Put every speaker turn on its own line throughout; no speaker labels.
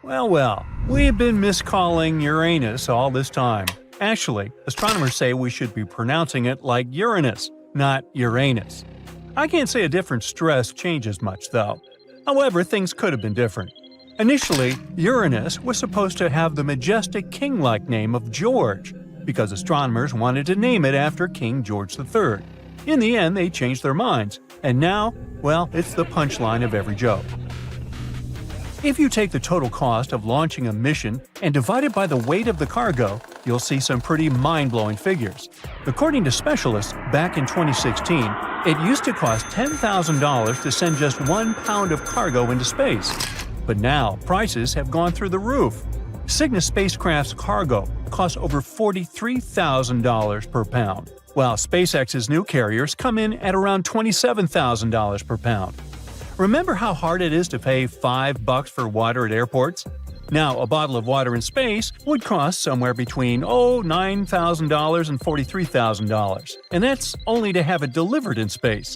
Well, we've been miscalling Uranus all this time. Actually, astronomers say we should be pronouncing it like Uranus, not Uranus. I can't say a different stress changes much, though. However, things could have been different. Initially, Uranus was supposed to have the majestic king-like name of George, because astronomers wanted to name it after King George III. In the end, they changed their minds, and now, well, it's the punchline of every joke. If you take the total cost of launching a mission and divide it by the weight of the cargo, you'll see some pretty mind-blowing figures. According to specialists, back in 2016, it used to cost $10,000 to send just 1 pound of cargo into space. But now, prices have gone through the roof. Cygnus spacecraft's cargo costs over $43,000 per pound, while SpaceX's new carriers come in at around $27,000 per pound. Remember how hard it is to pay $5 for water at airports? Now, a bottle of water in space would cost somewhere between $9,000 and $43,000, and that's only to have it delivered in space.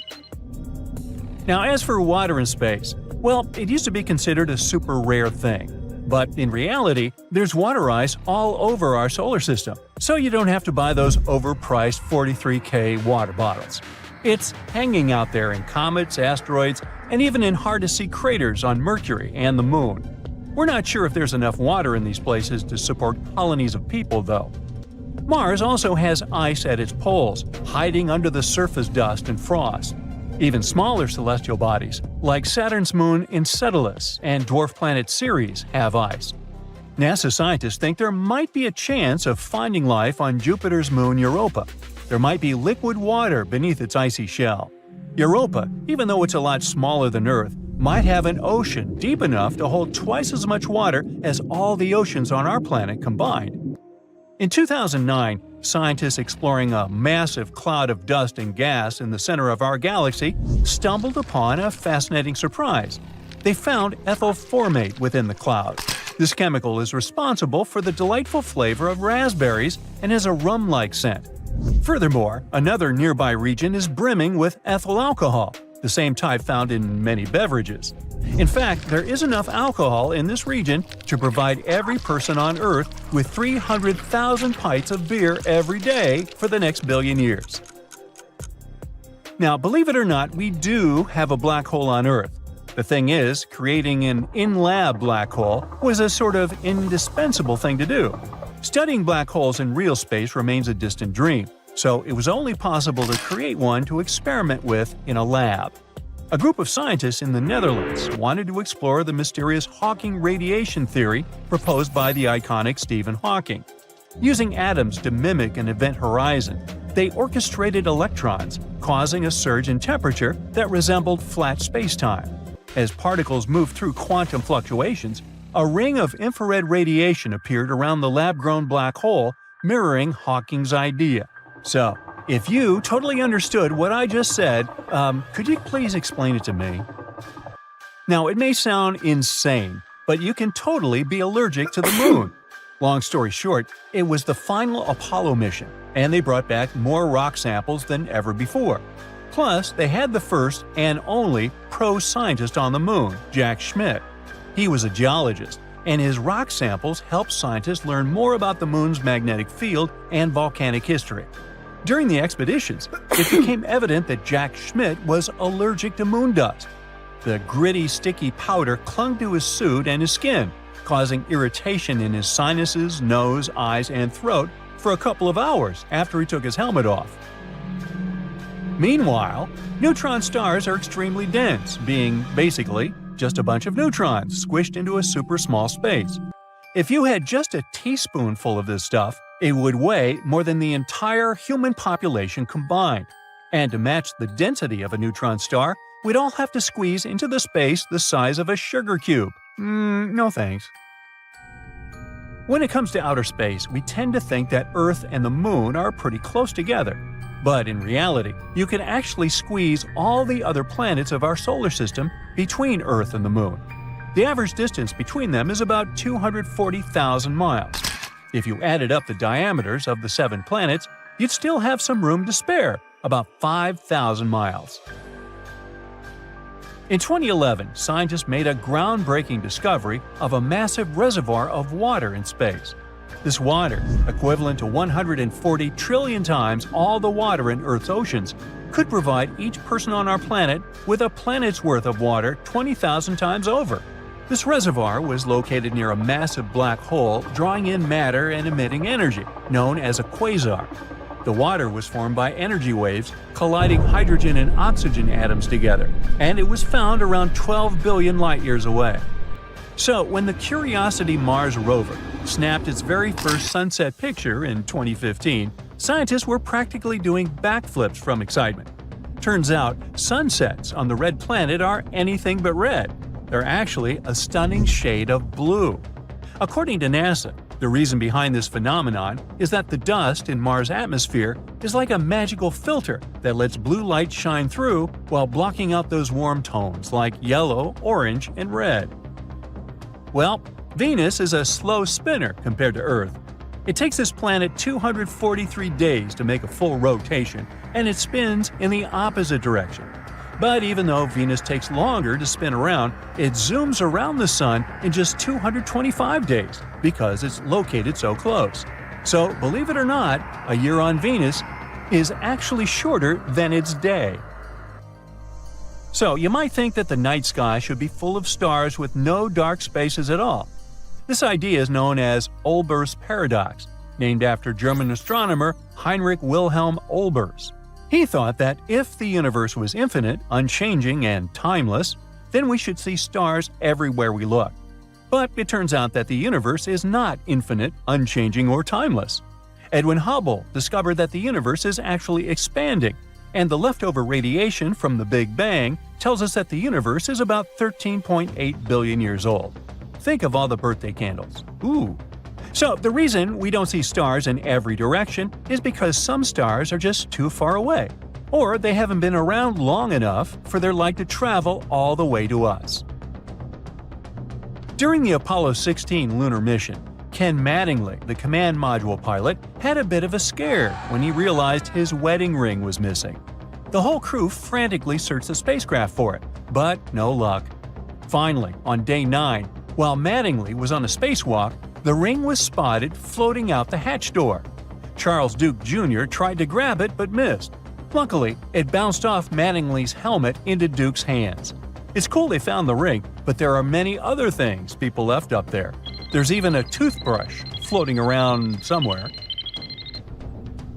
Now, as for water in space, well, it used to be considered a super rare thing. But in reality, there's water ice all over our solar system, so you don't have to buy those overpriced $43K water bottles. It's hanging out there in comets, asteroids, and even in hard-to-see craters on Mercury and the Moon. We're not sure if there's enough water in these places to support colonies of people, though. Mars also has ice at its poles, hiding under the surface dust and frost. Even smaller celestial bodies, like Saturn's moon Enceladus and dwarf planet Ceres, have ice. NASA scientists think there might be a chance of finding life on Jupiter's moon Europa. There might be liquid water beneath its icy shell. Europa, even though it's a lot smaller than Earth, might have an ocean deep enough to hold twice as much water as all the oceans on our planet combined. In 2009, scientists exploring a massive cloud of dust and gas in the center of our galaxy stumbled upon a fascinating surprise. They found ethyl formate within the cloud. This chemical is responsible for the delightful flavor of raspberries and has a rum-like scent. Furthermore, another nearby region is brimming with ethyl alcohol, the same type found in many beverages. In fact, there is enough alcohol in this region to provide every person on Earth with 300,000 pints of beer every day for the next billion years. Now, believe it or not, we do have a black hole on Earth. The thing is, creating an in-lab black hole was a sort of indispensable thing to do. Studying black holes in real space remains a distant dream, so it was only possible to create one to experiment with in a lab. A group of scientists in the Netherlands wanted to explore the mysterious Hawking radiation theory proposed by the iconic Stephen Hawking. Using atoms to mimic an event horizon, they orchestrated electrons, causing a surge in temperature that resembled flat spacetime. As particles moved through quantum fluctuations, a ring of infrared radiation appeared around the lab-grown black hole, mirroring Hawking's idea. So, if you totally understood what I just said, could you please explain it to me? Now, it may sound insane, but you can totally be allergic to the moon. Long story short, it was the final Apollo mission, and they brought back more rock samples than ever before. Plus, they had the first and only pro-scientist on the moon, Jack Schmitt. He was a geologist, and his rock samples helped scientists learn more about the moon's magnetic field and volcanic history. During the expeditions, it became evident that Jack Schmitt was allergic to moon dust. The gritty, sticky powder clung to his suit and his skin, causing irritation in his sinuses, nose, eyes, and throat for a couple of hours after he took his helmet off. Meanwhile, neutron stars are extremely dense, being, basically, just a bunch of neutrons squished into a super small space. If you had just a teaspoonful of this stuff, it would weigh more than the entire human population combined. And to match the density of a neutron star, we'd all have to squeeze into the space the size of a sugar cube. No thanks. When it comes to outer space, we tend to think that Earth and the Moon are pretty close together. But in reality, you can actually squeeze all the other planets of our solar system between Earth and the Moon. The average distance between them is about 240,000 miles. If you added up the diameters of the 7 planets, you'd still have some room to spare, about 5,000 miles. In 2011, scientists made a groundbreaking discovery of a massive reservoir of water in space. This water, equivalent to 140 trillion times all the water in Earth's oceans, could provide each person on our planet with a planet's worth of water 20,000 times over. This reservoir was located near a massive black hole drawing in matter and emitting energy, known as a quasar. The water was formed by energy waves colliding hydrogen and oxygen atoms together, and it was found around 12 billion light-years away. So, when the Curiosity Mars rover snapped its very first sunset picture in 2015, scientists were practically doing backflips from excitement. Turns out, sunsets on the red planet are anything but red. They're actually a stunning shade of blue. According to NASA, the reason behind this phenomenon is that the dust in Mars' atmosphere is like a magical filter that lets blue light shine through while blocking out those warm tones like yellow, orange, and red. Well, Venus is a slow spinner compared to Earth. It takes this planet 243 days to make a full rotation, and it spins in the opposite direction. But even though Venus takes longer to spin around, it zooms around the Sun in just 225 days because it's located so close. So, believe it or not, a year on Venus is actually shorter than its day. So, you might think that the night sky should be full of stars with no dark spaces at all. This idea is known as Olbers' paradox, named after German astronomer Heinrich Wilhelm Olbers. He thought that if the universe was infinite, unchanging, and timeless, then we should see stars everywhere we look. But it turns out that the universe is not infinite, unchanging, or timeless. Edwin Hubble discovered that the universe is actually expanding, and the leftover radiation from the Big Bang tells us that the universe is about 13.8 billion years old. Think of all the birthday candles. Ooh! So, the reason we don't see stars in every direction is because some stars are just too far away, or they haven't been around long enough for their light to travel all the way to us. During the Apollo 16 lunar mission, Ken Mattingly, the command module pilot, had a bit of a scare when he realized his wedding ring was missing. The whole crew frantically searched the spacecraft for it, but no luck. Finally, on day 9, while Mattingly was on a spacewalk, the ring was spotted floating out the hatch door. Charles Duke Jr. tried to grab it but missed. Luckily, it bounced off Mattingly's helmet into Duke's hands. It's cool they found the ring, but there are many other things people left up there. There's even a toothbrush floating around somewhere.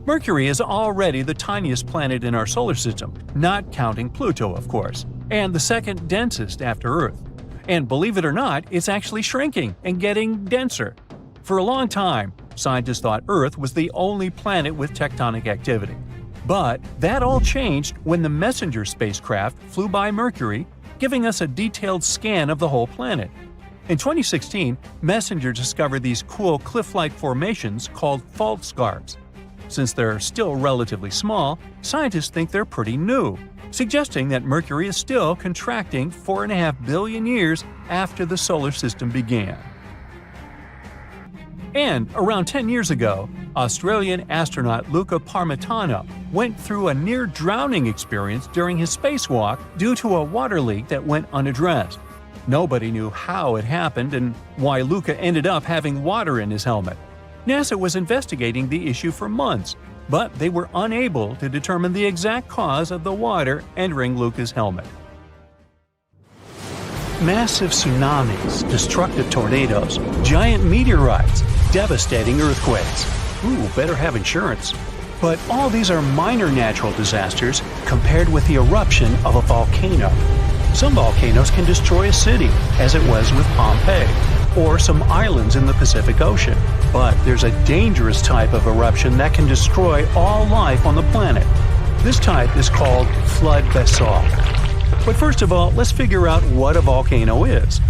Mercury is already the tiniest planet in our solar system, not counting Pluto, of course, and the second densest after Earth. And believe it or not, it's actually shrinking and getting denser. For a long time, scientists thought Earth was the only planet with tectonic activity. But that all changed when the Messenger spacecraft flew by Mercury, giving us a detailed scan of the whole planet. In 2016, Messenger discovered these cool cliff-like formations called fault scarps. Since they're still relatively small, scientists think they're pretty new, suggesting that Mercury is still contracting 4.5 billion years after the solar system began. And around 10 years ago, Australian astronaut Luca Parmitano went through a near-drowning experience during his spacewalk due to a water leak that went unaddressed. Nobody knew how it happened and why Luca ended up having water in his helmet. NASA was investigating the issue for months, but they were unable to determine the exact cause of the water entering Luca's helmet. Massive tsunamis, destructive tornadoes, giant meteorites, devastating earthquakes. Ooh, better have insurance. But all these are minor natural disasters compared with the eruption of a volcano. Some volcanoes can destroy a city, as it was with Pompeii, or some islands in the Pacific Ocean. But there's a dangerous type of eruption that can destroy all life on the planet. This type is called flood basalt. But first of all, let's figure out what a volcano is.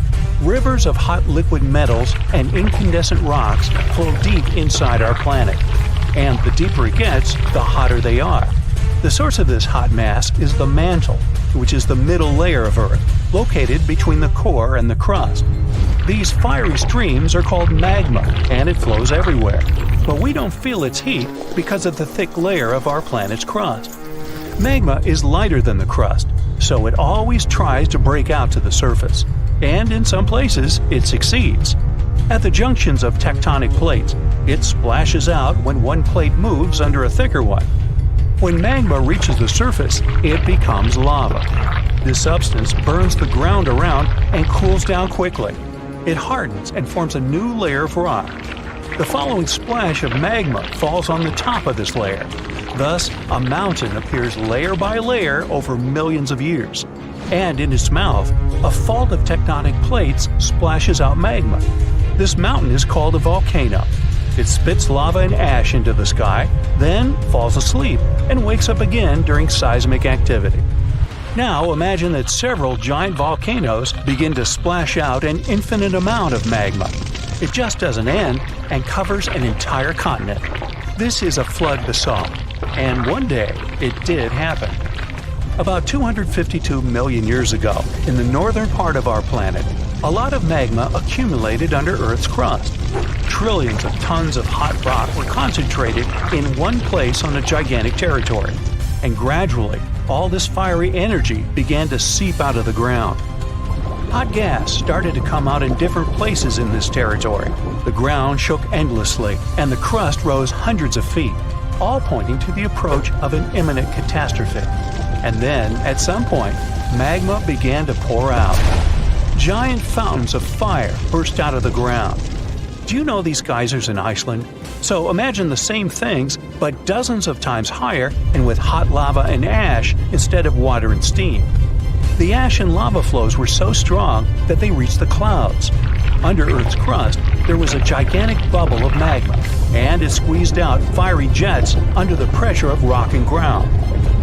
Rivers of hot liquid metals and incandescent rocks flow deep inside our planet. And the deeper it gets, the hotter they are. The source of this hot mass is the mantle, which is the middle layer of Earth, located between the core and the crust. These fiery streams are called magma, and it flows everywhere. But we don't feel its heat because of the thick layer of our planet's crust. Magma is lighter than the crust, so it always tries to break out to the surface. And in some places, it succeeds. At the junctions of tectonic plates, it splashes out when one plate moves under a thicker one. When magma reaches the surface, it becomes lava. This substance burns the ground around and cools down quickly. It hardens and forms a new layer of rock. The following splash of magma falls on the top of this layer. Thus, a mountain appears layer by layer over millions of years. And in its mouth, a fault of tectonic plates splashes out magma. This mountain is called a volcano. It spits lava and ash into the sky, then falls asleep and wakes up again during seismic activity. Now imagine that several giant volcanoes begin to splash out an infinite amount of magma. It just doesn't end and covers an entire continent. This is a flood basalt, and one day it did happen. About 252 million years ago, in the northern part of our planet, a lot of magma accumulated under Earth's crust. Trillions of tons of hot rock were concentrated in one place on a gigantic territory, and gradually, all this fiery energy began to seep out of the ground. Hot gas started to come out in different places in this territory. The ground shook endlessly, and the crust rose hundreds of feet, all pointing to the approach of an imminent catastrophe. And then, at some point, magma began to pour out. Giant fountains of fire burst out of the ground. Do you know these geysers in Iceland? So imagine the same things, but dozens of times higher and with hot lava and ash instead of water and steam. The ash and lava flows were so strong that they reached the clouds. Under Earth's crust, there was a gigantic bubble of magma, and it squeezed out fiery jets under the pressure of rock and ground.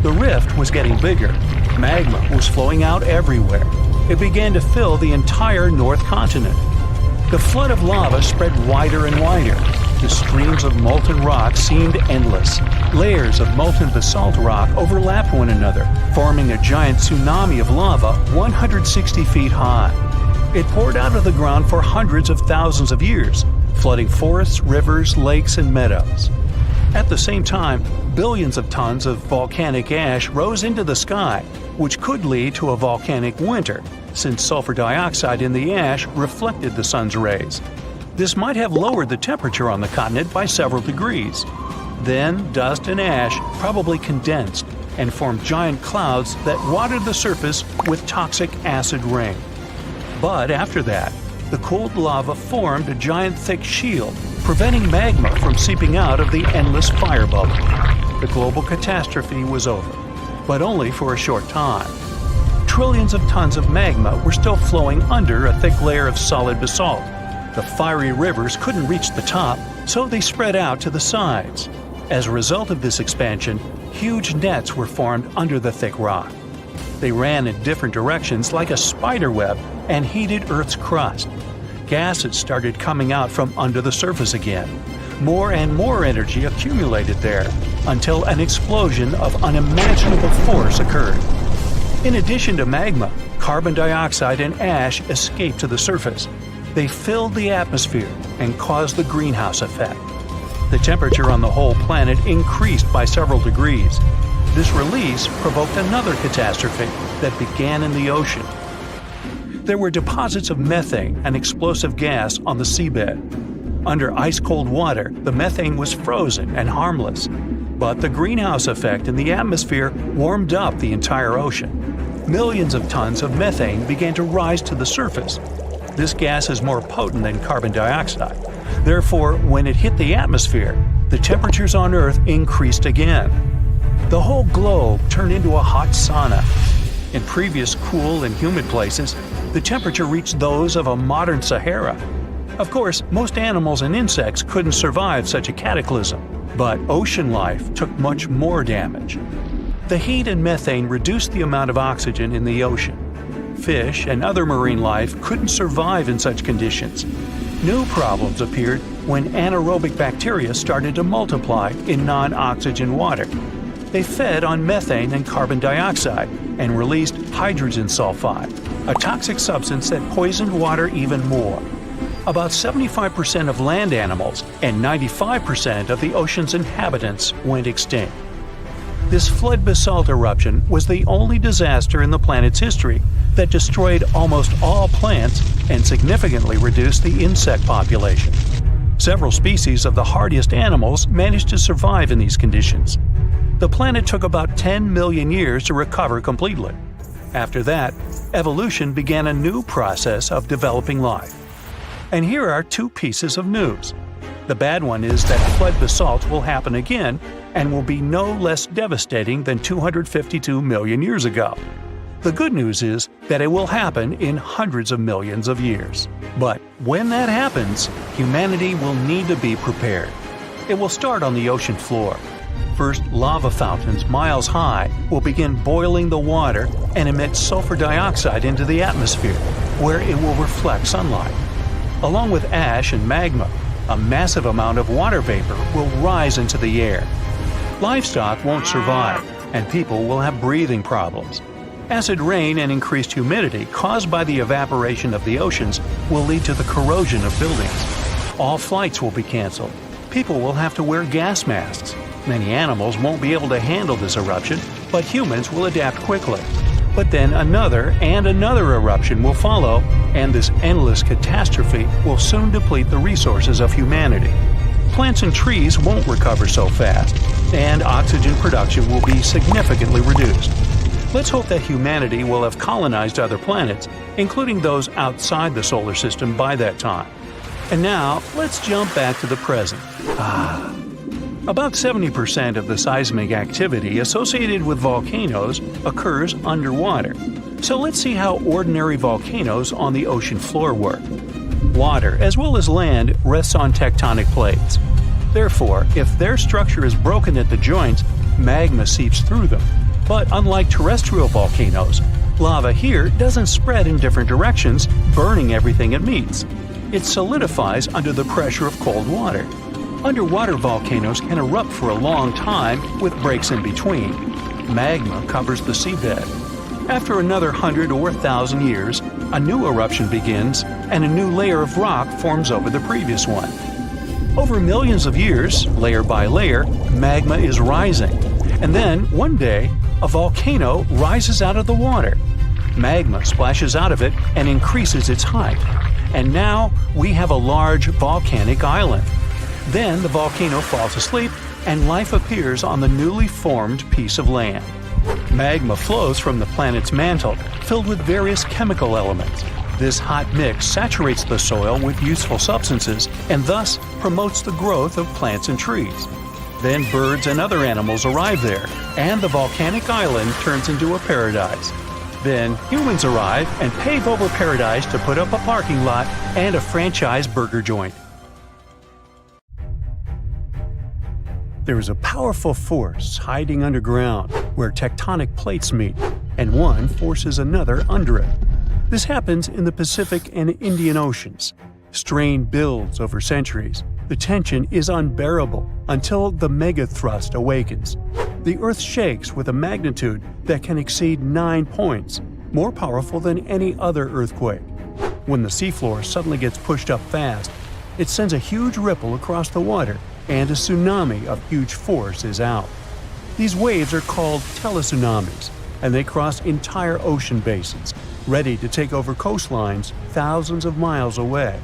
The rift was getting bigger. Magma was flowing out everywhere. It began to fill the entire North Continent. The flood of lava spread wider and wider. The streams of molten rock seemed endless. Layers of molten basalt rock overlapped one another, forming a giant tsunami of lava 160 feet high. It poured out of the ground for hundreds of thousands of years, flooding forests, rivers, lakes, and meadows. At the same time, billions of tons of volcanic ash rose into the sky, which could lead to a volcanic winter, since sulfur dioxide in the ash reflected the sun's rays. This might have lowered the temperature on the continent by several degrees. Then, dust and ash probably condensed and formed giant clouds that watered the surface with toxic acid rain. But after that, the cooled lava formed a giant thick shield, preventing magma from seeping out of the endless fire bubble. The global catastrophe was over, but only for a short time. Trillions of tons of magma were still flowing under a thick layer of solid basalt. The fiery rivers couldn't reach the top, so they spread out to the sides. As a result of this expansion, huge nets were formed under the thick rock. They ran in different directions like a spider web and heated Earth's crust. Gases started coming out from under the surface again. More and more energy accumulated there, until an explosion of unimaginable force occurred. In addition to magma, carbon dioxide and ash escaped to the surface. They filled the atmosphere and caused the greenhouse effect. The temperature on the whole planet increased by several degrees. This release provoked another catastrophe that began in the ocean. There were deposits of methane, an explosive gas, on the seabed. Under ice-cold water, the methane was frozen and harmless. But the greenhouse effect in the atmosphere warmed up the entire ocean. Millions of tons of methane began to rise to the surface. This gas is more potent than carbon dioxide. Therefore, when it hit the atmosphere, the temperatures on Earth increased again. The whole globe turned into a hot sauna. In previous cool and humid places, the temperature reached those of a modern Sahara. Of course, most animals and insects couldn't survive such a cataclysm, but ocean life took much more damage. The heat and methane reduced the amount of oxygen in the ocean. Fish and other marine life couldn't survive in such conditions. New problems appeared when anaerobic bacteria started to multiply in non-oxygen water. They fed on methane and carbon dioxide and released hydrogen sulfide, a toxic substance that poisoned water even more. About 75% of land animals and 95% of the ocean's inhabitants went extinct. This flood basalt eruption was the only disaster in the planet's history that destroyed almost all plants and significantly reduced the insect population. Several species of the hardiest animals managed to survive in these conditions. The planet took about 10 million years to recover completely. After that, evolution began a new process of developing life. And here are two pieces of news. The bad one is that flood basalt will happen again and will be no less devastating than 252 million years ago. The good news is that it will happen in hundreds of millions of years. But when that happens, humanity will need to be prepared. It will start on the ocean floor. First, lava fountains miles high will begin boiling the water and emit sulfur dioxide into the atmosphere, where it will reflect sunlight. Along with ash and magma, a massive amount of water vapor will rise into the air. Livestock won't survive, and people will have breathing problems. Acid rain and increased humidity caused by the evaporation of the oceans will lead to the corrosion of buildings. All flights will be canceled. People will have to wear gas masks. Many animals won't be able to handle this eruption, but humans will adapt quickly. But then another and another eruption will follow, and this endless catastrophe will soon deplete the resources of humanity. Plants and trees won't recover so fast, and oxygen production will be significantly reduced. Let's hope that humanity will have colonized other planets, including those outside the solar system by that time. And now, let's jump back to the present. About 70% of the seismic activity associated with volcanoes occurs underwater. So let's see how ordinary volcanoes on the ocean floor work. Water, as well as land, rests on tectonic plates. Therefore, if their structure is broken at the joints, magma seeps through them. But unlike terrestrial volcanoes, lava here doesn't spread in different directions, burning everything it meets. It solidifies under the pressure of cold water. Underwater volcanoes can erupt for a long time with breaks in between. Magma covers the seabed. After another 100 or 1,000 years, a new eruption begins and a new layer of rock forms over the previous one. Over millions of years, layer by layer, magma is rising. And then, one day, a volcano rises out of the water. Magma splashes out of it and increases its height. And now we have a large volcanic island. Then the volcano falls asleep and life appears on the newly formed piece of land. Magma flows from the planet's mantle, filled with various chemical elements. This hot mix saturates the soil with useful substances and thus promotes the growth of plants and trees. Then birds and other animals arrive there, and the volcanic island turns into a paradise. Then humans arrive and pave over paradise to put up a parking lot and a franchise burger joint. There is a powerful force hiding underground where tectonic plates meet, and one forces another under it. This happens in the Pacific and Indian Oceans. Strain builds over centuries. The tension is unbearable until the megathrust awakens. The Earth shakes with a magnitude that can exceed 9 points, more powerful than any other earthquake. When the seafloor suddenly gets pushed up fast, it sends a huge ripple across the water, and a tsunami of huge force is out. These waves are called teletsunamis, and they cross entire ocean basins, ready to take over coastlines thousands of miles away.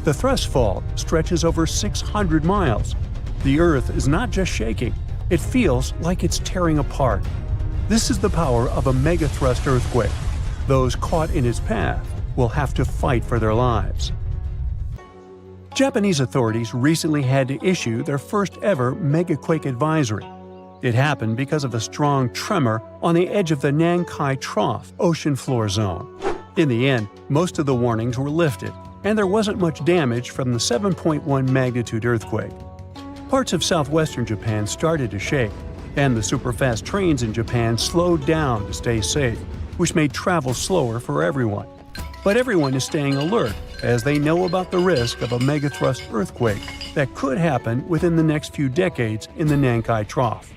The thrust fault stretches over 600 miles. The Earth is not just shaking, it feels like it's tearing apart. This is the power of a megathrust earthquake. Those caught in its path will have to fight for their lives. Japanese authorities recently had to issue their first ever megaquake advisory. It happened because of a strong tremor on the edge of the Nankai Trough ocean floor zone. In the end, most of the warnings were lifted, and there wasn't much damage from the 7.1 magnitude earthquake. Parts of southwestern Japan started to shake, and the superfast trains in Japan slowed down to stay safe, which made travel slower for everyone. But everyone is staying alert as they know about the risk of a megathrust earthquake that could happen within the next few decades in the Nankai Trough.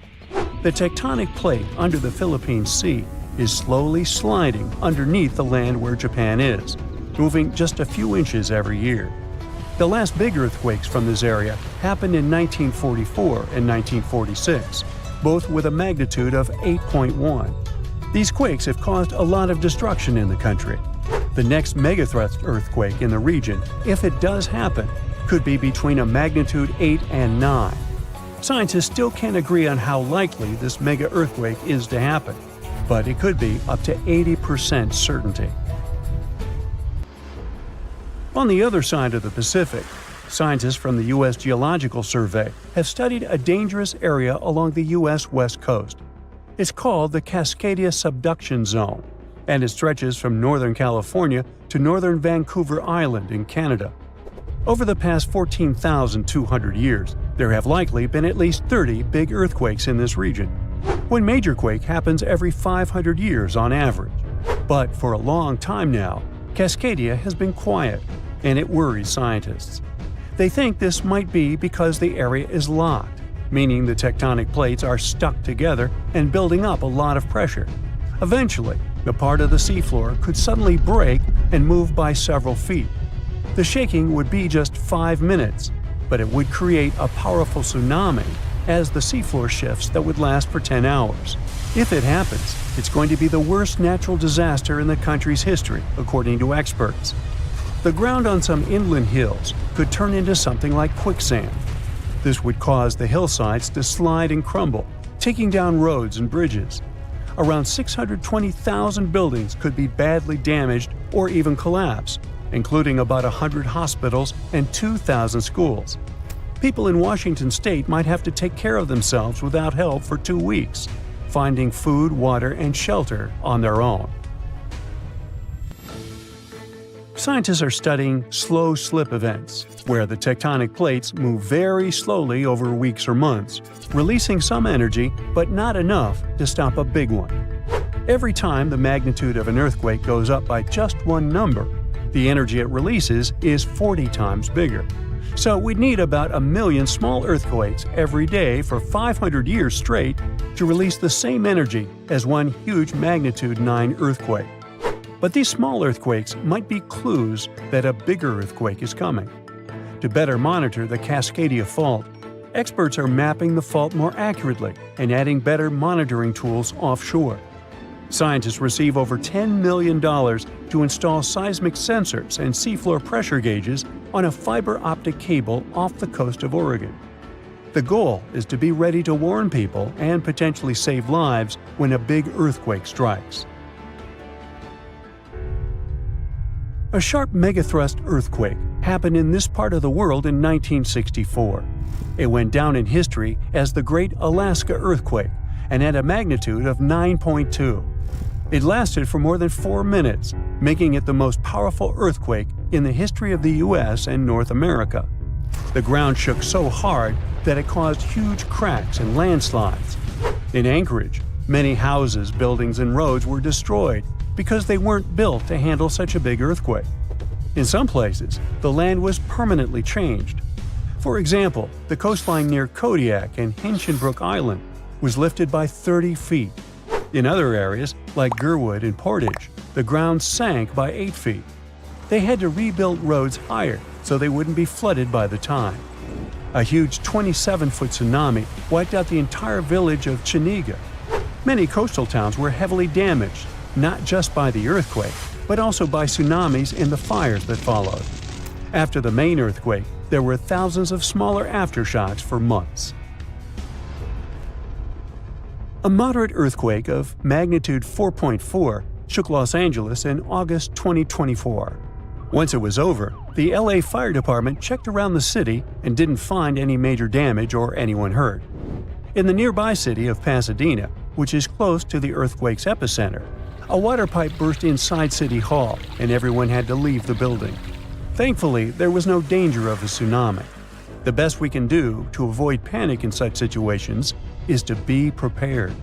The tectonic plate under the Philippine Sea is slowly sliding underneath the land where Japan is, moving just a few inches every year. The last big earthquakes from this area happened in 1944 and 1946. both with a magnitude of 8.1. These quakes have caused a lot of destruction in the country. The next megathrust earthquake in the region, if it does happen, could be between a magnitude 8 and 9. Scientists still can't agree on how likely this mega-earthquake is to happen, but it could be up to 80% certainty. On the other side of the Pacific, scientists from the U.S. Geological Survey have studied a dangerous area along the U.S. West Coast. It's called the Cascadia subduction zone, and it stretches from northern California to northern Vancouver Island in Canada. Over the past 14,200 years, there have likely been at least 30 big earthquakes in this region. One major quake happens every 500 years on average. But for a long time now, Cascadia has been quiet, and it worries scientists. They think this might be because the area is locked, meaning the tectonic plates are stuck together and building up a lot of pressure. Eventually, the part of the seafloor could suddenly break and move by several feet. The shaking would be just 5 minutes, but it would create a powerful tsunami as the seafloor shifts that would last for 10 hours. If it happens, it's going to be the worst natural disaster in the country's history, according to experts. The ground on some inland hills could turn into something like quicksand. This would cause the hillsides to slide and crumble, taking down roads and bridges. Around 620,000 buildings could be badly damaged or even collapse, including about 100 hospitals and 2,000 schools. People in Washington state might have to take care of themselves without help for 2 weeks, finding food, water, and shelter on their own. Scientists are studying slow slip events, where the tectonic plates move very slowly over weeks or months, releasing some energy but not enough to stop a big one. Every time the magnitude of an earthquake goes up by just one number, the energy it releases is 40 times bigger. So we'd need about 1 million small earthquakes every day for 500 years straight to release the same energy as one huge magnitude 9 earthquake. But these small earthquakes might be clues that a bigger earthquake is coming. To better monitor the Cascadia fault, experts are mapping the fault more accurately and adding better monitoring tools offshore. Scientists receive over $10 million to install seismic sensors and seafloor pressure gauges on a fiber optic cable off the coast of Oregon. The goal is to be ready to warn people and potentially save lives when a big earthquake strikes. A sharp megathrust earthquake happened in this part of the world in 1964. It went down in history as the Great Alaska Earthquake and had a magnitude of 9.2. It lasted for more than 4 minutes, making it the most powerful earthquake in the history of the U.S. and North America. The ground shook so hard that it caused huge cracks and landslides. In Anchorage, many houses, buildings, and roads were destroyed because they weren't built to handle such a big earthquake. In some places, the land was permanently changed. For example, the coastline near Kodiak and Hinchinbrook Island was lifted by 30 feet. In other areas, like Gerwood and Portage, the ground sank by 8 feet. They had to rebuild roads higher so they wouldn't be flooded by the time. A huge 27-foot tsunami wiped out the entire village of Chiniga. Many coastal towns were heavily damaged, not just by the earthquake, but also by tsunamis and the fires that followed. After the main earthquake, there were thousands of smaller aftershocks for months. A moderate earthquake of magnitude 4.4 shook Los Angeles in August 2024. Once it was over, the LA Fire Department checked around the city and didn't find any major damage or anyone hurt. In the nearby city of Pasadena, which is close to the earthquake's epicenter, a water pipe burst inside City Hall and everyone had to leave the building. Thankfully, there was no danger of a tsunami. The best we can do to avoid panic in such situations is to be prepared.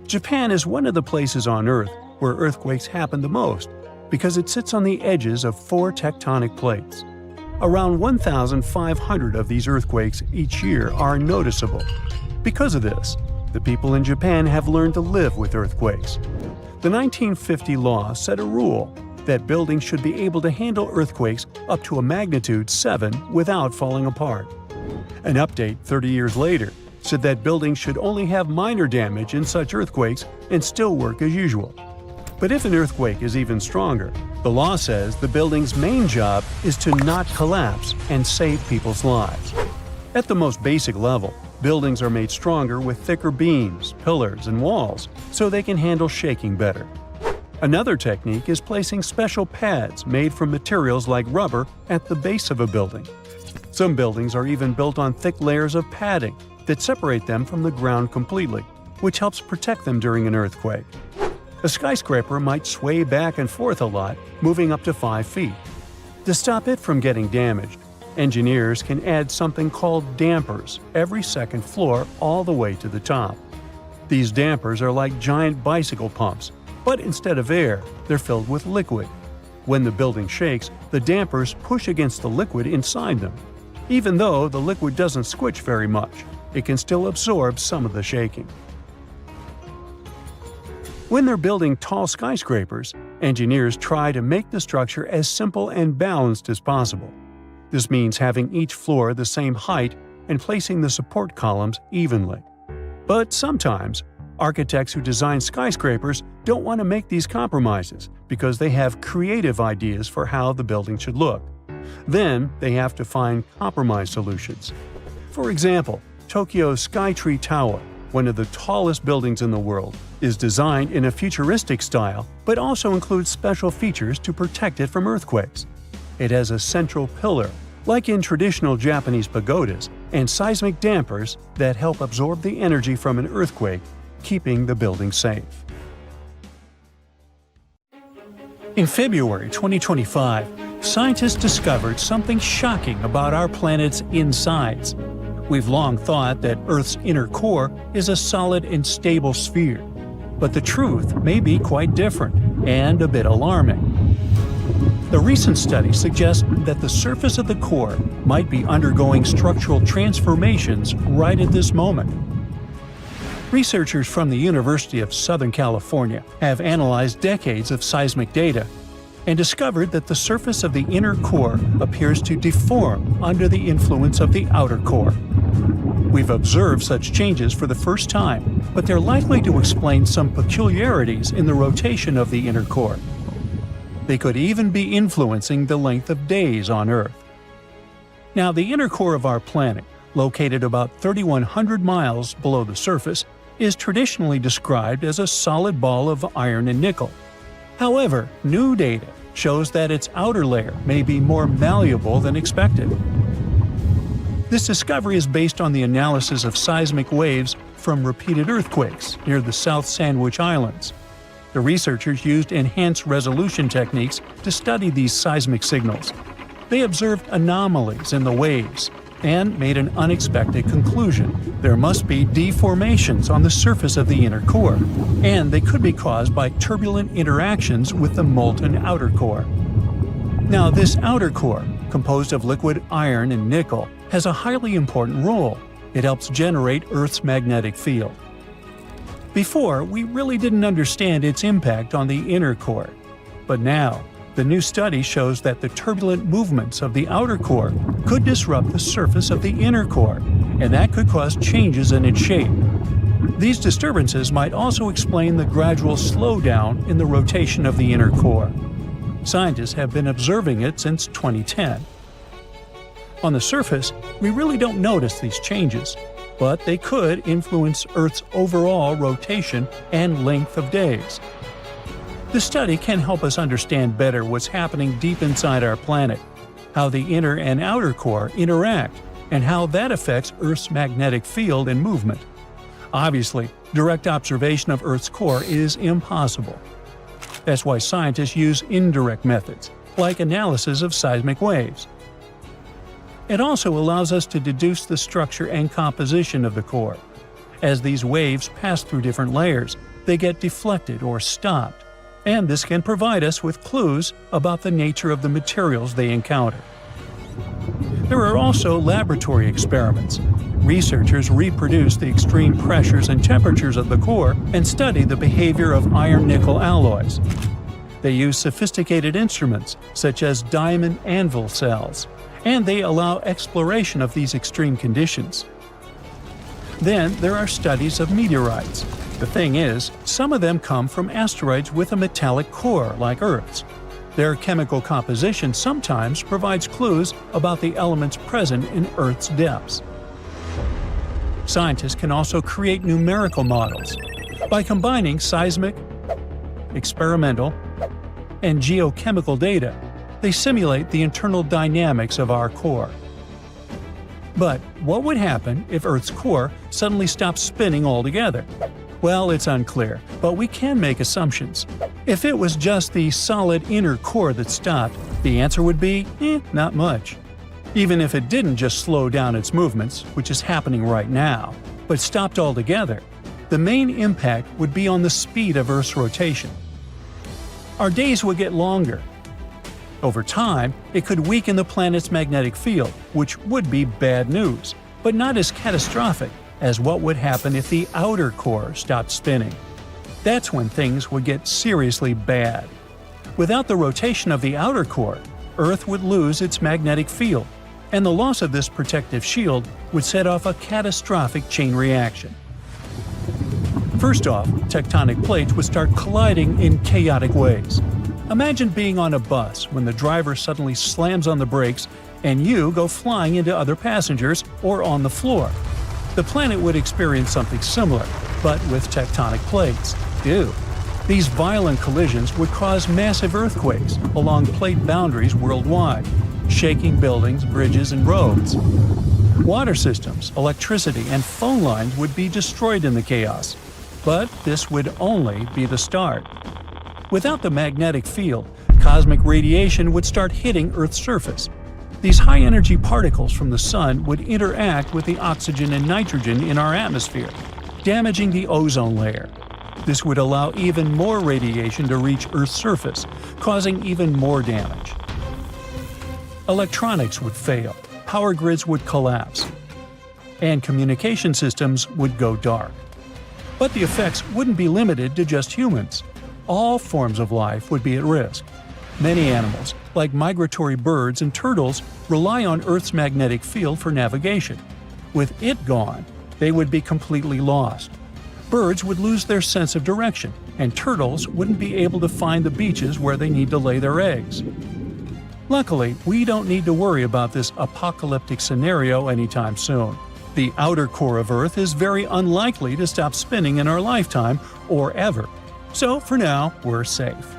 Japan is one of the places on Earth where earthquakes happen the most because it sits on the edges of 4 tectonic plates. Around 1,500 of these earthquakes each year are noticeable. Because of this, the people in Japan have learned to live with earthquakes. The 1950 law set a rule that buildings should be able to handle earthquakes up to a magnitude 7 without falling apart. An update 30 years later said that buildings should only have minor damage in such earthquakes and still work as usual. But if an earthquake is even stronger, the law says the building's main job is to not collapse and save people's lives. At the most basic level, buildings are made stronger with thicker beams, pillars, and walls so they can handle shaking better. Another technique is placing special pads made from materials like rubber at the base of a building. Some buildings are even built on thick layers of padding that separate them from the ground completely, which helps protect them during an earthquake. A skyscraper might sway back and forth a lot, moving up to 5 feet. To stop it from getting damaged, engineers can add something called dampers every second floor all the way to the top. These dampers are like giant bicycle pumps, but instead of air, they're filled with liquid. When the building shakes, the dampers push against the liquid inside them. Even though the liquid doesn't squish very much, it can still absorb some of the shaking. When they're building tall skyscrapers, engineers try to make the structure as simple and balanced as possible. This means having each floor the same height and placing the support columns evenly. But sometimes, architects who design skyscrapers don't want to make these compromises because they have creative ideas for how the building should look. Then they have to find compromise solutions. For example, Tokyo's Skytree Tower, one of the tallest buildings in the world, is designed in a futuristic style but also includes special features to protect it from earthquakes. It has a central pillar, like in traditional Japanese pagodas, and seismic dampers that help absorb the energy from an earthquake, keeping the building safe. In February 2025, scientists discovered something shocking about our planet's insides. We've long thought that Earth's inner core is a solid and stable sphere, but the truth may be quite different and a bit alarming. The recent study suggests that the surface of the core might be undergoing structural transformations right at this moment. Researchers from the University of Southern California have analyzed decades of seismic data and discovered that the surface of the inner core appears to deform under the influence of the outer core. We've observed such changes for the first time, but they're likely to explain some peculiarities in the rotation of the inner core. They could even be influencing the length of days on Earth. Now, the inner core of our planet, located about 3,100 miles below the surface, is traditionally described as a solid ball of iron and nickel. However, new data shows that its outer layer may be more malleable than expected. This discovery is based on the analysis of seismic waves from repeated earthquakes near the South Sandwich Islands. The researchers used enhanced resolution techniques to study these seismic signals. They observed anomalies in the waves and made an unexpected conclusion. There must be deformations on the surface of the inner core, and they could be caused by turbulent interactions with the molten outer core. Now, this outer core, composed of liquid iron and nickel, has a highly important role. It helps generate Earth's magnetic field. Before, we really didn't understand its impact on the inner core. But now, the new study shows that the turbulent movements of the outer core could disrupt the surface of the inner core, and that could cause changes in its shape. These disturbances might also explain the gradual slowdown in the rotation of the inner core. Scientists have been observing it since 2010. On the surface, we really don't notice these changes, but they could influence Earth's overall rotation and length of days. The study can help us understand better what's happening deep inside our planet, how the inner and outer core interact, and how that affects Earth's magnetic field and movement. Obviously, direct observation of Earth's core is impossible. That's why scientists use indirect methods, like analysis of seismic waves. It also allows us to deduce the structure and composition of the core. As these waves pass through different layers, they get deflected or stopped, and this can provide us with clues about the nature of the materials they encounter. There are also laboratory experiments. Researchers reproduce the extreme pressures and temperatures of the core and study the behavior of iron-nickel alloys. They use sophisticated instruments, such as diamond anvil cells, and they allow exploration of these extreme conditions. Then there are studies of meteorites. The thing is, some of them come from asteroids with a metallic core like Earth's. Their chemical composition sometimes provides clues about the elements present in Earth's depths. Scientists can also create numerical models. By combining seismic, experimental, and geochemical data, they simulate the internal dynamics of our core. But what would happen if Earth's core suddenly stopped spinning altogether? Well, it's unclear, but we can make assumptions. If it was just the solid inner core that stopped, the answer would be, not much. Even if it didn't just slow down its movements, which is happening right now, but stopped altogether, the main impact would be on the speed of Earth's rotation. Our days would get longer. Over time, it could weaken the planet's magnetic field, which would be bad news, but not as catastrophic as what would happen if the outer core stopped spinning. That's when things would get seriously bad. Without the rotation of the outer core, Earth would lose its magnetic field, and the loss of this protective shield would set off a catastrophic chain reaction. First off, tectonic plates would start colliding in chaotic ways. Imagine being on a bus when the driver suddenly slams on the brakes and you go flying into other passengers or on the floor. The planet would experience something similar, but with tectonic plates. Ew. These violent collisions would cause massive earthquakes along plate boundaries worldwide, shaking buildings, bridges, and roads. Water systems, electricity, and phone lines would be destroyed in the chaos. But this would only be the start. Without the magnetic field, cosmic radiation would start hitting Earth's surface. These high-energy particles from the Sun would interact with the oxygen and nitrogen in our atmosphere, damaging the ozone layer. This would allow even more radiation to reach Earth's surface, causing even more damage. Electronics would fail, power grids would collapse, and communication systems would go dark. But the effects wouldn't be limited to just humans. All forms of life would be at risk. Many animals, like migratory birds and turtles, rely on Earth's magnetic field for navigation. With it gone, they would be completely lost. Birds would lose their sense of direction, and turtles wouldn't be able to find the beaches where they need to lay their eggs. Luckily, we don't need to worry about this apocalyptic scenario anytime soon. The outer core of Earth is very unlikely to stop spinning in our lifetime or ever. So for now, we're safe.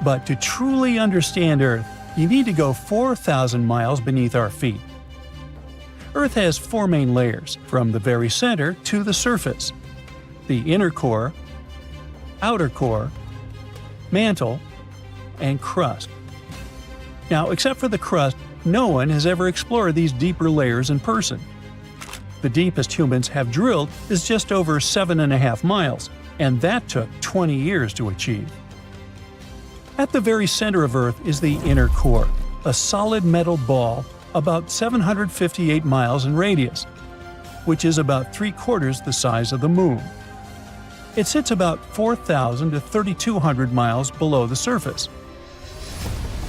But to truly understand Earth, you need to go 4,000 miles beneath our feet. Earth has four main layers, from the very center to the surface: the inner core, outer core, mantle, and crust. Now, except for the crust, no one has ever explored these deeper layers in person. The deepest humans have drilled is just over 7.5 miles, and that took 20 years to achieve. At the very center of Earth is the inner core, a solid metal ball about 758 miles in radius, which is about 3/4 the size of the Moon. It sits about 4,000 to 3,200 miles below the surface.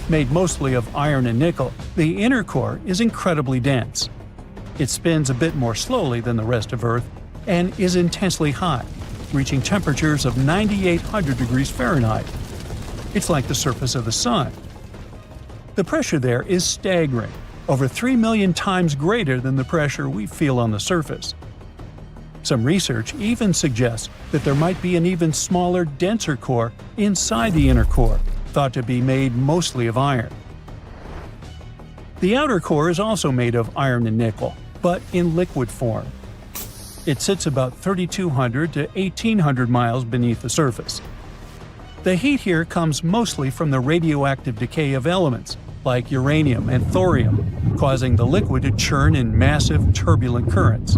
Made mostly of iron and nickel, the inner core is incredibly dense. It spins a bit more slowly than the rest of Earth and is intensely hot, reaching temperatures of 9,800 degrees Fahrenheit. It's like the surface of the Sun. The pressure there is staggering, over 3 million times greater than the pressure we feel on the surface. Some research even suggests that there might be an even smaller, denser core inside the inner core, thought to be made mostly of iron. The outer core is also made of iron and nickel, but in liquid form. It sits about 3,200 to 1,800 miles beneath the surface. The heat here comes mostly from the radioactive decay of elements, like uranium and thorium, causing the liquid to churn in massive, turbulent currents.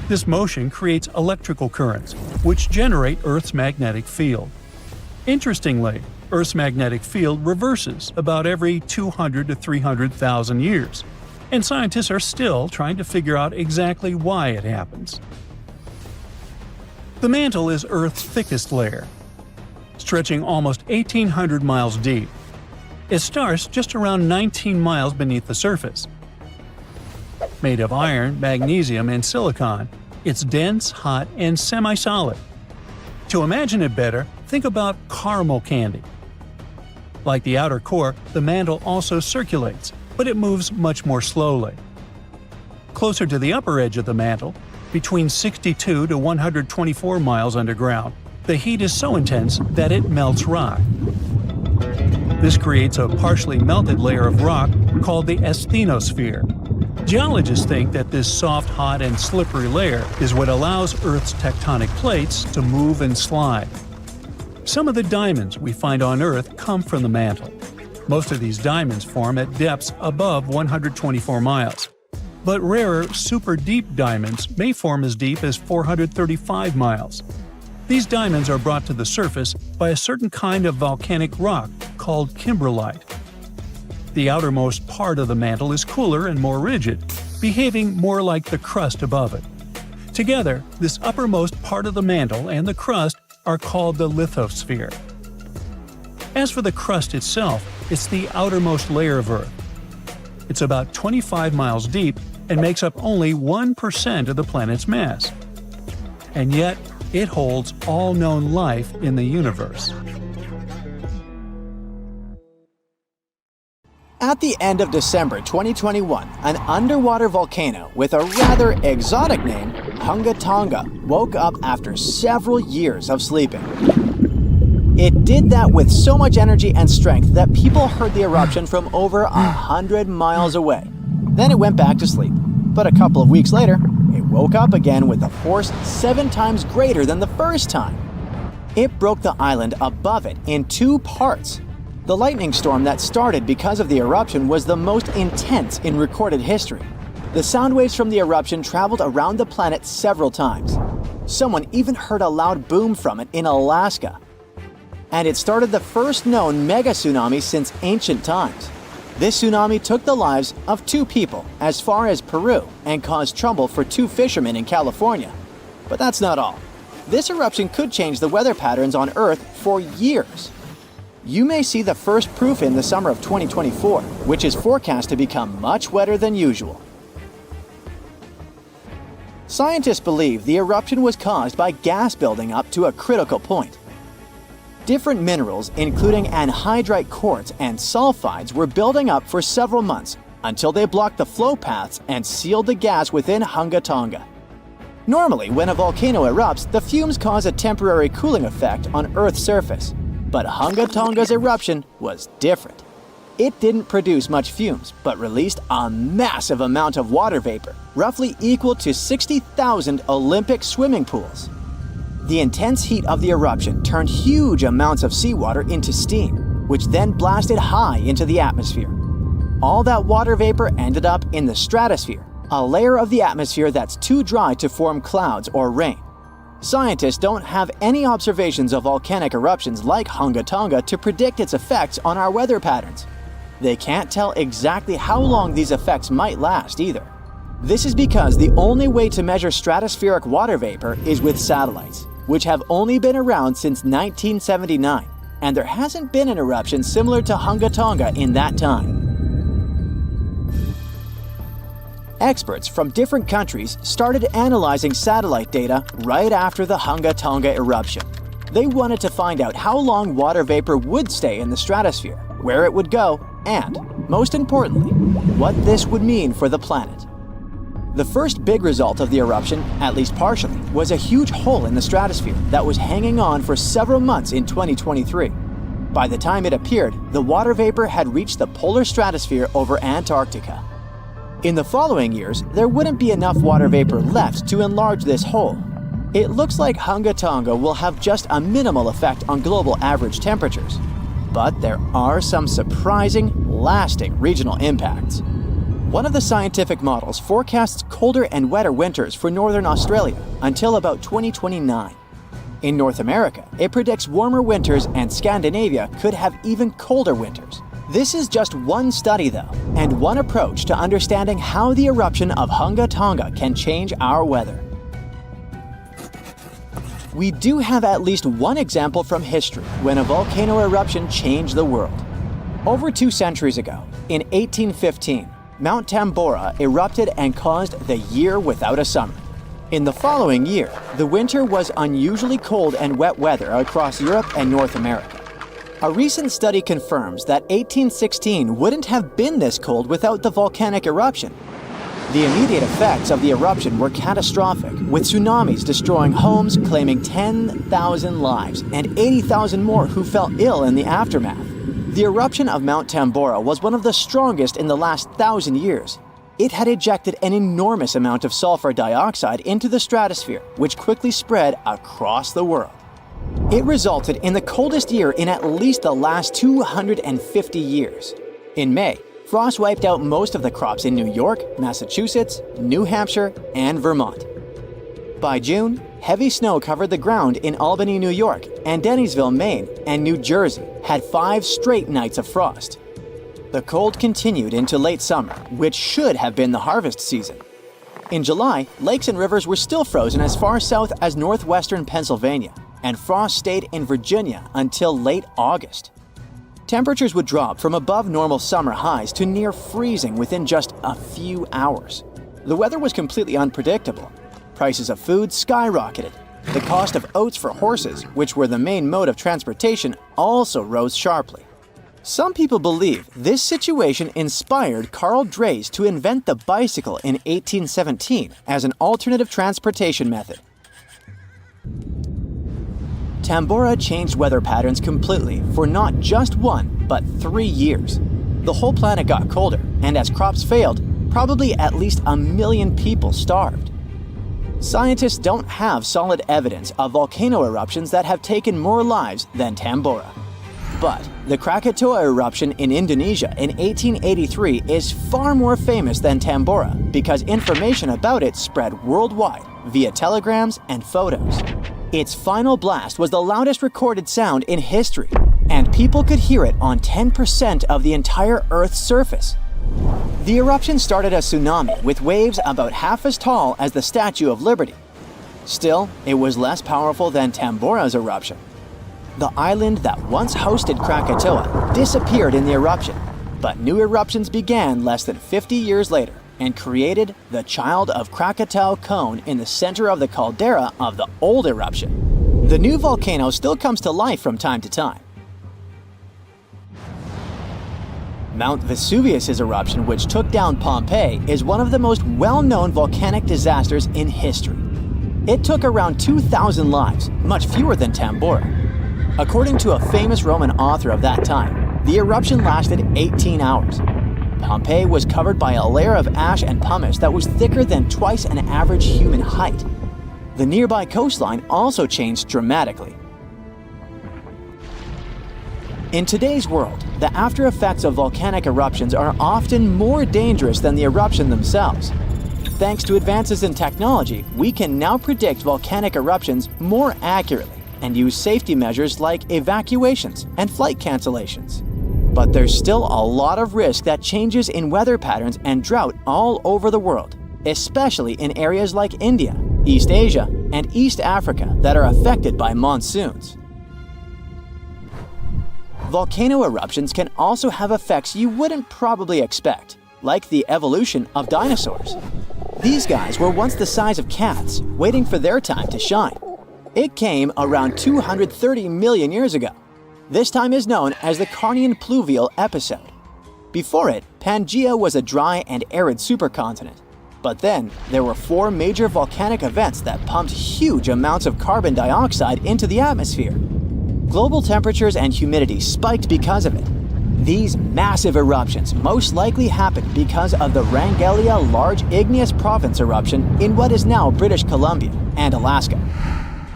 This motion creates electrical currents, which generate Earth's magnetic field. Interestingly, Earth's magnetic field reverses about every 200 to 300,000 years, and scientists are still trying to figure out exactly why it happens. The mantle is Earth's thickest layer, stretching almost 1,800 miles deep. It starts just around 19 miles beneath the surface. Made of iron, magnesium, and silicon, it's dense, hot, and semi-solid. To imagine it better, think about caramel candy. Like the outer core, the mantle also circulates, but it moves much more slowly. Closer to the upper edge of the mantle, between 62 to 124 miles underground, the heat is so intense that it melts rock. This creates a partially melted layer of rock called the asthenosphere. Geologists think that this soft, hot, and slippery layer is what allows Earth's tectonic plates to move and slide. Some of the diamonds we find on Earth come from the mantle. Most of these diamonds form at depths above 124 miles. But rarer, super-deep diamonds may form as deep as 435 miles. These diamonds are brought to the surface by a certain kind of volcanic rock called kimberlite. The outermost part of the mantle is cooler and more rigid, behaving more like the crust above it. Together, this uppermost part of the mantle and the crust are called the lithosphere. As for the crust itself, it's the outermost layer of Earth. It's about 25 miles deep and makes up only 1% of the planet's mass. And yet, it holds all known life in the universe.
At the end of December 2021, an underwater volcano with a rather exotic name, Hunga Tonga, woke up after several years of sleeping. It did that with so much energy and strength that people heard the eruption from over 100 miles away. Then it went back to sleep. But a couple of weeks later, it woke up again with a force 7 times greater than the first time. It broke the island above it in 2 parts. The lightning storm that started because of the eruption was the most intense in recorded history. The sound waves from the eruption traveled around the planet several times. Someone even heard a loud boom from it in Alaska. And it started the first known mega tsunami since ancient times. This tsunami took the lives of 2 people as far as Peru and caused trouble for 2 fishermen in California. But that's not all. This eruption could change the weather patterns on Earth for years. You may see the first proof in the summer of 2024, which is forecast to become much wetter than usual. Scientists believe the eruption was caused by gas building up to a critical point. Different minerals, including anhydrite quartz and sulfides, were building up for several months until they blocked the flow paths and sealed the gas within Hunga Tonga. Normally, when a volcano erupts, the fumes cause a temporary cooling effect on Earth's surface. But Hunga Tonga's eruption was different. It didn't produce much fumes, but released a massive amount of water vapor, roughly equal to 60,000 Olympic swimming pools. The intense heat of the eruption turned huge amounts of seawater into steam, which then blasted high into the atmosphere. All that water vapor ended up in the stratosphere, a layer of the atmosphere that's too dry to form clouds or rain. Scientists don't have any observations of volcanic eruptions like Hunga Tonga to predict its effects on our weather patterns. They can't tell exactly how long these effects might last either. This is because the only way to measure stratospheric water vapor is with satellites, which have only been around since 1979, and there hasn't been an eruption similar to Hunga Tonga in that time. Experts from different countries started analyzing satellite data right after the Hunga Tonga eruption. They wanted to find out how long water vapor would stay in the stratosphere, where it would go, and, most importantly, what this would mean for the planet. The first big result of the eruption, at least partially, was a huge hole in the stratosphere that was hanging on for several months in 2023. By the time it appeared, the water vapor had reached the polar stratosphere over Antarctica. In the following years, there wouldn't be enough water vapor left to enlarge this hole. It looks like Hunga Tonga will have just a minimal effect on global average temperatures. But there are some surprising, lasting regional impacts. One of the scientific models forecasts colder and wetter winters for northern Australia until about 2029. In North America, it predicts warmer winters, and Scandinavia could have even colder winters. This is just one study though, and one approach to understanding how the eruption of Hunga Tonga can change our weather. We do have at least one example from history when a volcano eruption changed the world. Over 2 centuries ago, in 1815, Mount Tambora erupted and caused the year without a summer. In the following year, the winter was unusually cold and wet weather across Europe and North America. A recent study confirms that 1816 wouldn't have been this cold without the volcanic eruption. The immediate effects of the eruption were catastrophic, with tsunamis destroying homes, claiming 10,000 lives, and 80,000 more who fell ill in the aftermath. The eruption of Mount Tambora was one of the strongest in the last 1,000 years. It had ejected an enormous amount of sulfur dioxide into the stratosphere, which quickly spread across the world. It resulted in the coldest year in at least the last 250 years. In May, frost wiped out most of the crops in New York, Massachusetts, New Hampshire, and Vermont. By June, heavy snow covered the ground in Albany, New York, and Dennisville, Maine, and New Jersey had 5 straight nights of frost. The cold continued into late summer, which should have been the harvest season. In July, lakes and rivers were still frozen as far south as northwestern Pennsylvania, and frost stayed in Virginia until late August. Temperatures would drop from above normal summer highs to near freezing within just a few hours. The weather was completely unpredictable. Prices of food skyrocketed. The cost of oats for horses, which were the main mode of transportation, also rose sharply. Some people believe this situation inspired Carl Drees to invent the bicycle in 1817 as an alternative transportation method. Tambora changed weather patterns completely for not just 1, but 3 years. The whole planet got colder, and as crops failed, probably at least 1 million people starved. Scientists don't have solid evidence of volcano eruptions that have taken more lives than Tambora. But the Krakatoa eruption in Indonesia in 1883 is far more famous than Tambora because information about it spread worldwide via telegrams and photos. Its final blast was the loudest recorded sound in history, and people could hear it on 10% of the entire Earth's surface. The eruption started a tsunami with waves about half as tall as the Statue of Liberty. Still, it was less powerful than Tambora's eruption. The island that once hosted Krakatoa disappeared in the eruption, but new eruptions began less than 50 years later and created the Child of Krakatau cone in the center of the caldera of the old eruption. The new volcano still comes to life from time to time. Mount Vesuvius' eruption, which took down Pompeii, is one of the most well-known volcanic disasters in history. It took around 2,000 lives, much fewer than Tambora. According to a famous Roman author of that time, the eruption lasted 18 hours. Pompeii was covered by a layer of ash and pumice that was thicker than twice an average human height. The nearby coastline also changed dramatically. In today's world, the after effects of volcanic eruptions are often more dangerous than the eruption themselves. Thanks to advances in technology, we can now predict volcanic eruptions more accurately and use safety measures like evacuations and flight cancellations. But there's still a lot of risk that changes in weather patterns and drought all over the world, especially in areas like India, East Asia, and East Africa that are affected by monsoons. Volcano eruptions can also have effects you wouldn't probably expect, like the evolution of dinosaurs. These guys were once the size of cats, waiting for their time to shine. It came around 230 million years ago. This time is known as the Carnian pluvial episode. Before it, Pangaea was a dry and arid supercontinent. But then, there were 4 major volcanic events that pumped huge amounts of carbon dioxide into the atmosphere. Global temperatures and humidity spiked because of it. These massive eruptions most likely happened because of the Wrangellia Large Igneous Province eruption in what is now British Columbia and Alaska.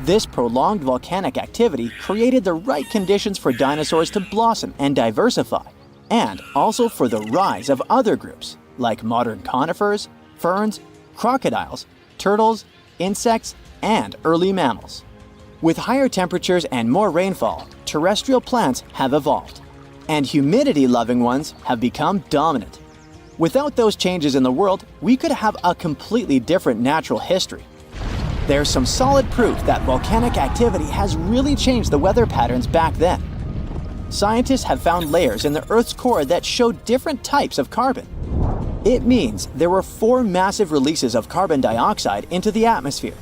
This prolonged volcanic activity created the right conditions for dinosaurs to blossom and diversify, and also for the rise of other groups, like modern conifers, ferns, crocodiles, turtles, insects, and early mammals. With higher temperatures and more rainfall, terrestrial plants have evolved, and humidity-loving ones have become dominant. Without those changes in the world, we could have a completely different natural history. There's some solid proof that volcanic activity has really changed the weather patterns back then. Scientists have found layers in the Earth's core that show different types of carbon. It means there were 4 massive releases of carbon dioxide into the atmosphere.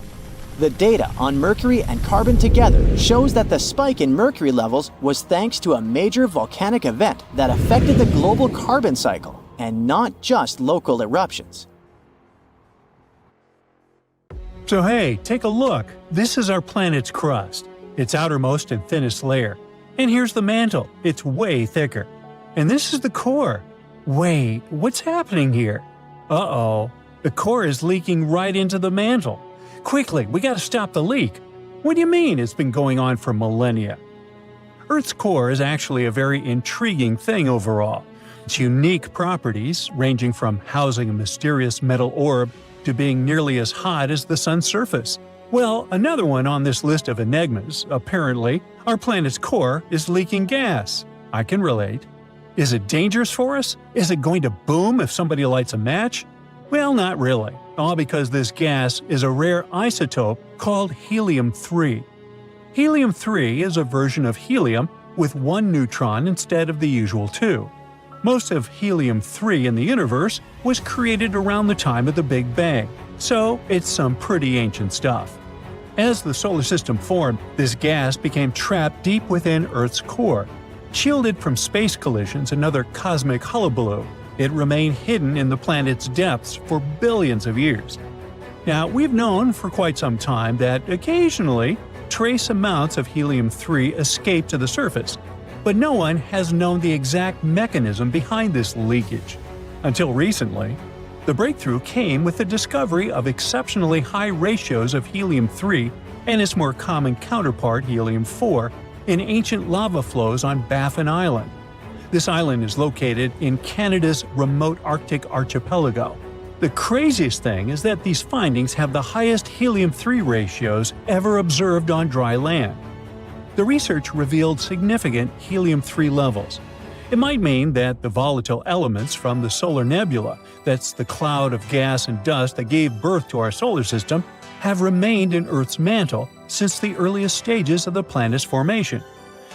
The data on mercury and carbon together shows that the spike in mercury levels was thanks to a major volcanic event that affected the global carbon cycle, and not just local eruptions.
So hey, take a look. This is our planet's crust, its outermost and thinnest layer. And here's the mantle, it's way thicker. And this is the core. Wait, what's happening here? Uh-oh, the core is leaking right into the mantle. Quickly, we gotta stop the leak. What do you mean it's been going on for millennia? Earth's core is actually a very intriguing thing overall. Its unique properties, ranging from housing a mysterious metal orb to being nearly as hot as the sun's surface. Well, another one on this list of enigmas, apparently, our planet's core is leaking gas. I can relate. Is it dangerous for us? Is it going to boom if somebody lights a match? Well, not really, all because this gas is a rare isotope called helium-3. Helium-3 is a version of helium with 1 neutron instead of the usual 2. Most of helium-3 in the universe was created around the time of the Big Bang, so it's some pretty ancient stuff. As the solar system formed, this gas became trapped deep within Earth's core. Shielded from space collisions and other cosmic hullabaloo, it remained hidden in the planet's depths for billions of years. Now, we've known for quite some time that occasionally, trace amounts of helium-3 escape to the surface, but no one has known the exact mechanism behind this leakage. Until recently, the breakthrough came with the discovery of exceptionally high ratios of helium-3 and its more common counterpart helium-4 in ancient lava flows on Baffin Island. This island is located in Canada's remote Arctic archipelago. The craziest thing is that these findings have the highest helium-3 ratios ever observed on dry land. The research revealed significant helium-3 levels. It might mean that the volatile elements from the solar nebula, that's the cloud of gas and dust that gave birth to our solar system, have remained in Earth's mantle since the earliest stages of the planet's formation.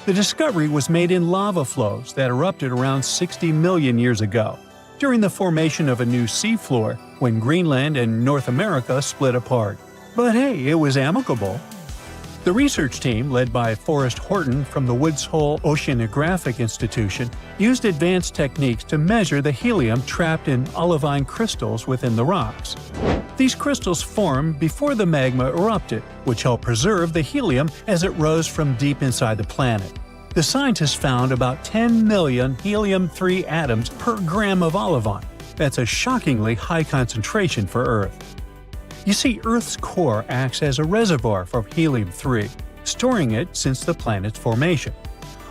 The discovery was made in lava flows that erupted around 60 million years ago, during the formation of a new seafloor when Greenland and North America split apart. But hey, it was amicable. The research team, led by Forrest Horton from the Woods Hole Oceanographic Institution, used advanced techniques to measure the helium trapped in olivine crystals within the rocks. These crystals formed before the magma erupted, which helped preserve the helium as it rose from deep inside the planet. The scientists found about 10 million helium-3 atoms per gram of olivine. That's a shockingly high concentration for Earth. You see, Earth's core acts as a reservoir for helium-3, storing it since the planet's formation.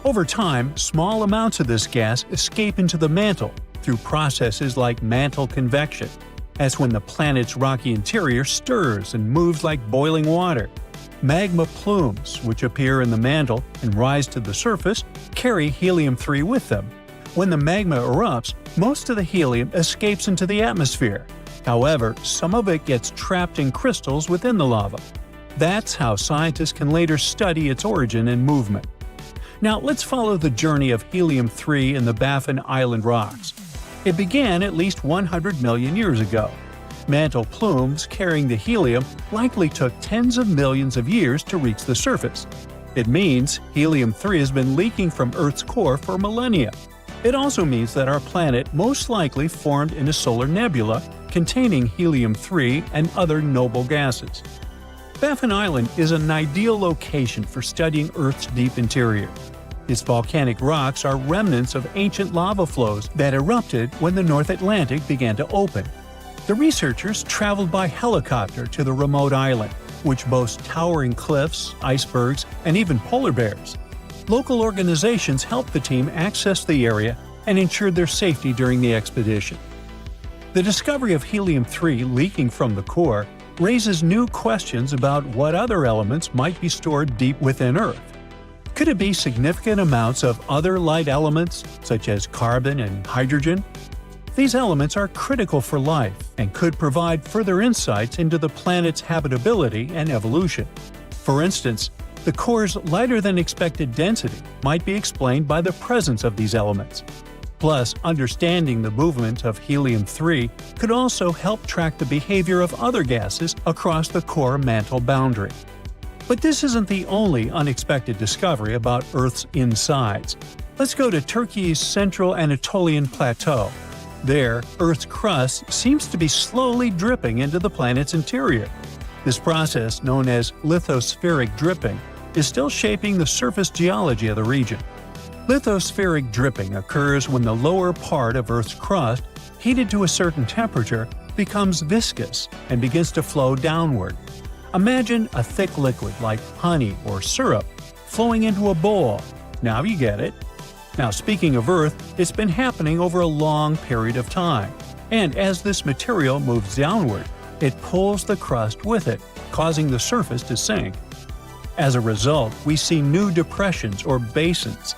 Over time, small amounts of this gas escape into the mantle through processes like mantle convection. That's when the planet's rocky interior stirs and moves like boiling water. Magma plumes, which appear in the mantle and rise to the surface, carry helium-3 with them. When the magma erupts, most of the helium escapes into the atmosphere. However, some of it gets trapped in crystals within the lava. That's how scientists can later study its origin and movement. Now let's follow the journey of helium-3 in the Baffin Island rocks. It began at least 100 million years ago. Mantle plumes carrying the helium likely took tens of millions of years to reach the surface. It means helium-3 has been leaking from Earth's core for millennia. It also means that our planet most likely formed in a solar nebula containing helium-3 and other noble gases. Baffin Island is an ideal location for studying Earth's deep interior. Its volcanic rocks are remnants of ancient lava flows that erupted when the North Atlantic began to open. The researchers traveled by helicopter to the remote island, which boasts towering cliffs, icebergs, and even polar bears. Local organizations helped the team access the area and ensured their safety during the expedition. The discovery of helium-3 leaking from the core raises new questions about what other elements might be stored deep within Earth. Could it be significant amounts of other light elements, such as carbon and hydrogen? These elements are critical for life and could provide further insights into the planet's habitability and evolution. For instance, the core's lighter-than-expected density might be explained by the presence of these elements. Plus, understanding the movement of helium-3 could also help track the behavior of other gases across the core mantle boundary. But this isn't the only unexpected discovery about Earth's insides. Let's go to Turkey's central Anatolian plateau. There, Earth's crust seems to be slowly dripping into the planet's interior. This process, known as lithospheric dripping, is still shaping the surface geology of the region. Lithospheric dripping occurs when the lower part of Earth's crust, heated to a certain temperature, becomes viscous and begins to flow downward. Imagine a thick liquid like honey or syrup flowing into a bowl. Now you get it. Now, speaking of Earth, it's been happening over a long period of time. And as this material moves downward, it pulls the crust with it, causing the surface to sink. As a result, we see new depressions or basins.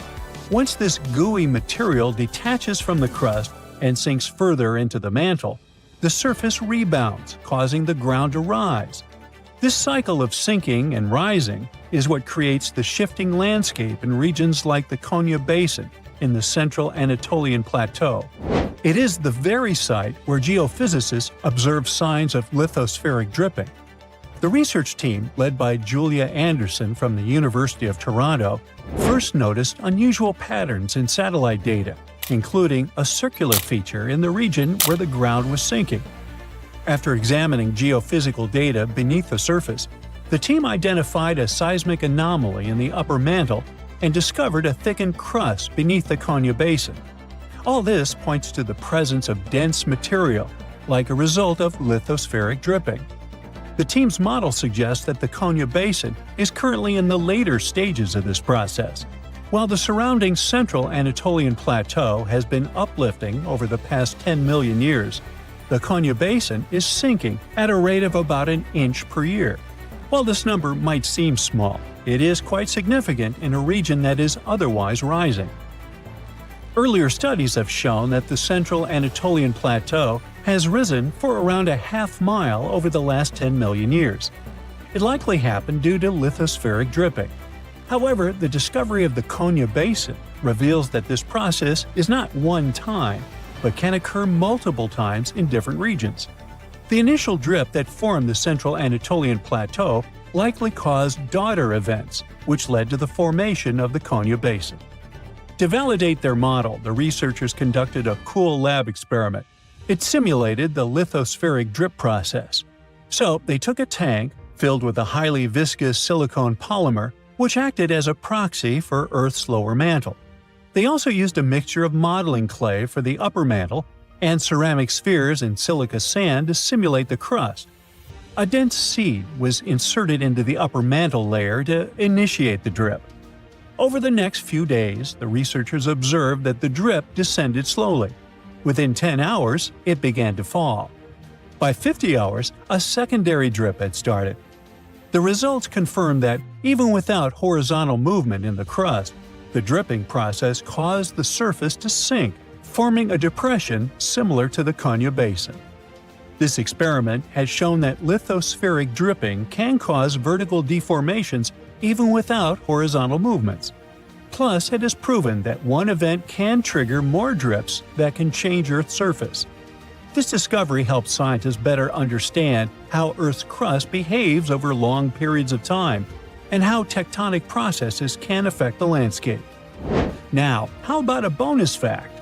Once this gooey material detaches from the crust and sinks further into the mantle, the surface rebounds, causing the ground to rise. This cycle of sinking and rising is what creates the shifting landscape in regions like the Konya Basin in the central Anatolian Plateau. It is the very site where geophysicists observe signs of lithospheric dripping. The research team, led by Julia Anderson from the University of Toronto, first noticed unusual patterns in satellite data, including a circular feature in the region where the ground was sinking. After examining geophysical data beneath the surface, the team identified a seismic anomaly in the upper mantle and discovered a thickened crust beneath the Konya Basin. All this points to the presence of dense material, like a result of lithospheric dripping. The team's model suggests that the Konya Basin is currently in the later stages of this process. While the surrounding central Anatolian Plateau has been uplifting over the past 10 million years, the Konya Basin is sinking at a rate of about an inch per year. While this number might seem small, it is quite significant in a region that is otherwise rising. Earlier studies have shown that the central Anatolian Plateau has risen for around a half-mile over the last 10 million years. It likely happened due to lithospheric dripping. However, the discovery of the Konya Basin reveals that this process is not one time, but can occur multiple times in different regions. The initial drip that formed the central Anatolian Plateau likely caused daughter events, which led to the formation of the Konya Basin. To validate their model, the researchers conducted a cool lab experiment. It simulated the lithospheric drip process. So, they took a tank filled with a highly viscous silicone polymer, which acted as a proxy for Earth's lower mantle. They also used a mixture of modeling clay for the upper mantle and ceramic spheres and silica sand to simulate the crust. A dense seed was inserted into the upper mantle layer to initiate the drip. Over the next few days, the researchers observed that the drip descended slowly. Within 10 hours, it began to fall. By 50 hours, a secondary drip had started. The results confirmed that, even without horizontal movement in the crust, the dripping process caused the surface to sink, forming a depression similar to the Konya Basin. This experiment has shown that lithospheric dripping can cause vertical deformations even without horizontal movements. Plus, it has proven that one event can trigger more drips that can change Earth's surface. This discovery helps scientists better understand how Earth's crust behaves over long periods of time and how tectonic processes can affect the landscape. Now, how about a bonus fact?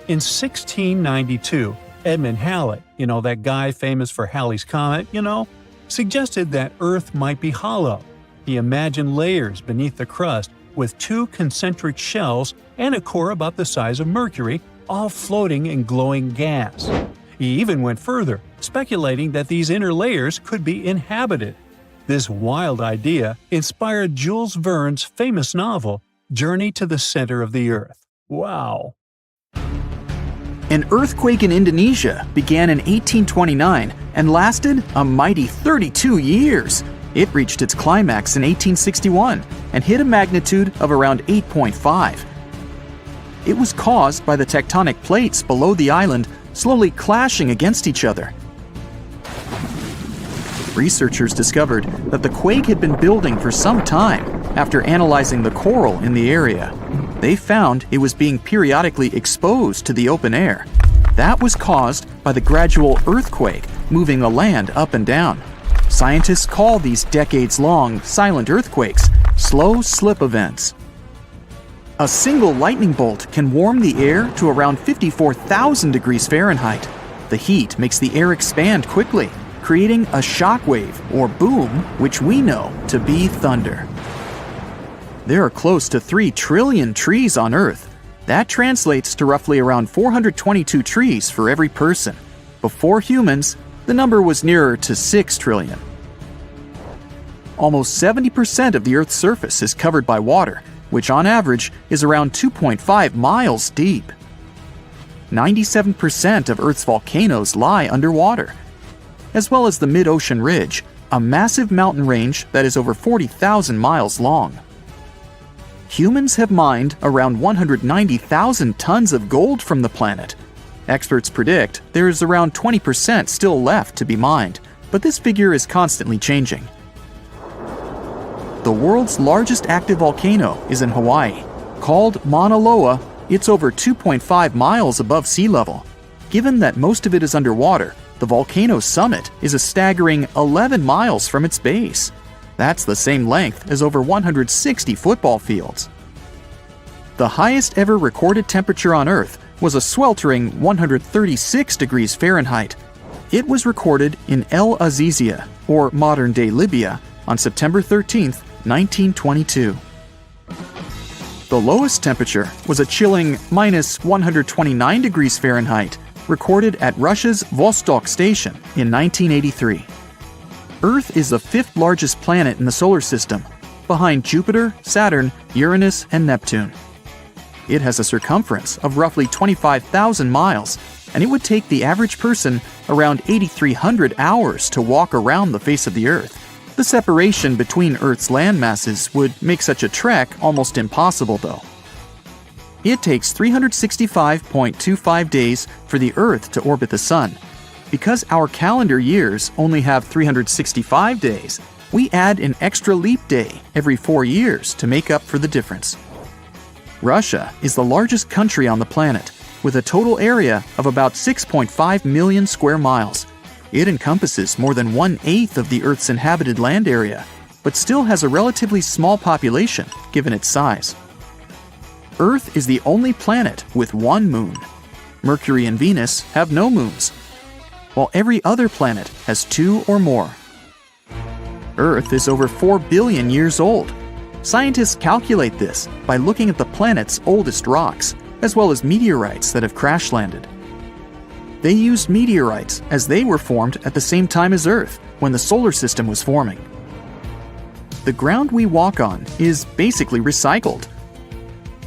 In 1692, Edmund Halley, that guy famous for Halley's Comet, suggested that Earth might be hollow. He imagined layers beneath the crust with two concentric shells and a core about the size of Mercury, all floating in glowing gas. He even went further, speculating that these inner layers could be inhabited. This wild idea inspired Jules Verne's famous novel, Journey to the Center of the Earth. Wow!
An earthquake in Indonesia began in 1829 and lasted a mighty 32 years. It reached its climax in 1861 and hit a magnitude of around 8.5. It was caused by the tectonic plates below the island slowly clashing against each other. Researchers discovered that the quake had been building for some time after analyzing the coral in the area. They found it was being periodically exposed to the open air. That was caused by the gradual earthquake moving the land up and down. Scientists call these decades-long silent earthquakes slow slip events. A single lightning bolt can warm the air to around 54,000 degrees Fahrenheit. The heat makes the air expand quickly, creating a shock wave or boom, which we know to be thunder. There are close to 3 trillion trees on Earth. That translates to roughly around 422 trees for every person. Before humans, the number was nearer to 6 trillion. Almost 70% of the Earth's surface is covered by water, which on average is around 2.5 miles deep. 97% of Earth's volcanoes lie underwater, as well as the mid-ocean ridge, a massive mountain range that is over 40,000 miles long. Humans have mined around 190,000 tons of gold from the planet. Experts predict there is around 20% still left to be mined, but this figure is constantly changing. The world's largest active volcano is in Hawaii. Called Mauna Loa, it's over 2.5 miles above sea level. Given that most of it is underwater, the volcano's summit is a staggering 11 miles from its base. That's the same length as over 160 football fields. The highest ever recorded temperature on Earth was a sweltering 136 degrees Fahrenheit. It was recorded in El Azizia, or modern-day Libya, on September 13, 1922. The lowest temperature was a chilling minus 129 degrees Fahrenheit, recorded at Russia's Vostok station in 1983. Earth is the 5th largest planet in the solar system, behind Jupiter, Saturn, Uranus, and Neptune. It has a circumference of roughly 25,000 miles, and it would take the average person around 8,300 hours to walk around the face of the Earth. The separation between Earth's land masses would make such a trek almost impossible, though. It takes 365.25 days for the Earth to orbit the Sun. Because our calendar years only have 365 days, we add an extra leap day every 4 years to make up for the difference. Russia is the largest country on the planet, with a total area of about 6.5 million square miles. It encompasses more than 1/8 of the Earth's inhabited land area, but still has a relatively small population given its size. Earth is the only planet with one moon. Mercury and Venus have no moons, while every other planet has 2 or more. Earth is over 4 billion years old. Scientists calculate this by looking at the planet's oldest rocks, as well as meteorites that have crash-landed. They used meteorites as they were formed at the same time as Earth, when the solar system was forming. The ground we walk on is basically recycled.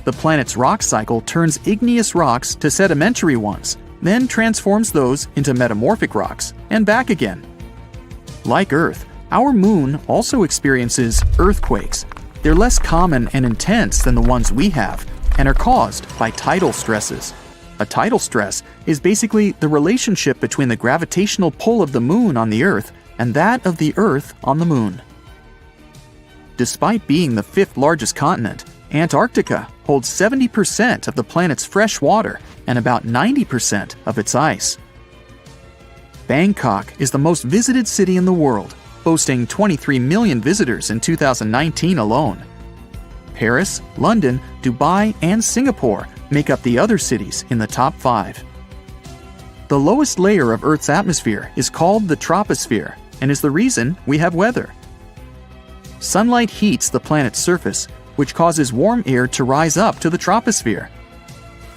The planet's rock cycle turns igneous rocks to sedimentary ones, then transforms those into metamorphic rocks, and back again. Like Earth, our moon also experiences earthquakes. They're less common and intense than the ones we have, and are caused by tidal stresses. A tidal stress is basically the relationship between the gravitational pull of the moon on the Earth and that of the Earth on the moon. Despite being the 5th largest continent, Antarctica holds 70% of the planet's fresh water and about 90% of its ice. Bangkok is the most visited city in the world, boasting 23 million visitors in 2019 alone. Paris, London, Dubai, and Singapore make up the other cities in the top 5. The lowest layer of Earth's atmosphere is called the troposphere and is the reason we have weather. Sunlight heats the planet's surface, which causes warm air to rise up to the troposphere.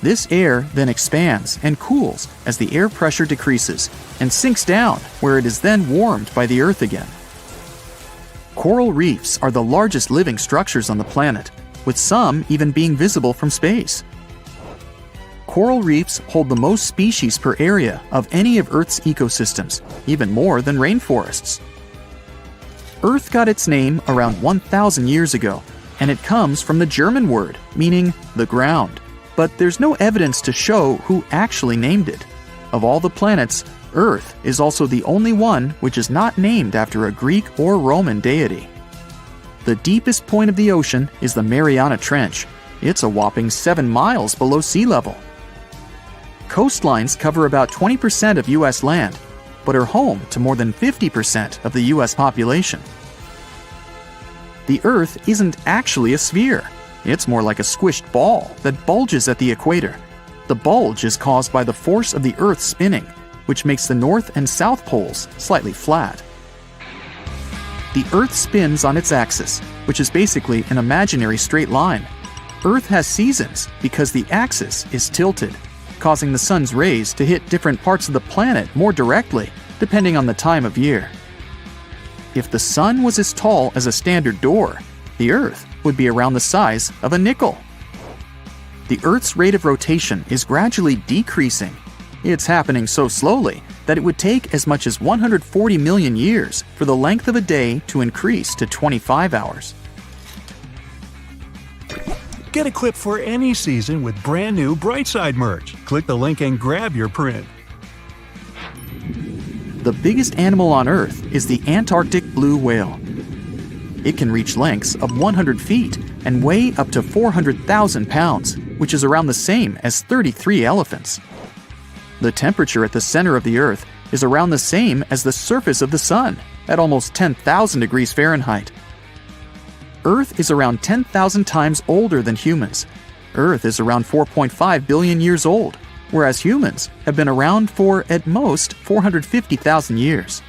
This air then expands and cools as the air pressure decreases and sinks down, where it is then warmed by the Earth again. Coral reefs are the largest living structures on the planet, with some even being visible from space. Coral reefs hold the most species per area of any of Earth's ecosystems, even more than rainforests. Earth got its name around 1,000 years ago, and it comes from the German word meaning the ground, but there's no evidence to show who actually named it. Of all the planets, Earth is also the only one which is not named after a Greek or Roman deity. The deepest point of the ocean is the Mariana Trench, It's a whopping 7 miles below sea level. Coastlines cover about 20% of U.S. land, but are home to more than 50% of the U.S. population. The Earth isn't actually a sphere. It's more like a squished ball that bulges at the equator. The bulge is caused by the force of the Earth spinning, which makes the north and south poles slightly flat. The Earth spins on its axis, which is basically an imaginary straight line. Earth has seasons because the axis is tilted, causing the sun's rays to hit different parts of the planet more directly, depending on the time of year. If the sun was as tall as a standard door, the Earth would be around the size of a nickel. The Earth's rate of rotation is gradually decreasing. It's happening so slowly that it would take as much as 140 million years for the length of a day to increase to 25 hours.
Get equipped for any season with brand new Brightside merch. Click the link and grab your print.
The biggest animal on Earth is the Antarctic blue whale. It can reach lengths of 100 feet and weigh up to 400,000 pounds, which is around the same as 33 elephants. The temperature at the center of the Earth is around the same as the surface of the Sun, at almost 10,000 degrees Fahrenheit. Earth is around 10,000 times older than humans. Earth is around 4.5 billion years old, whereas humans have been around for, at most, 450,000 years.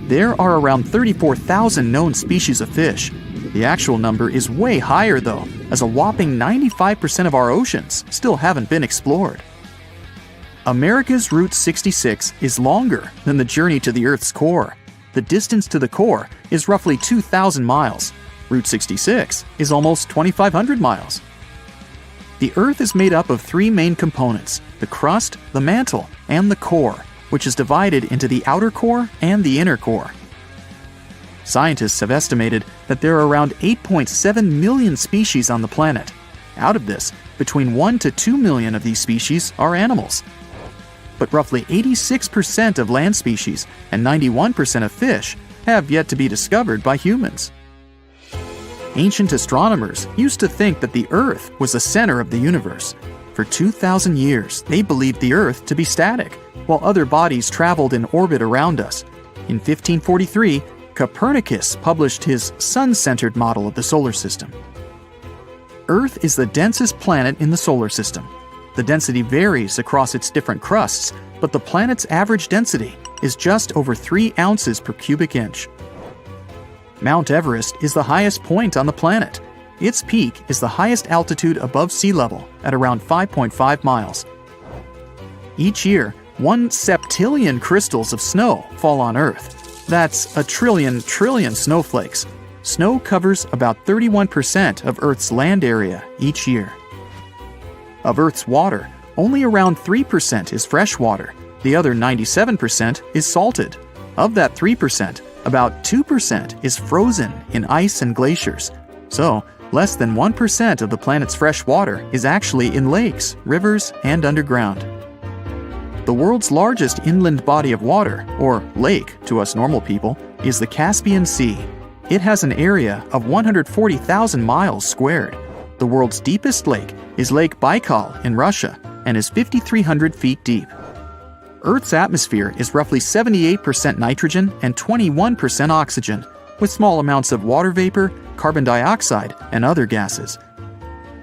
There are around 34,000 known species of fish. The actual number is way higher though, as a whopping 95% of our oceans still haven't been explored. America's Route 66 is longer than the journey to the Earth's core. The distance to the core is roughly 2,000 miles. Route 66 is almost 2,500 miles. The Earth is made up of 3 main components: the crust, the mantle, and the core, which is divided into the outer core and the inner core. Scientists have estimated that there are around 8.7 million species on the planet. Out of this, between 1 to 2 million of these species are animals. But roughly 86% of land species and 91% of fish have yet to be discovered by humans. Ancient astronomers used to think that the Earth was the center of the universe. For 2,000 years, they believed the Earth to be static, while other bodies traveled in orbit around us. In 1543, Copernicus published his sun-centered model of the solar system. Earth is the densest planet in the solar system. The density varies across its different crusts, but the planet's average density is just over 3 ounces per cubic inch. Mount Everest is the highest point on the planet. Its peak is the highest altitude above sea level at around 5.5 miles. Each year, 1 septillion crystals of snow fall on Earth. That's a trillion snowflakes. Snow covers about 31% of Earth's land area each year. Of Earth's water, only around 3% is fresh water. The other 97% is salted. Of that 3%, about 2% is frozen in ice and glaciers. So, less than 1% of the planet's fresh water is actually in lakes, rivers, and underground. The world's largest inland body of water, or lake to us normal people, is the Caspian Sea. It has an area of 140,000 miles squared. The world's deepest lake is Lake Baikal in Russia and is 5,300 feet deep. Earth's atmosphere is roughly 78% nitrogen and 21% oxygen, with small amounts of water vapor, carbon dioxide, and other gases.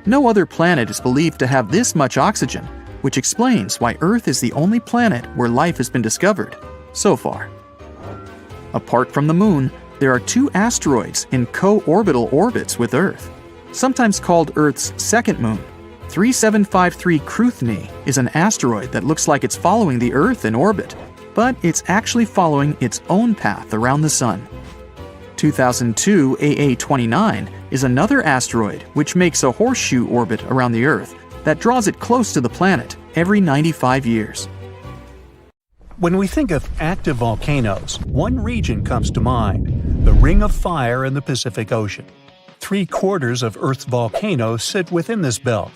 No other planet is believed to have this much oxygen, which explains why Earth is the only planet where life has been discovered so far. Apart from the Moon, there are 2 asteroids in co-orbital orbits with Earth, sometimes called Earth's second moon. 3753 Cruithne is an asteroid that looks like it's following the Earth in orbit, but it's actually following its own path around the Sun. 2002 AA29 is another asteroid which makes a horseshoe orbit around the Earth that draws it close to the planet every 95 years.
When we think of active volcanoes, one region comes to mind: the Ring of Fire in the Pacific Ocean. 3/4 of Earth's volcanoes sit within this belt.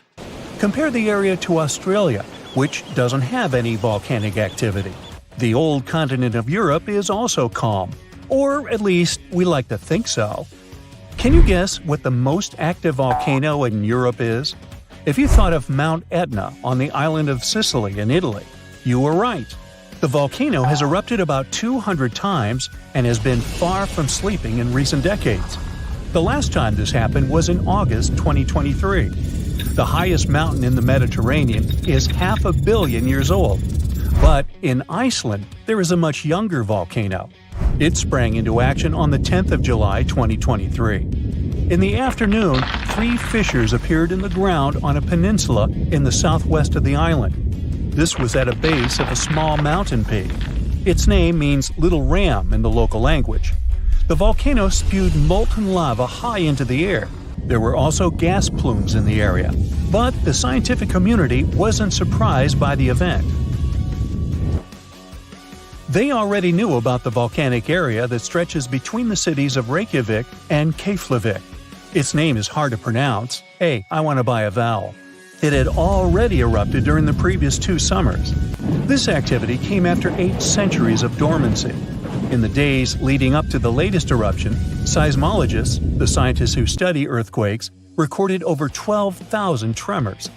Compare the area to Australia, which doesn't have any volcanic activity. The old continent of Europe is also calm, or at least we like to think so. Can you guess what the most active volcano in Europe is? If you thought of Mount Etna on the island of Sicily in Italy, you were right. The volcano has erupted about 200 times and has been far from sleeping in recent decades. The last time this happened was in August 2023. The highest mountain in the Mediterranean is 500 million years old. But in Iceland, there is a much younger volcano. It sprang into action on the 10th of July 2023. In the afternoon, 3 fissures appeared in the ground on a peninsula in the southwest of the island. This was at a base of a small mountain peak. Its name means Little Ram in the local language. The volcano spewed molten lava high into the air. There were also gas plumes in the area. But the scientific community wasn't surprised by the event. They already knew about the volcanic area that stretches between the cities of Reykjavik and Keflavik. Its name is hard to pronounce. Hey, I want to buy a vowel. It had already erupted during the previous 2 summers. This activity came after 8 centuries of dormancy. In the days leading up to the latest eruption, seismologists, the scientists who study earthquakes, recorded over 12,000 tremors.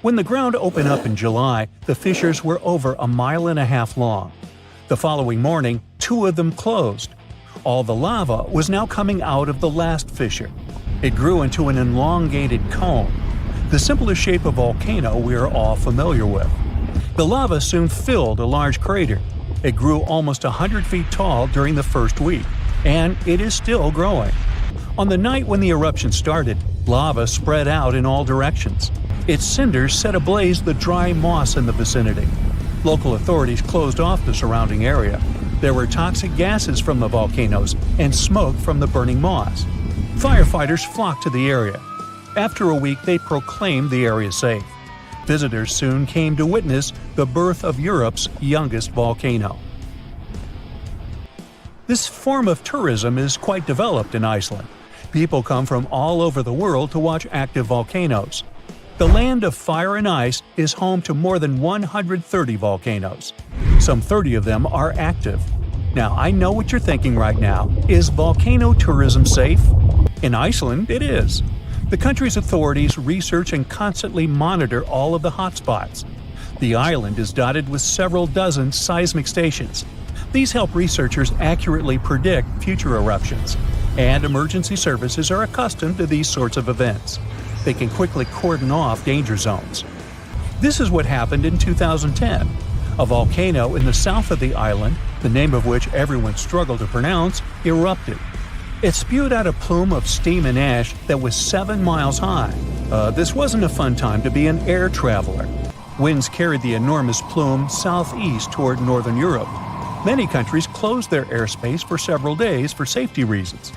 When the ground opened up in July, the fissures were over 1.5 miles long. The following morning, 2 of them closed. All the lava was now coming out of the last fissure. It grew into an elongated cone, the simplest shape of volcano we are all familiar with. The lava soon filled a large crater. It grew almost 100 feet tall during the first week, and it is still growing. On the night when the eruption started, lava spread out in all directions. Its cinders set ablaze the dry moss in the vicinity. Local authorities closed off the surrounding area. There were toxic gases from the volcanoes and smoke from the burning moss. Firefighters flocked to the area. After a week, they proclaimed the area safe. Visitors soon came to witness the birth of Europe's youngest volcano. This form of tourism is quite developed in Iceland. People come from all over the world to watch active volcanoes. The land of fire and ice is home to more than 130 volcanoes. Some 30 of them are active. Now, I know what you're thinking right now. Is volcano tourism safe? In Iceland, it is. The country's authorities research and constantly monitor all of the hotspots. The island is dotted with several dozen seismic stations. These help researchers accurately predict future eruptions, and emergency services are accustomed to these sorts of events. They can quickly cordon off danger zones. This is what happened in 2010. A volcano in the south of the island, the name of which everyone struggled to pronounce, erupted. It spewed out a plume of steam and ash that was 7 miles high. This wasn't a fun time to be an air traveler. Winds carried the enormous plume southeast toward northern Europe. Many countries closed their airspace for several days for safety reasons.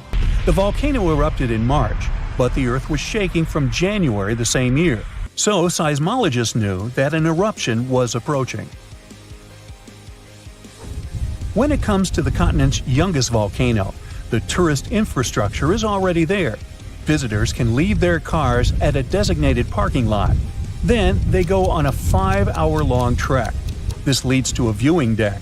The volcano erupted in March, but the Earth was shaking from January the same year, so seismologists knew that an eruption was approaching. When it comes to the continent's youngest volcano, the tourist infrastructure is already there. Visitors can leave their cars at a designated parking lot. Then they go on a 5-hour-long trek. This leads to a viewing deck.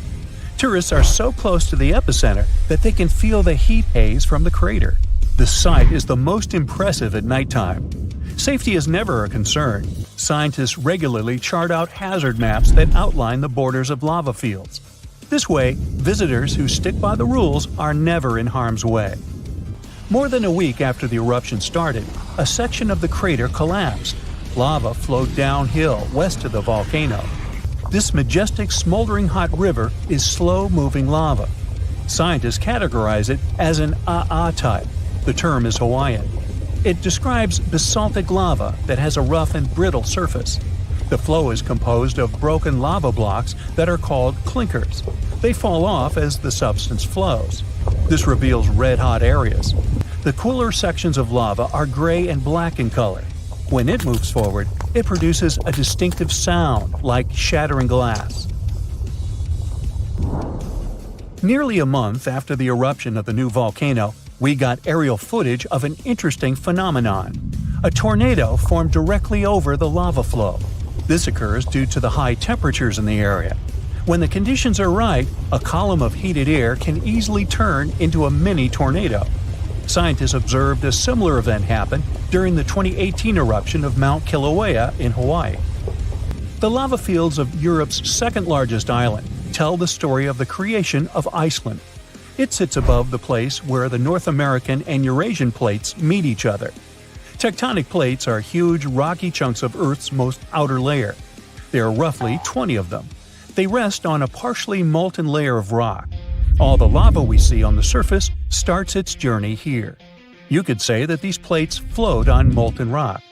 Tourists are so close to the epicenter that they can feel the heat haze from the crater. The sight is the most impressive at nighttime. Safety is never a concern. Scientists regularly chart out hazard maps that outline the borders of lava fields. This way, visitors who stick by the rules are never in harm's way. More than a week after the eruption started, a section of the crater collapsed. Lava flowed downhill west of the volcano. This majestic smoldering hot river is slow-moving lava. Scientists categorize it as an AA type. The term is Hawaiian. It describes basaltic lava that has a rough and brittle surface. The flow is composed of broken lava blocks that are called clinkers. They fall off as the substance flows. This reveals red-hot areas. The cooler sections of lava are gray and black in color. When it moves forward, it produces a distinctive sound like shattering glass. Nearly a month after the eruption of the new volcano, we got aerial footage of an interesting phenomenon. A tornado formed directly over the lava flow. This occurs due to the high temperatures in the area. When the conditions are right, a column of heated air can easily turn into a mini tornado. Scientists observed a similar event happen during the 2018 eruption of Mount Kilauea in Hawaii. The lava fields of Europe's second-largest island tell the story of the creation of Iceland. It sits above the place where the North American and Eurasian plates meet each other. Tectonic plates are huge, rocky chunks of Earth's most outer layer. There are roughly 20 of them. They rest on a partially molten layer of rock. All the lava we see on the surface starts its journey here. You could say that these plates float on molten rock.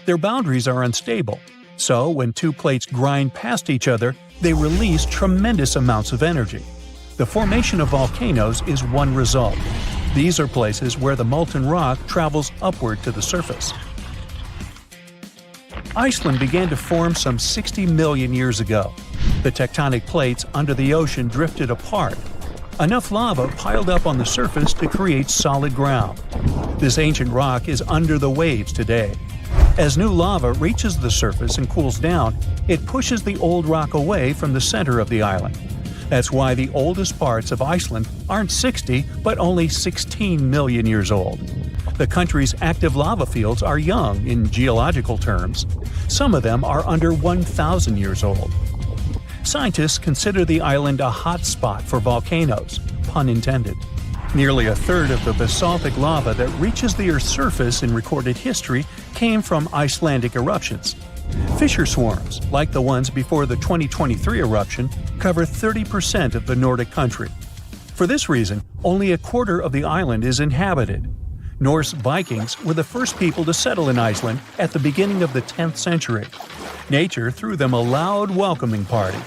Their boundaries are unstable, so when two plates grind past each other, they release tremendous amounts of energy. The formation of volcanoes is one result. These are places where the molten rock travels upward to the surface. Iceland began to form some 60 million years ago. The tectonic plates under the ocean drifted apart. Enough lava piled up on the surface to create solid ground. This ancient rock is under the waves today. As new lava reaches the surface and cools down, it pushes the old rock away from the center of the island. That's why the oldest parts of Iceland aren't 60, but only 16 million years old. The country's active lava fields are young in geological terms. Some of them are under 1,000 years old. Scientists consider the island a hot spot for volcanoes, pun intended. Nearly a third of the basaltic lava that reaches the Earth's surface in recorded history came from Icelandic eruptions. Fissure swarms, like the ones before the 2023 eruption, cover 30% of the Nordic country. For this reason, only a quarter of the island is inhabited. Norse Vikings were the first people to settle in Iceland at the beginning of the 10th century. Nature threw them a loud welcoming party.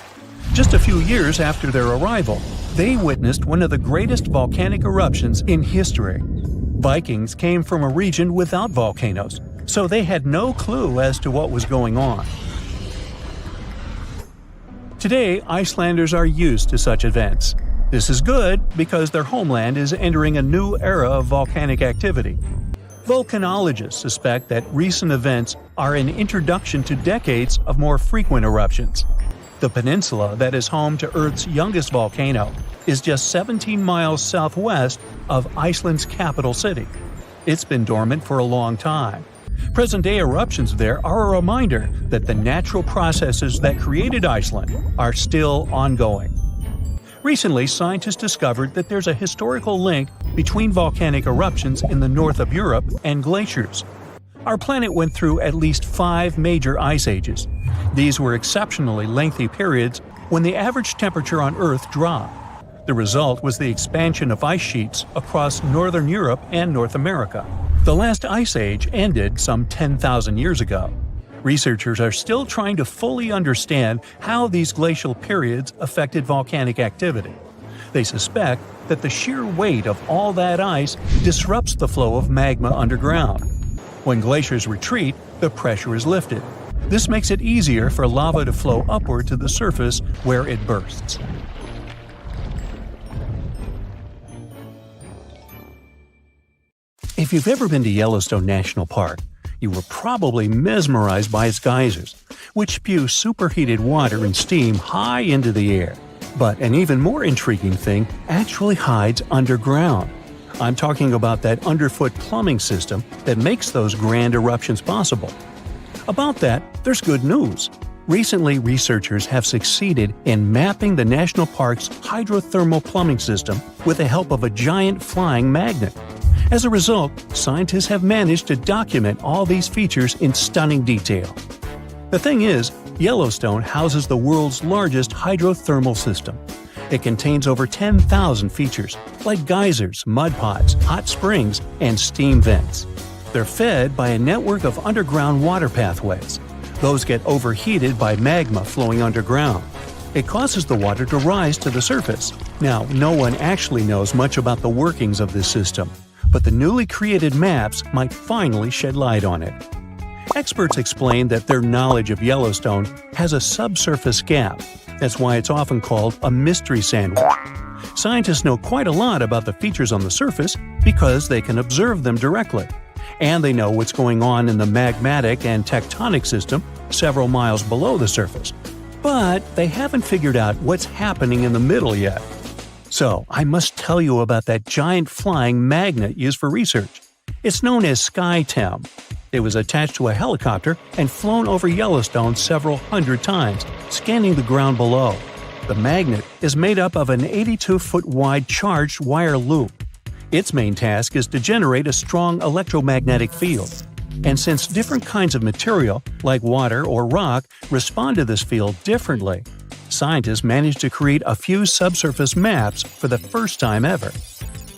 Just a few years after their arrival, they witnessed one of the greatest volcanic eruptions in history. Vikings came from a region without volcanoes, so they had no clue as to what was going on. Today, Icelanders are used to such events. This is good because their homeland is entering a new era of volcanic activity. Volcanologists suspect that recent events are an introduction to decades of more frequent eruptions. The peninsula that is home to Earth's youngest volcano is just 17 miles southwest of Iceland's capital city. It's been dormant for a long time. Present-day eruptions there are a reminder that the natural processes that created Iceland are still ongoing. Recently, scientists discovered that there's a historical link between volcanic eruptions in the north of Europe and glaciers. Our planet went through at least 5 major ice ages. These were exceptionally lengthy periods when the average temperature on Earth dropped. The result was the expansion of ice sheets across northern Europe and North America. The last ice age ended some 10,000 years ago. Researchers are still trying to fully understand how these glacial periods affected volcanic activity. They suspect that the sheer weight of all that ice disrupts the flow of magma underground. When glaciers retreat, the pressure is lifted. This makes it easier for lava to flow upward to the surface where it bursts. If you've ever been to Yellowstone National Park, you were probably mesmerized by its geysers, which spew superheated water and steam high into the air. But an even more intriguing thing actually hides underground. I'm talking about that underfoot plumbing system that makes those grand eruptions possible. About that, there's good news. Recently, researchers have succeeded in mapping the national park's hydrothermal plumbing system with the help of a giant flying magnet. As a result, scientists have managed to document all these features in stunning detail. The thing is, Yellowstone houses the world's largest hydrothermal system. It contains over 10,000 features, like geysers, mud pots, hot springs, and steam vents. They're fed by a network of underground water pathways. Those get overheated by magma flowing underground. It causes the water to rise to the surface. Now, no one actually knows much about the workings of this system, but the newly created maps might finally shed light on it. Experts explain that their knowledge of Yellowstone has a subsurface gap. That's why it's often called a mystery sandwich. Scientists know quite a lot about the features on the surface because they can observe them directly. And they know what's going on in the magmatic and tectonic system several miles below the surface. But they haven't figured out what's happening in the middle yet. So, I must tell you about that giant flying magnet used for research. It's known as SkyTem. It was attached to a helicopter and flown over Yellowstone several hundred times, scanning the ground below. The magnet is made up of an 82-foot-wide charged wire loop. Its main task is to generate a strong electromagnetic field. And since different kinds of material, like water or rock, respond to this field differently, scientists managed to create a few subsurface maps for the first time ever.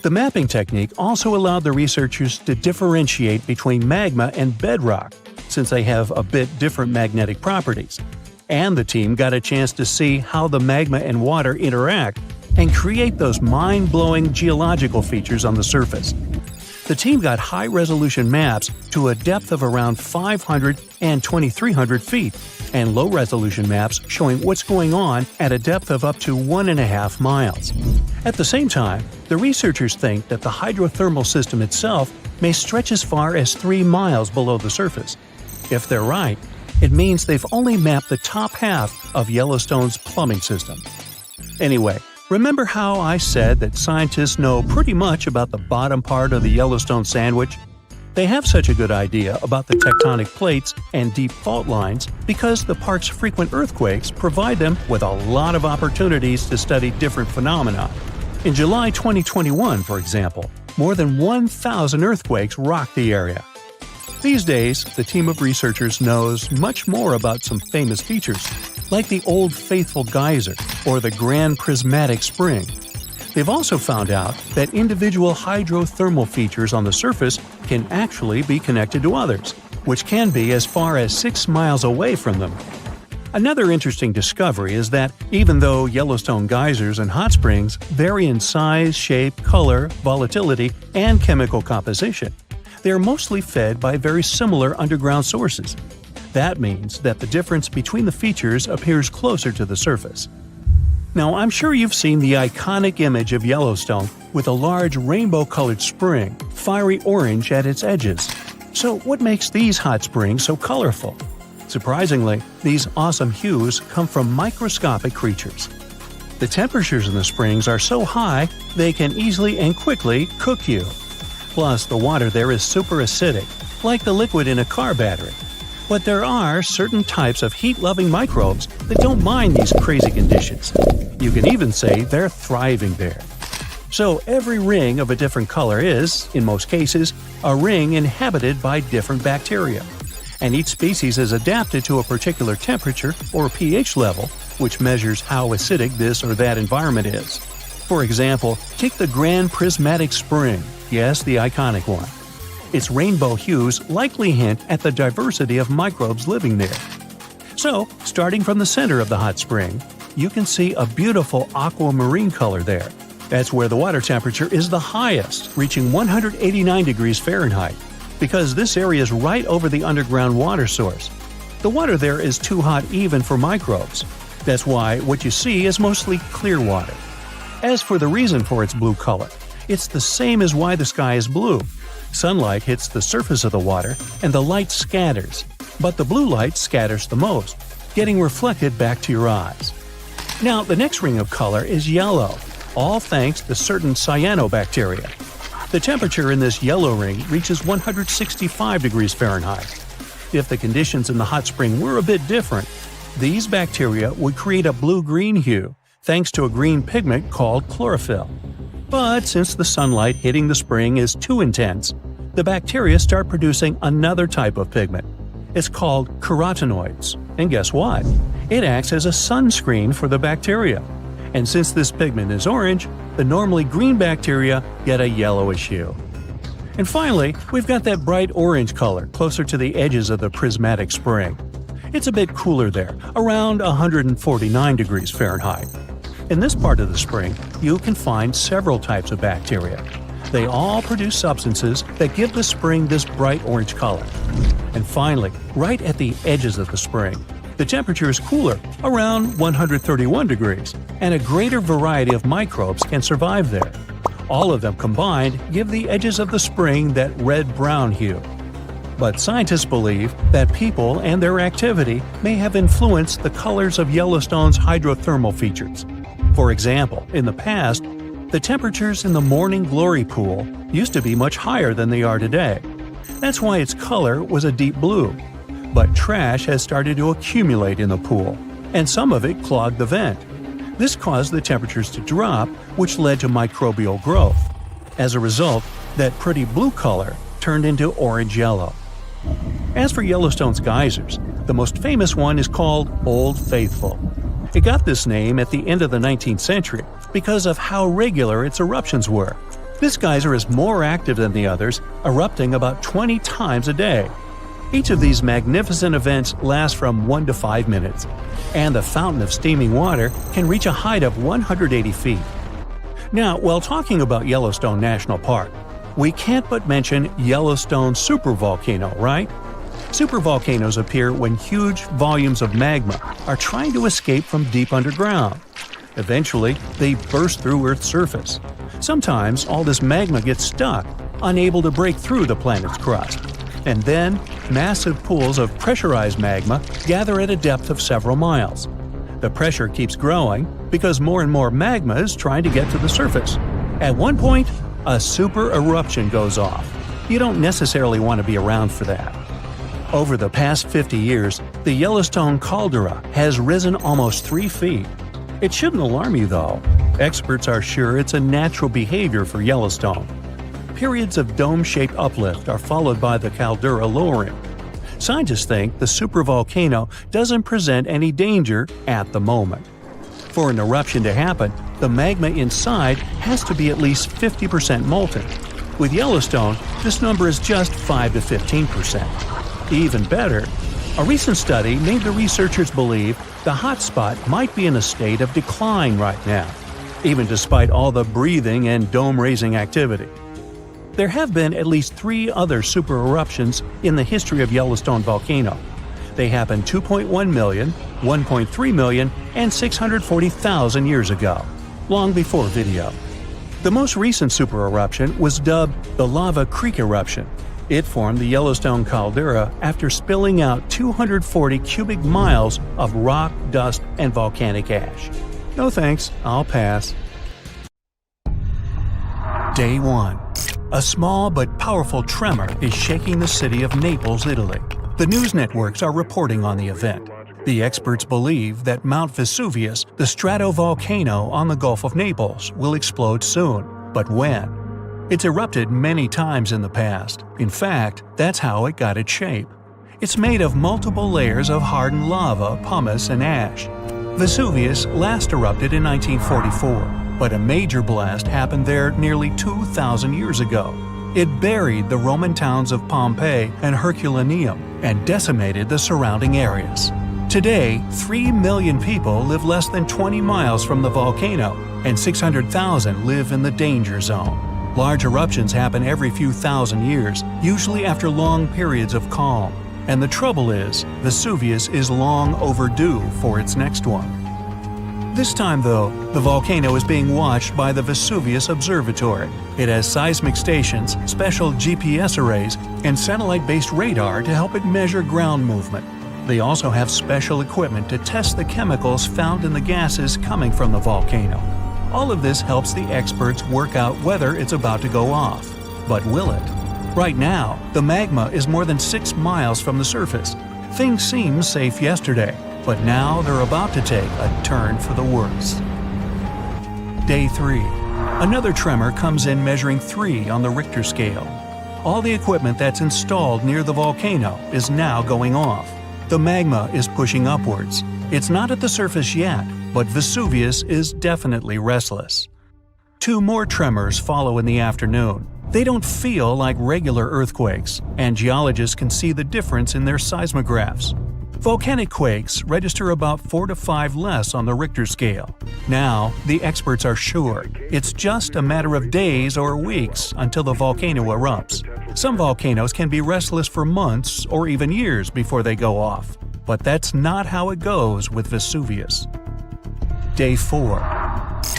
The mapping technique also allowed the researchers to differentiate between magma and bedrock, since they have a bit different magnetic properties. And the team got a chance to see how the magma and water interact and create those mind-blowing geological features on the surface. The team got high-resolution maps to a depth of around 500 and 2,300 feet, and low-resolution maps showing what's going on at a depth of up to 1.5 miles. At the same time, the researchers think that the hydrothermal system itself may stretch as far as 3 miles below the surface. If they're right, it means they've only mapped the top half of Yellowstone's plumbing system. Anyway, remember how I said that scientists know pretty much about the bottom part of the Yellowstone sandwich? They have such a good idea about the tectonic plates and deep fault lines because the park's frequent earthquakes provide them with a lot of opportunities to study different phenomena. In July 2021, for example, more than 1,000 earthquakes rocked the area. These days, the team of researchers knows much more about some famous features, like the Old Faithful Geyser or the Grand Prismatic Spring. They've also found out that individual hydrothermal features on the surface can actually be connected to others, which can be as far as 6 miles away from them. Another interesting discovery is that even though Yellowstone geysers and hot springs vary in size, shape, color, volatility, and chemical composition, they are mostly fed by very similar underground sources. That means that the difference between the features appears closer to the surface. Now, I'm sure you've seen the iconic image of Yellowstone with a large rainbow-colored spring, fiery orange at its edges. So what makes these hot springs so colorful? Surprisingly, these awesome hues come from microscopic creatures. The temperatures in the springs are so high they can easily and quickly cook you. Plus, the water there is super acidic, like the liquid in a car battery. But there are certain types of heat-loving microbes that don't mind these crazy conditions. You can even say they're thriving there. So every ring of a different color is, in most cases, a ring inhabited by different bacteria. And each species is adapted to a particular temperature or pH level, which measures how acidic this or that environment is. For example, take the Grand Prismatic Spring, yes, the iconic one. Its rainbow hues likely hint at the diversity of microbes living there. So, starting from the center of the hot spring, you can see a beautiful aquamarine color there. That's where the water temperature is the highest, reaching 189 degrees Fahrenheit, because this area is right over the underground water source. The water there is too hot even for microbes. That's why what you see is mostly clear water. As for the reason for its blue color, it's the same as why the sky is blue. Sunlight hits the surface of the water and the light scatters, but the blue light scatters the most, getting reflected back to your eyes. Now, the next ring of color is yellow, all thanks to certain cyanobacteria. The temperature in this yellow ring reaches 165 degrees Fahrenheit. If the conditions in the hot spring were a bit different, these bacteria would create a blue-green hue, thanks to a green pigment called chlorophyll. But since the sunlight hitting the spring is too intense, the bacteria start producing another type of pigment. It's called carotenoids. And guess what? It acts as a sunscreen for the bacteria. And since this pigment is orange, the normally green bacteria get a yellowish hue. And finally, we've got that bright orange color closer to the edges of the prismatic spring. It's a bit cooler there, around 149 degrees Fahrenheit. In this part of the spring, you can find several types of bacteria. They all produce substances that give the spring this bright orange color. And finally, right at the edges of the spring, the temperature is cooler, around 131 degrees, and a greater variety of microbes can survive there. All of them combined give the edges of the spring that red-brown hue. But scientists believe that people and their activity may have influenced the colors of Yellowstone's hydrothermal features. For example, in the past, The temperatures in the Morning Glory pool used to be much higher than they are today. That's why its color was a deep blue. But trash has started to accumulate in the pool, and some of it clogged the vent. This caused the temperatures to drop, which led to microbial growth. As a result, that pretty blue color turned into orange-yellow. As for Yellowstone's geysers, the most famous one is called Old Faithful. It got this name at the end of the 19th century because of how regular its eruptions were. This geyser is more active than the others, erupting about 20 times a day. Each of these magnificent events lasts from 1 to 5 minutes, and the fountain of steaming water can reach a height of 180 feet. Now, while talking about Yellowstone National Park, we can't but mention Yellowstone supervolcano, right? Supervolcanoes appear when huge volumes of magma are trying to escape from deep underground. Eventually, they burst through Earth's surface. Sometimes all this magma gets stuck, unable to break through the planet's crust. And then, massive pools of pressurized magma gather at a depth of several miles. The pressure keeps growing because more and more magma is trying to get to the surface. At one point, a super eruption goes off. You don't necessarily want to be around for that. Over the past 50 years, the Yellowstone caldera has risen almost 3 feet. It shouldn't alarm you, though. Experts are sure it's a natural behavior for Yellowstone. Periods of dome-shaped uplift are followed by the caldera lowering. Scientists think the supervolcano doesn't present any danger at the moment. For an eruption to happen, the magma inside has to be at least 50% molten. With Yellowstone, this number is just 5 to 15%. Even better, a recent study made the researchers believe the hotspot might be in a state of decline right now, even despite all the breathing and dome-raising activity. There have been at least 3 other super eruptions in the history of Yellowstone volcano. They happened 2.1 million, 1.3 million, and 640,000 years ago, long before video. The most recent super eruption was dubbed the Lava Creek eruption. It formed the Yellowstone caldera after spilling out 240 cubic miles of rock, dust, and volcanic ash. No thanks, I'll pass. Day 1. A small but powerful tremor is shaking the city of Naples, Italy. The news networks are reporting on the event. The experts believe that Mount Vesuvius, the stratovolcano on the Gulf of Naples, will explode soon. But when? It's erupted many times in the past. In fact, that's how it got its shape. It's made of multiple layers of hardened lava, pumice, and ash. Vesuvius last erupted in 1944, but a major blast happened there nearly 2,000 years ago. It buried the Roman towns of Pompeii and Herculaneum and decimated the surrounding areas. Today, 3 million people live less than 20 miles from the volcano, and 600,000 live in the danger zone. Large eruptions happen every few thousand years, usually after long periods of calm. And the trouble is, Vesuvius is long overdue for its next one. This time, though, the volcano is being watched by the Vesuvius Observatory. It has seismic stations, special GPS arrays, and satellite-based radar to help it measure ground movement. They also have special equipment to test the chemicals found in the gases coming from the volcano. All of this helps the experts work out whether it's about to go off. But will it? Right now, the magma is more than 6 miles from the surface. Things seemed safe yesterday, but now they're about to take a turn for the worse. Day 3. Another tremor comes in measuring 3 on the Richter scale. All the equipment that's installed near the volcano is now going off. The magma is pushing upwards. It's not at the surface yet, but Vesuvius is definitely restless. 2 more tremors follow in the afternoon. They don't feel like regular earthquakes, and geologists can see the difference in their seismographs. Volcanic quakes register about 4 to 5 less on the Richter scale. Now, the experts are sure it's just a matter of days or weeks until the volcano erupts. Some volcanoes can be restless for months or even years before they go off. But that's not how it goes with Vesuvius. Day 4.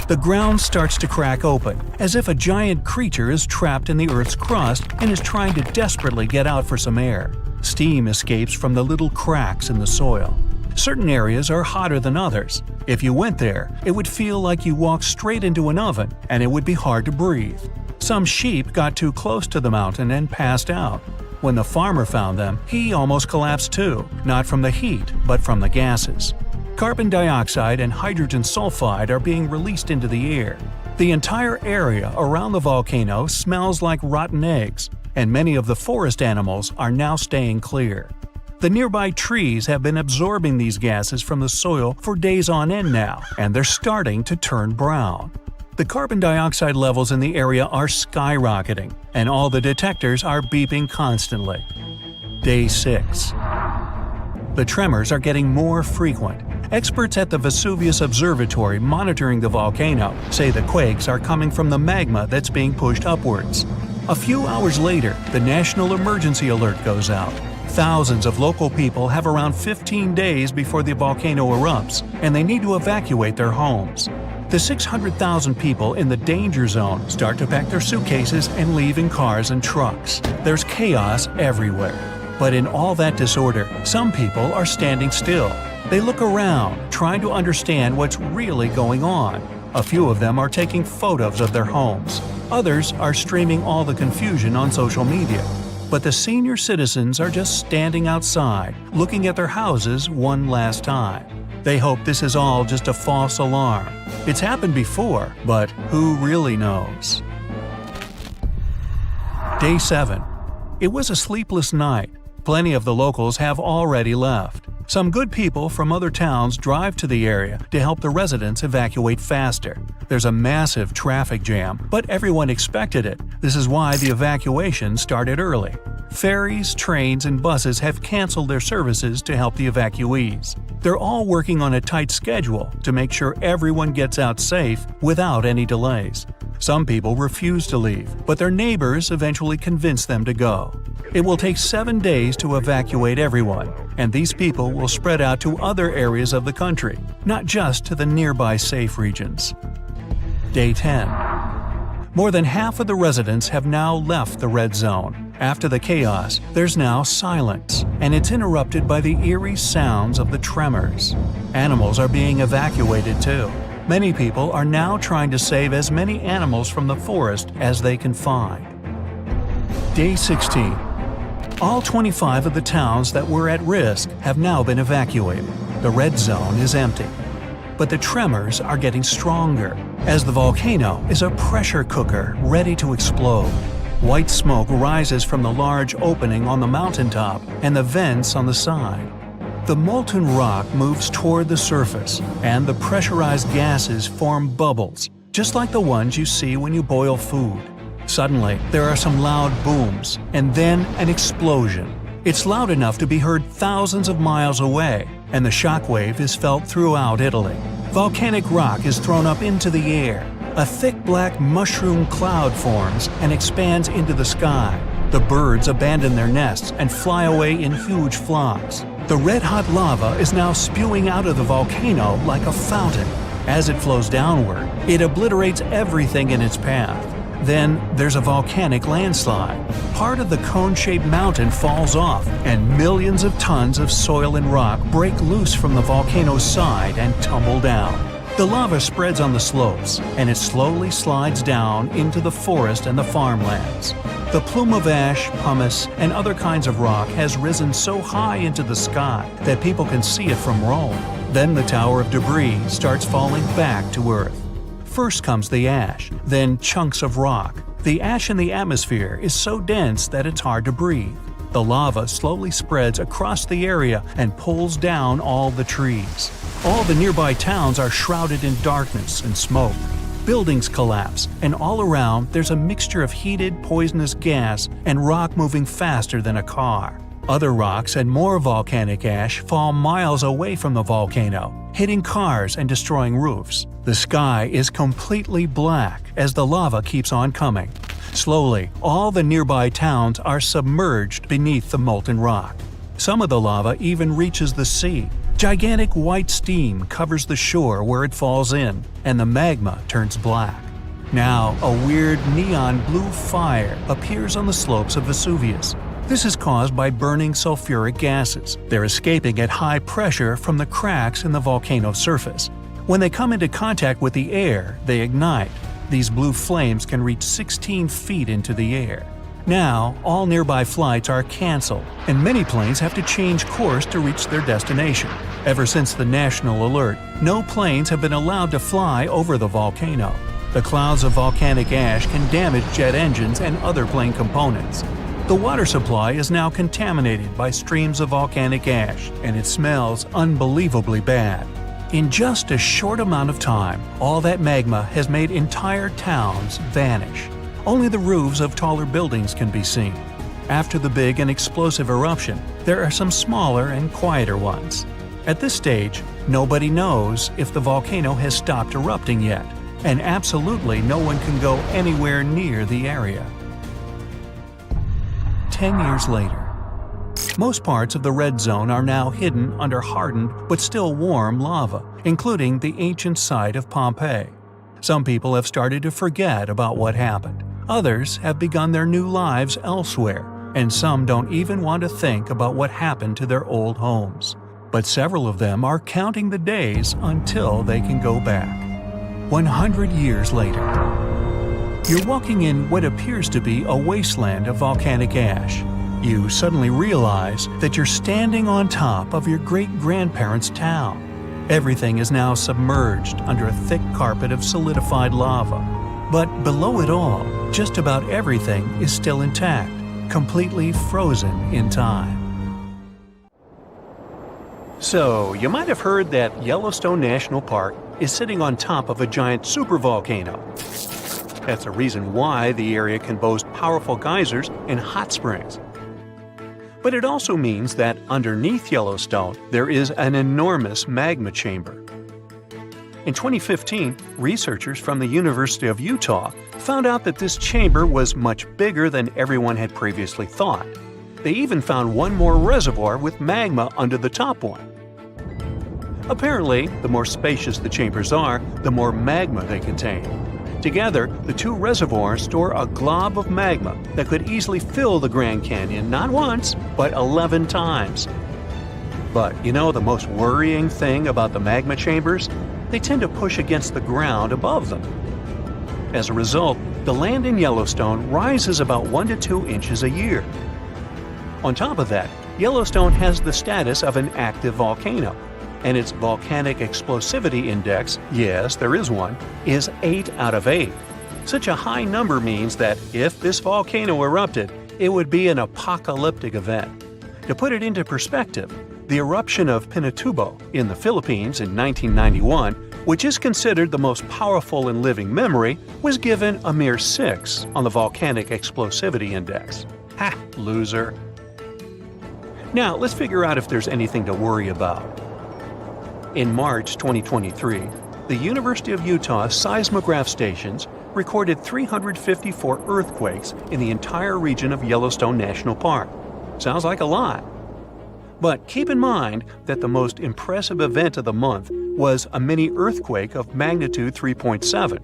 The ground starts to crack open, as if a giant creature is trapped in the Earth's crust and is trying to desperately get out for some air. Steam escapes from the little cracks in the soil. Certain areas are hotter than others. If you went there, it would feel like you walked straight into an oven, and it would be hard to breathe. Some sheep got too close to the mountain and passed out. When the farmer found them, he almost collapsed too, not from the heat, but from the gases. Carbon dioxide and hydrogen sulfide are being released into the air. The entire area around the volcano smells like rotten eggs, and many of the forest animals are now staying clear. The nearby trees have been absorbing these gases from the soil for days on end now, and they're starting to turn brown. The carbon dioxide levels in the area are skyrocketing, and all the detectors are beeping constantly. Day 6. The tremors are getting more frequent. Experts at the Vesuvius Observatory monitoring the volcano say the quakes are coming from the magma that's being pushed upwards. A few hours later, the national emergency alert goes out. Thousands of local people have around 15 days before the volcano erupts, and they need to evacuate their homes. The 600,000 people in the danger zone start to pack their suitcases and leave in cars and trucks. There's chaos everywhere. But in all that disorder, some people are standing still. They look around, trying to understand what's really going on. A few of them are taking photos of their homes. Others are streaming all the confusion on social media. But the senior citizens are just standing outside, looking at their houses one last time. They hope this is all just a false alarm. It's happened before, but who really knows? Day 7. It was a sleepless night. Plenty of the locals have already left. Some good people from other towns drive to the area to help the residents evacuate faster. There's a massive traffic jam, but everyone expected it. This is why the evacuation started early. Ferries, trains, and buses have canceled their services to help the evacuees. They're all working on a tight schedule to make sure everyone gets out safe without any delays. Some people refuse to leave, but their neighbors eventually convince them to go. It will take 7 days to evacuate everyone, and these people will spread out to other areas of the country, not just to the nearby safe regions. Day 10. More than half of the residents have now left the red zone. After the chaos, there's now silence, and it's interrupted by the eerie sounds of the tremors. Animals are being evacuated too. Many people are now trying to save as many animals from the forest as they can find. Day 16. All 25 of the towns that were at risk have now been evacuated. The red zone is empty. But the tremors are getting stronger, as the volcano is a pressure cooker ready to explode. White smoke rises from the large opening on the mountaintop and the vents on the side. The molten rock moves toward the surface, and the pressurized gases form bubbles, just like the ones you see when you boil food. Suddenly, there are some loud booms, and then an explosion. It's loud enough to be heard thousands of miles away, and the shockwave is felt throughout Italy. Volcanic rock is thrown up into the air. A thick black mushroom cloud forms and expands into the sky. The birds abandon their nests and fly away in huge flocks. The red-hot lava is now spewing out of the volcano like a fountain. As it flows downward, it obliterates everything in its path. Then there's a volcanic landslide. Part of the cone-shaped mountain falls off, and millions of tons of soil and rock break loose from the volcano's side and tumble down. The lava spreads on the slopes, and it slowly slides down into the forest and the farmlands. The plume of ash, pumice, and other kinds of rock has risen so high into the sky that people can see it from Rome. Then the tower of debris starts falling back to Earth. First comes the ash, then chunks of rock. The ash in the atmosphere is so dense that it's hard to breathe. The lava slowly spreads across the area and pulls down all the trees. All the nearby towns are shrouded in darkness and smoke. Buildings collapse, and all around there's a mixture of heated, poisonous gas and rock moving faster than a car. Other rocks and more volcanic ash fall miles away from the volcano, hitting cars and destroying roofs. The sky is completely black as the lava keeps on coming. Slowly, all the nearby towns are submerged beneath the molten rock. Some of the lava even reaches the sea. Gigantic white steam covers the shore where it falls in, and the magma turns black. Now, a weird neon blue fire appears on the slopes of Vesuvius. This is caused by burning sulfuric gases. They're escaping at high pressure from the cracks in the volcano surface. When they come into contact with the air, they ignite. These blue flames can reach 16 feet into the air. Now, all nearby flights are canceled, and many planes have to change course to reach their destination. Ever since the national alert, no planes have been allowed to fly over the volcano. The clouds of volcanic ash can damage jet engines and other plane components. The water supply is now contaminated by streams of volcanic ash, and it smells unbelievably bad. In just a short amount of time, all that magma has made entire towns vanish. Only the roofs of taller buildings can be seen. After the big and explosive eruption, there are some smaller and quieter ones. At this stage, nobody knows if the volcano has stopped erupting yet, and absolutely no one can go anywhere near the area. 10 years later. Most parts of the red zone are now hidden under hardened but still warm lava, including the ancient site of Pompeii. Some people have started to forget about what happened. Others have begun their new lives elsewhere, and some don't even want to think about what happened to their old homes. But several of them are counting the days until they can go back. 100 years later. You're walking in what appears to be a wasteland of volcanic ash. You suddenly realize that you're standing on top of your great-grandparents' town. Everything is now submerged under a thick carpet of solidified lava. But below it all, just about everything is still intact, completely frozen in time. So, you might have heard that Yellowstone National Park is sitting on top of a giant supervolcano. That's the reason why the area can boast powerful geysers and hot springs. But it also means that underneath Yellowstone, there is an enormous magma chamber. In 2015, researchers from the University of Utah found out that this chamber was much bigger than everyone had previously thought. They even found one more reservoir with magma under the top one. Apparently, the more spacious the chambers are, the more magma they contain. Together, the two reservoirs store a glob of magma that could easily fill the Grand Canyon not once, but 11 times. But you know the most worrying thing about the magma chambers? They tend to push against the ground above them. As a result, the land in Yellowstone rises about 1 to 2 inches a year. On top of that, Yellowstone has the status of an active volcano, and its volcanic explosivity index, yes, there is one, is 8 out of 8. Such a high number means that if this volcano erupted, it would be an apocalyptic event. To put it into perspective, the eruption of Pinatubo in the Philippines in 1991, which is considered the most powerful in living memory, was given a mere 6 on the volcanic explosivity index. Ha, loser. Now, let's figure out if there's anything to worry about. In March 2023, the University of Utah seismograph stations recorded 354 earthquakes in the entire region of Yellowstone National Park. Sounds like a lot. But keep in mind that the most impressive event of the month was a mini earthquake of magnitude 3.7.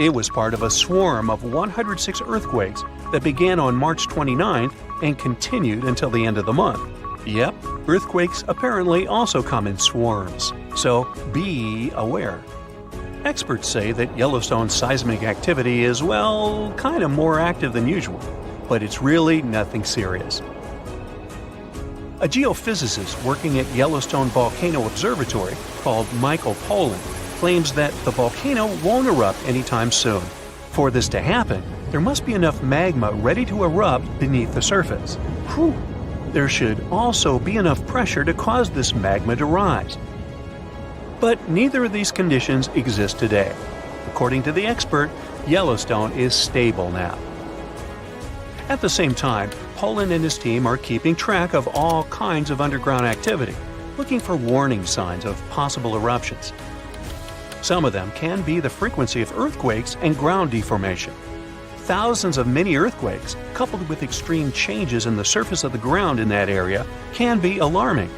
It was part of a swarm of 106 earthquakes that began on March 29th and continued until the end of the month. Yep, earthquakes apparently also come in swarms, so be aware. Experts say that Yellowstone's seismic activity is, well, kind of more active than usual, but it's really nothing serious. A geophysicist working at Yellowstone Volcano Observatory called Michael Pollan claims that the volcano won't erupt anytime soon. For this to happen, there must be enough magma ready to erupt beneath the surface. Whew. There should also be enough pressure to cause this magma to rise. But neither of these conditions exist today. According to the expert, Yellowstone is stable now. At the same time, Pollan and his team are keeping track of all kinds of underground activity, looking for warning signs of possible eruptions. Some of them can be the frequency of earthquakes and ground deformation. Thousands of mini earthquakes, coupled with extreme changes in the surface of the ground in that area, can be alarming.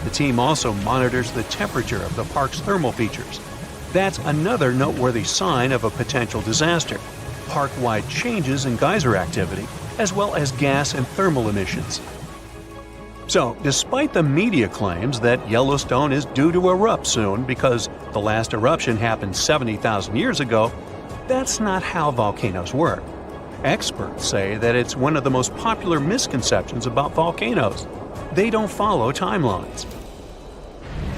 The team also monitors the temperature of the park's thermal features. That's another noteworthy sign of a potential disaster. park-wide changes in geyser activity, as well as gas and thermal emissions. So, despite the media claims that Yellowstone is due to erupt soon because the last eruption happened 70,000 years ago, that's not how volcanoes work. Experts say that it's one of the most popular misconceptions about volcanoes. They don't follow timelines.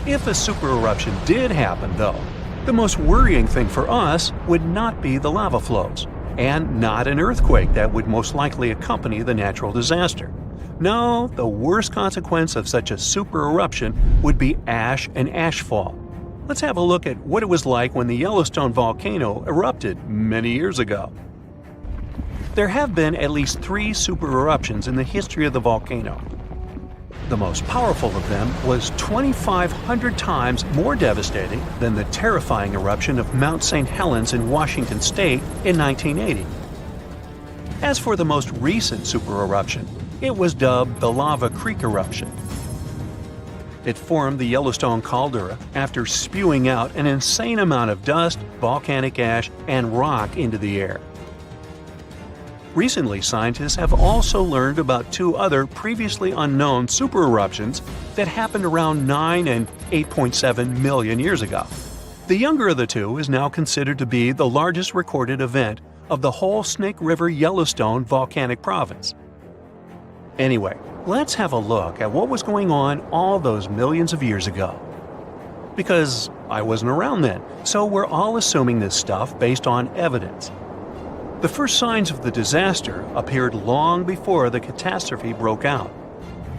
If a supereruption did happen, though, the most worrying thing for us would not be the lava flows, and not an earthquake that would most likely accompany the natural disaster. No, the worst consequence of such a supereruption would be ash and ashfall. Let's have a look at what it was like when the Yellowstone volcano erupted many years ago. There have been at least 3 supereruptions in the history of the volcano. The most powerful of them was 2,500 times more devastating than the terrifying eruption of Mount St. Helens in Washington state in 1980. As for the most recent supereruption, it was dubbed the Lava Creek eruption. It formed the Yellowstone caldera after spewing out an insane amount of dust, volcanic ash, and rock into the air. Recently, scientists have also learned about 2 other previously unknown supereruptions that happened around 9 and 8.7 million years ago. The younger of the 2 is now considered to be the largest recorded event of the whole Snake River Yellowstone volcanic province. Anyway, let's have a look at what was going on all those millions of years ago. Because I wasn't around then, so we're all assuming this stuff based on evidence. The first signs of the disaster appeared long before the catastrophe broke out.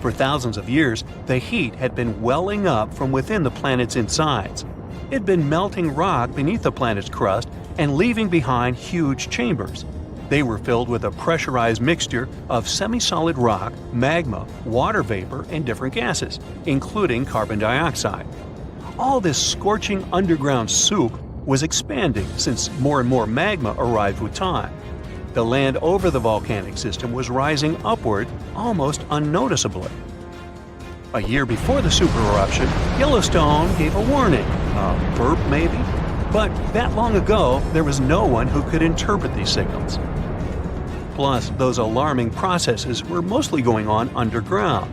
For thousands of years, the heat had been welling up from within the planet's insides. It had been melting rock beneath the planet's crust and leaving behind huge chambers. They were filled with a pressurized mixture of semi-solid rock, magma, water vapor, and different gases, including carbon dioxide. All this scorching underground soup was expanding since more and more magma arrived with time. The land over the volcanic system was rising upward almost unnoticeably. A year before the supereruption, Yellowstone gave a warning, a burp maybe, but that long ago there was no one who could interpret these signals. Plus, those alarming processes were mostly going on underground.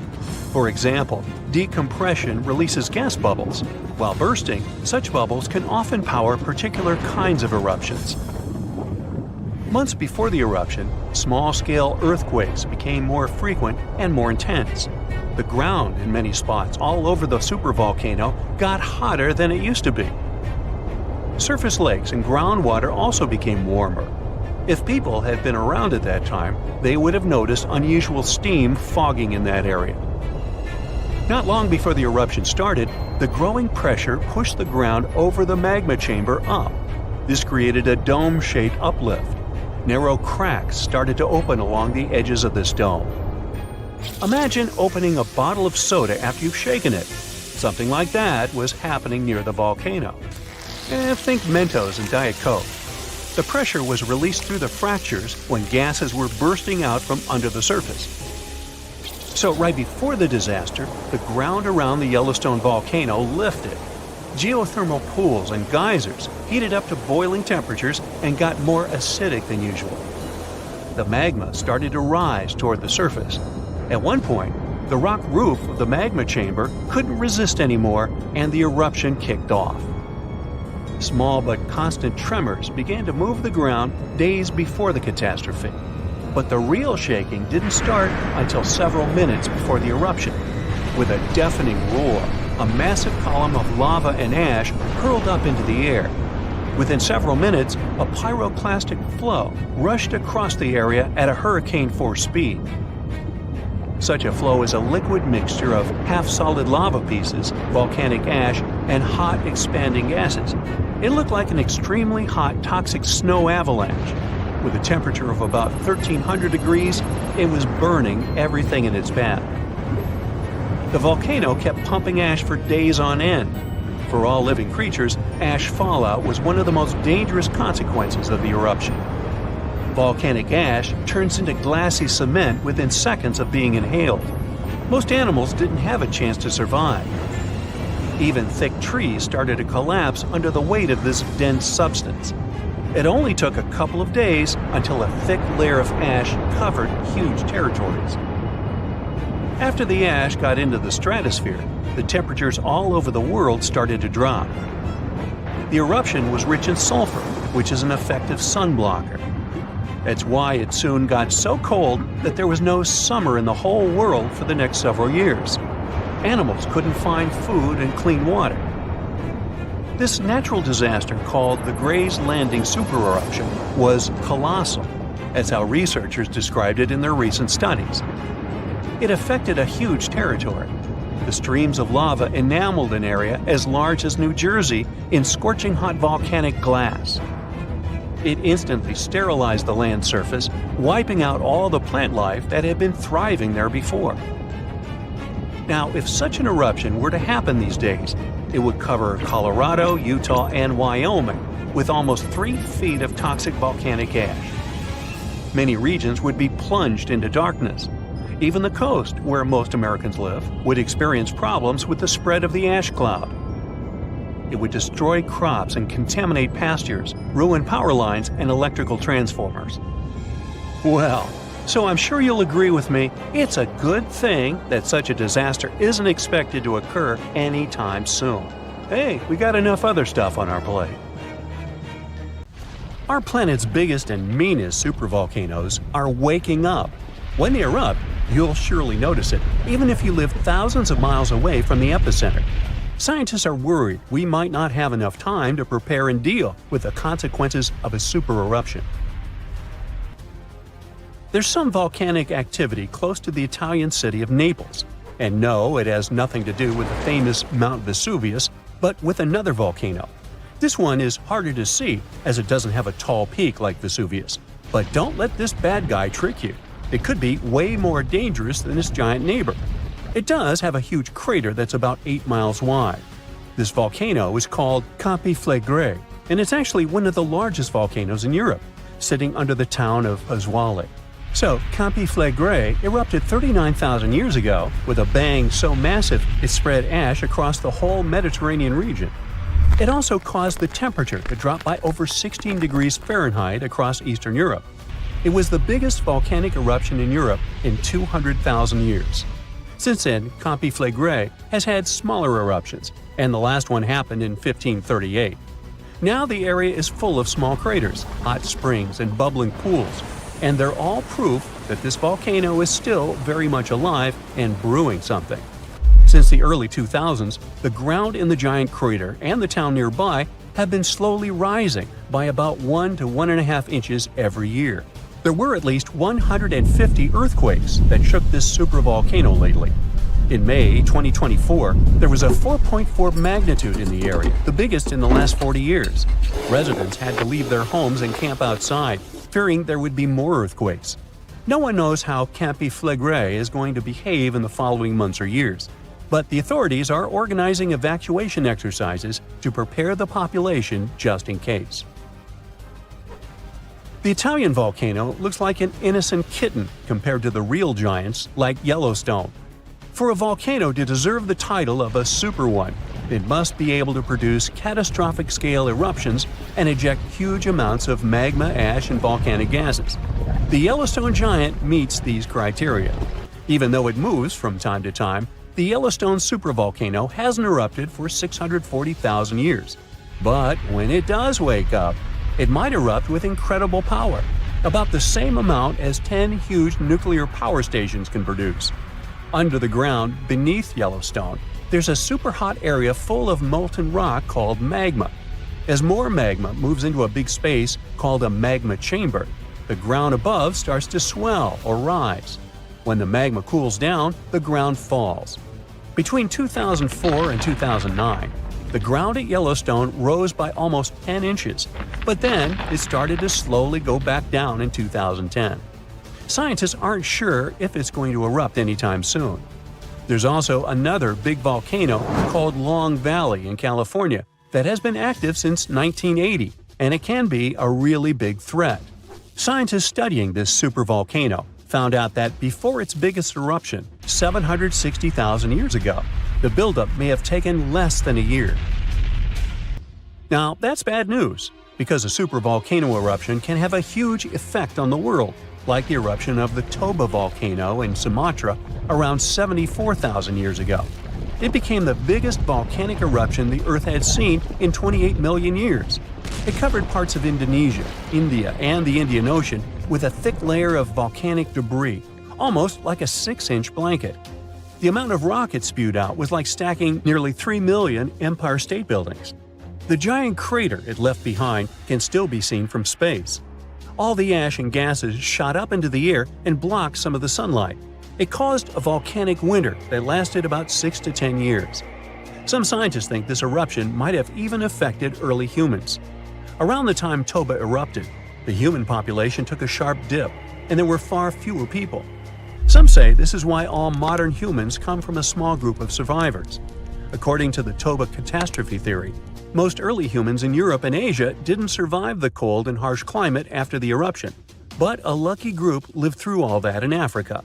For example, decompression releases gas bubbles. While bursting, such bubbles can often power particular kinds of eruptions. Months before the eruption, small-scale earthquakes became more frequent and more intense. The ground in many spots all over the supervolcano got hotter than it used to be. Surface lakes and groundwater also became warmer. If people had been around at that time, they would have noticed unusual steam fogging in that area. Not long before the eruption started, the growing pressure pushed the ground over the magma chamber up. This created a dome-shaped uplift. Narrow cracks started to open along the edges of this dome. Imagine opening a bottle of soda after you've shaken it. Something like that was happening near the volcano. Think Mentos and Diet Coke. The pressure was released through the fractures when gases were bursting out from under the surface. So right before the disaster, the ground around the Yellowstone volcano lifted. Geothermal pools and geysers heated up to boiling temperatures and got more acidic than usual. The magma started to rise toward the surface. At one point, the rock roof of the magma chamber couldn't resist anymore, and the eruption kicked off. Small but constant tremors began to move the ground days before the catastrophe. But the real shaking didn't start until several minutes before the eruption. With a deafening roar, a massive column of lava and ash hurled up into the air. Within several minutes, a pyroclastic flow rushed across the area at a hurricane-force speed. Such a flow is a liquid mixture of half-solid lava pieces, volcanic ash, and hot expanding gases. It looked like an extremely hot toxic snow avalanche. With a temperature of about 1,300 degrees, it was burning everything in its path. The volcano kept pumping ash for days on end. For all living creatures, ash fallout was one of the most dangerous consequences of the eruption. Volcanic ash turns into glassy cement within seconds of being inhaled. Most animals didn't have a chance to survive. Even thick trees started to collapse under the weight of this dense substance. It only took a couple of days until a thick layer of ash covered huge territories. After the ash got into the stratosphere, the temperatures all over the world started to drop. The eruption was rich in sulfur, which is an effective sun blocker. That's why it soon got so cold that there was no summer in the whole world for the next several years. Animals couldn't find food and clean water. This natural disaster, called the Gray's Landing supereruption, was colossal. That's how researchers described it in their recent studies. It affected a huge territory. The streams of lava enameled an area as large as New Jersey in scorching hot volcanic glass. It instantly sterilized the land surface, wiping out all the plant life that had been thriving there before. Now, if such an eruption were to happen these days, it would cover Colorado, Utah, and Wyoming with almost 3 feet of toxic volcanic ash. Many regions would be plunged into darkness. Even the coast, where most Americans live, would experience problems with the spread of the ash cloud. It would destroy crops and contaminate pastures, ruin power lines and electrical transformers. Well, so I'm sure you'll agree with me, it's a good thing that such a disaster isn't expected to occur anytime soon. Hey, we got enough other stuff on our plate. Our planet's biggest and meanest supervolcanoes are waking up. When they erupt, you'll surely notice it, even if you live thousands of miles away from the epicenter. Scientists are worried we might not have enough time to prepare and deal with the consequences of a supereruption. There's some volcanic activity close to the Italian city of Naples. And no, it has nothing to do with the famous Mount Vesuvius, but with another volcano. This one is harder to see as it doesn't have a tall peak like Vesuvius. But don't let this bad guy trick you. It could be way more dangerous than its giant neighbor. It does have a huge crater that's about 8 miles wide. This volcano is called Campi Flegrei, and it's actually one of the largest volcanoes in Europe, sitting under the town of Basalt. So, Campi Flegrei erupted 39,000 years ago with a bang so massive it spread ash across the whole Mediterranean region. It also caused the temperature to drop by over 16 degrees Fahrenheit across Eastern Europe. It was the biggest volcanic eruption in Europe in 200,000 years. Since then, Campi Flegrei has had smaller eruptions, and the last one happened in 1538. Now the area is full of small craters, hot springs, and bubbling pools, and they're all proof that this volcano is still very much alive and brewing something. Since the early 2000s, the ground in the giant crater and the town nearby have been slowly rising by about 1 to 1.5 inches every year. There were at least 150 earthquakes that shook this supervolcano lately. In May 2024, there was a 4.4 magnitude in the area, the biggest in the last 40 years. Residents had to leave their homes and camp outside, fearing there would be more earthquakes. No one knows how Campi Flegrei is going to behave in the following months or years, but the authorities are organizing evacuation exercises to prepare the population just in case. The Italian volcano looks like an innocent kitten compared to the real giants like Yellowstone. For a volcano to deserve the title of a super one, it must be able to produce catastrophic scale eruptions and eject huge amounts of magma, ash, and volcanic gases. The Yellowstone giant meets these criteria. Even though it moves from time to time, the Yellowstone supervolcano hasn't erupted for 640,000 years. But when it does wake up, it might erupt with incredible power, about the same amount as 10 huge nuclear power stations can produce. Under the ground, beneath Yellowstone, there's a super hot area full of molten rock called magma. As more magma moves into a big space called a magma chamber, the ground above starts to swell or rise. When the magma cools down, the ground falls. Between 2004 and 2009, the ground at Yellowstone rose by almost 10 inches, but then it started to slowly go back down in 2010. Scientists aren't sure if it's going to erupt anytime soon. There's also another big volcano called Long Valley in California that has been active since 1980, and it can be a really big threat. Scientists studying this supervolcano found out that before its biggest eruption, 760,000 years ago, the buildup may have taken less than a year. Now, that's bad news, because a supervolcano eruption can have a huge effect on the world, like the eruption of the Toba volcano in Sumatra around 74,000 years ago. It became the biggest volcanic eruption the Earth had seen in 28 million years. It covered parts of Indonesia, India, and the Indian Ocean with a thick layer of volcanic debris, almost like a 6-inch blanket. The amount of rock it spewed out was like stacking nearly 3 million Empire State Buildings. The giant crater it left behind can still be seen from space. All the ash and gases shot up into the air and blocked some of the sunlight. It caused a volcanic winter that lasted about 6 to 10 years. Some scientists think this eruption might have even affected early humans. Around the time Toba erupted, the human population took a sharp dip, and there were far fewer people. Some say this is why all modern humans come from a small group of survivors. According to the Toba catastrophe theory, most early humans in Europe and Asia didn't survive the cold and harsh climate after the eruption, but a lucky group lived through all that in Africa.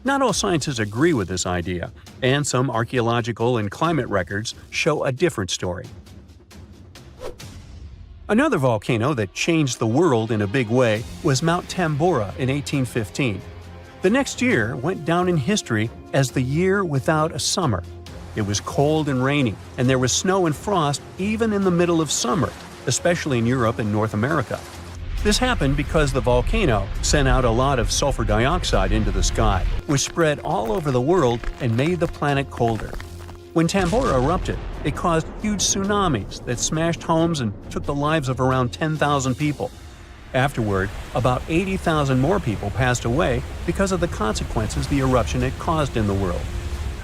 Not all scientists agree with this idea, and some archaeological and climate records show a different story. Another volcano that changed the world in a big way was Mount Tambora in 1815. The next year went down in history as the year without a summer. It was cold and rainy, and there was snow and frost even in the middle of summer, especially in Europe and North America. This happened because the volcano sent out a lot of sulfur dioxide into the sky, which spread all over the world and made the planet colder. When Tambora erupted, it caused huge tsunamis that smashed homes and took the lives of around 10,000 people. Afterward, about 80,000 more people passed away because of the consequences the eruption had caused in the world.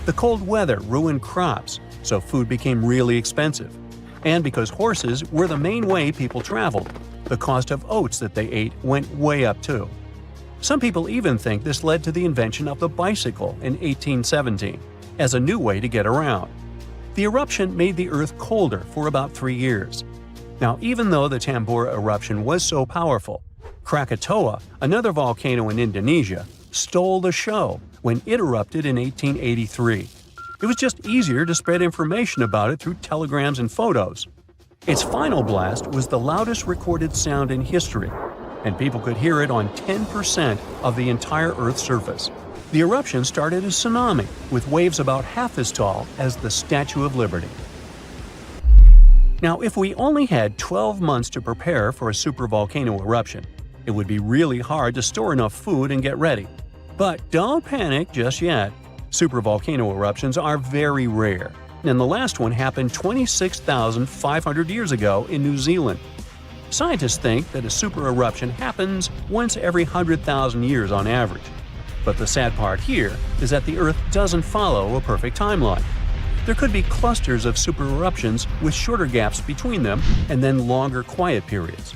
The cold weather ruined crops, so food became really expensive. And because horses were the main way people traveled, the cost of oats that they ate went way up too. Some people even think this led to the invention of the bicycle in 1817 as a new way to get around. The eruption made the Earth colder for about 3 years. Now, even though the Tambora eruption was so powerful, Krakatoa, another volcano in Indonesia, stole the show when it erupted in 1883. It was just easier to spread information about it through telegrams and photos. Its final blast was the loudest recorded sound in history, and people could hear it on 10% of the entire Earth's surface. The eruption started a tsunami with waves about half as tall as the Statue of Liberty. Now, if we only had 12 months to prepare for a supervolcano eruption, it would be really hard to store enough food and get ready. But don't panic just yet. Supervolcano eruptions are very rare, and the last one happened 26,500 years ago in New Zealand. Scientists think that a super eruption happens once every 100,000 years on average. But the sad part here is that the Earth doesn't follow a perfect timeline. There could be clusters of super eruptions with shorter gaps between them and then longer quiet periods.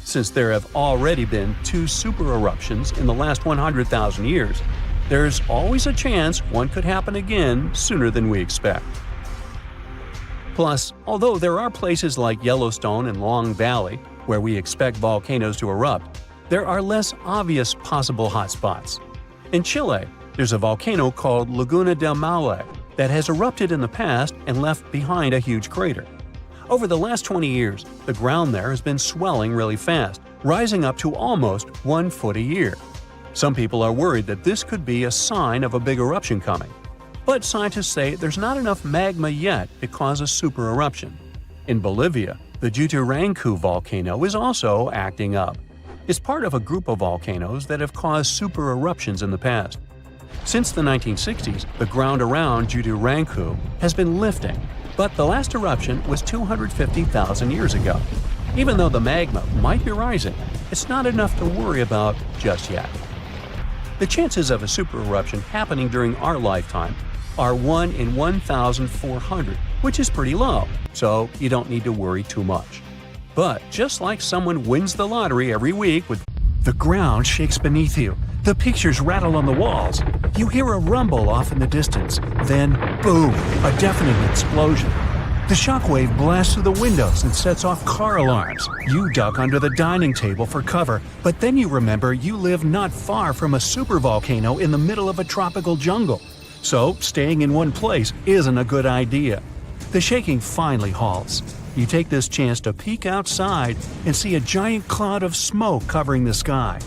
Since there have already been 2 super eruptions in the last 100,000 years, there's always a chance one could happen again sooner than we expect. Plus, although there are places like Yellowstone and Long Valley where we expect volcanoes to erupt, there are less obvious possible hotspots. In Chile, there's a volcano called Laguna del Maule that has erupted in the past and left behind a huge crater. Over the last 20 years, the ground there has been swelling really fast, rising up to almost 1 foot a year. Some people are worried that this could be a sign of a big eruption coming. But scientists say there's not enough magma yet to cause a super eruption. In Bolivia, the Juturancu volcano is also acting up. It's part of a group of volcanoes that have caused super eruptions in the past. Since the 1960s, the ground around Juturancu has been lifting, but the last eruption was 250,000 years ago. Even though the magma might be rising, it's not enough to worry about just yet. The chances of a super eruption happening during our lifetime are 1 in 1,400, which is pretty low, so you don't need to worry too much. But just like someone wins the lottery every week with the ground shakes beneath you, the pictures rattle on the walls, you hear a rumble off in the distance, then boom, a deafening explosion. The shockwave blasts through the windows and sets off car alarms. You duck under the dining table for cover, but then you remember you live not far from a supervolcano in the middle of a tropical jungle. So staying in one place isn't a good idea. The shaking finally halts. You take this chance to peek outside and see a giant cloud of smoke covering the sky.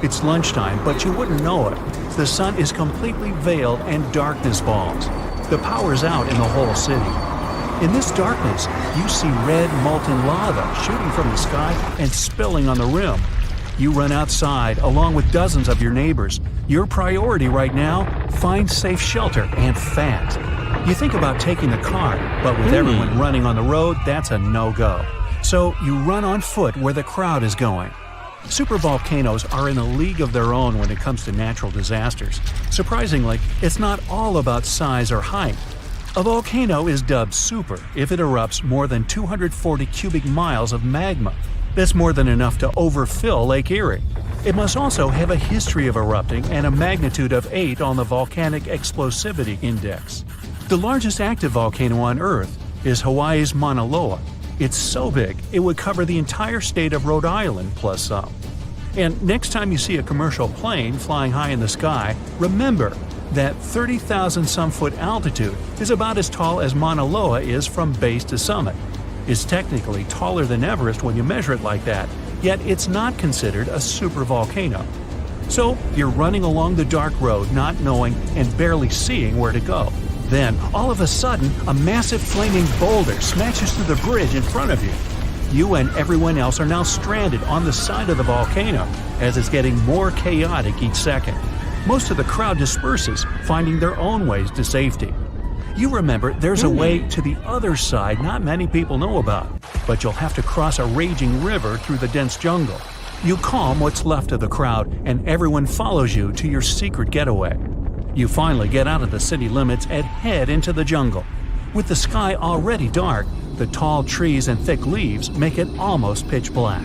It's lunchtime, but you wouldn't know it. The sun is completely veiled and darkness falls. The power's out in the whole city. In this darkness, you see red molten lava shooting from the sky and spilling on the rim. You run outside along with dozens of your neighbors. Your priority right now, find safe shelter and fast. You think about taking the car, but with everyone running on the road, that's a no-go. So you run on foot where the crowd is going. Supervolcanoes are in a league of their own when it comes to natural disasters. Surprisingly, it's not all about size or height. A volcano is dubbed super if it erupts more than 240 cubic miles of magma. That's more than enough to overfill Lake Erie. It must also have a history of erupting and a magnitude of 8 on the Volcanic Explosivity Index. The largest active volcano on Earth is Hawaii's Mauna Loa. It's so big, it would cover the entire state of Rhode Island plus some. And next time you see a commercial plane flying high in the sky, remember that 30,000-some-foot altitude is about as tall as Mauna Loa is from base to summit. It's technically taller than Everest when you measure it like that, yet it's not considered a supervolcano. So you're running along the dark road not knowing and barely seeing where to go. Then, all of a sudden, a massive flaming boulder smashes through the bridge in front of you. You and everyone else are now stranded on the side of the volcano, as it's getting more chaotic each second. Most of the crowd disperses, finding their own ways to safety. You remember there's a way to the other side not many people know about, but you'll have to cross a raging river through the dense jungle. You calm what's left of the crowd, and everyone follows you to your secret getaway. You finally get out of the city limits and head into the jungle. With the sky already dark, the tall trees and thick leaves make it almost pitch black.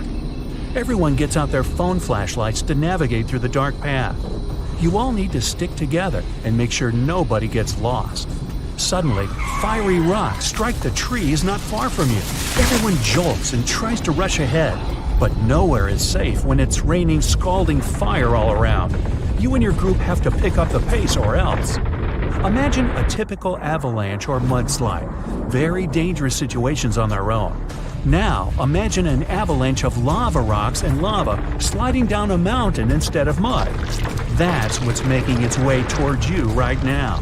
Everyone gets out their phone flashlights to navigate through the dark path. You all need to stick together and make sure nobody gets lost. Suddenly, fiery rocks strike the trees not far from you. Everyone jolts and tries to rush ahead, but nowhere is safe when it's raining scalding fire all around. You and your group have to pick up the pace or else. Imagine a typical avalanche or mudslide, very dangerous situations on their own. Now, imagine an avalanche of lava rocks and lava sliding down a mountain instead of mud. That's what's making its way towards you right now.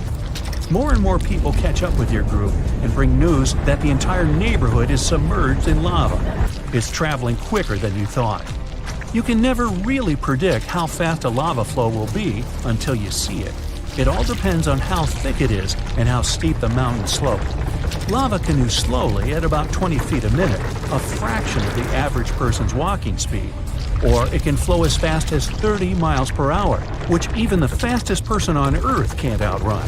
More and more people catch up with your group and bring news that the entire neighborhood is submerged in lava. It's traveling quicker than you thought. You can never really predict how fast a lava flow will be until you see it. It all depends on how thick it is and how steep the mountain slope. Lava can move slowly at about 20 feet a minute, a fraction of the average person's walking speed. Or it can flow as fast as 30 miles per hour, which even the fastest person on Earth can't outrun.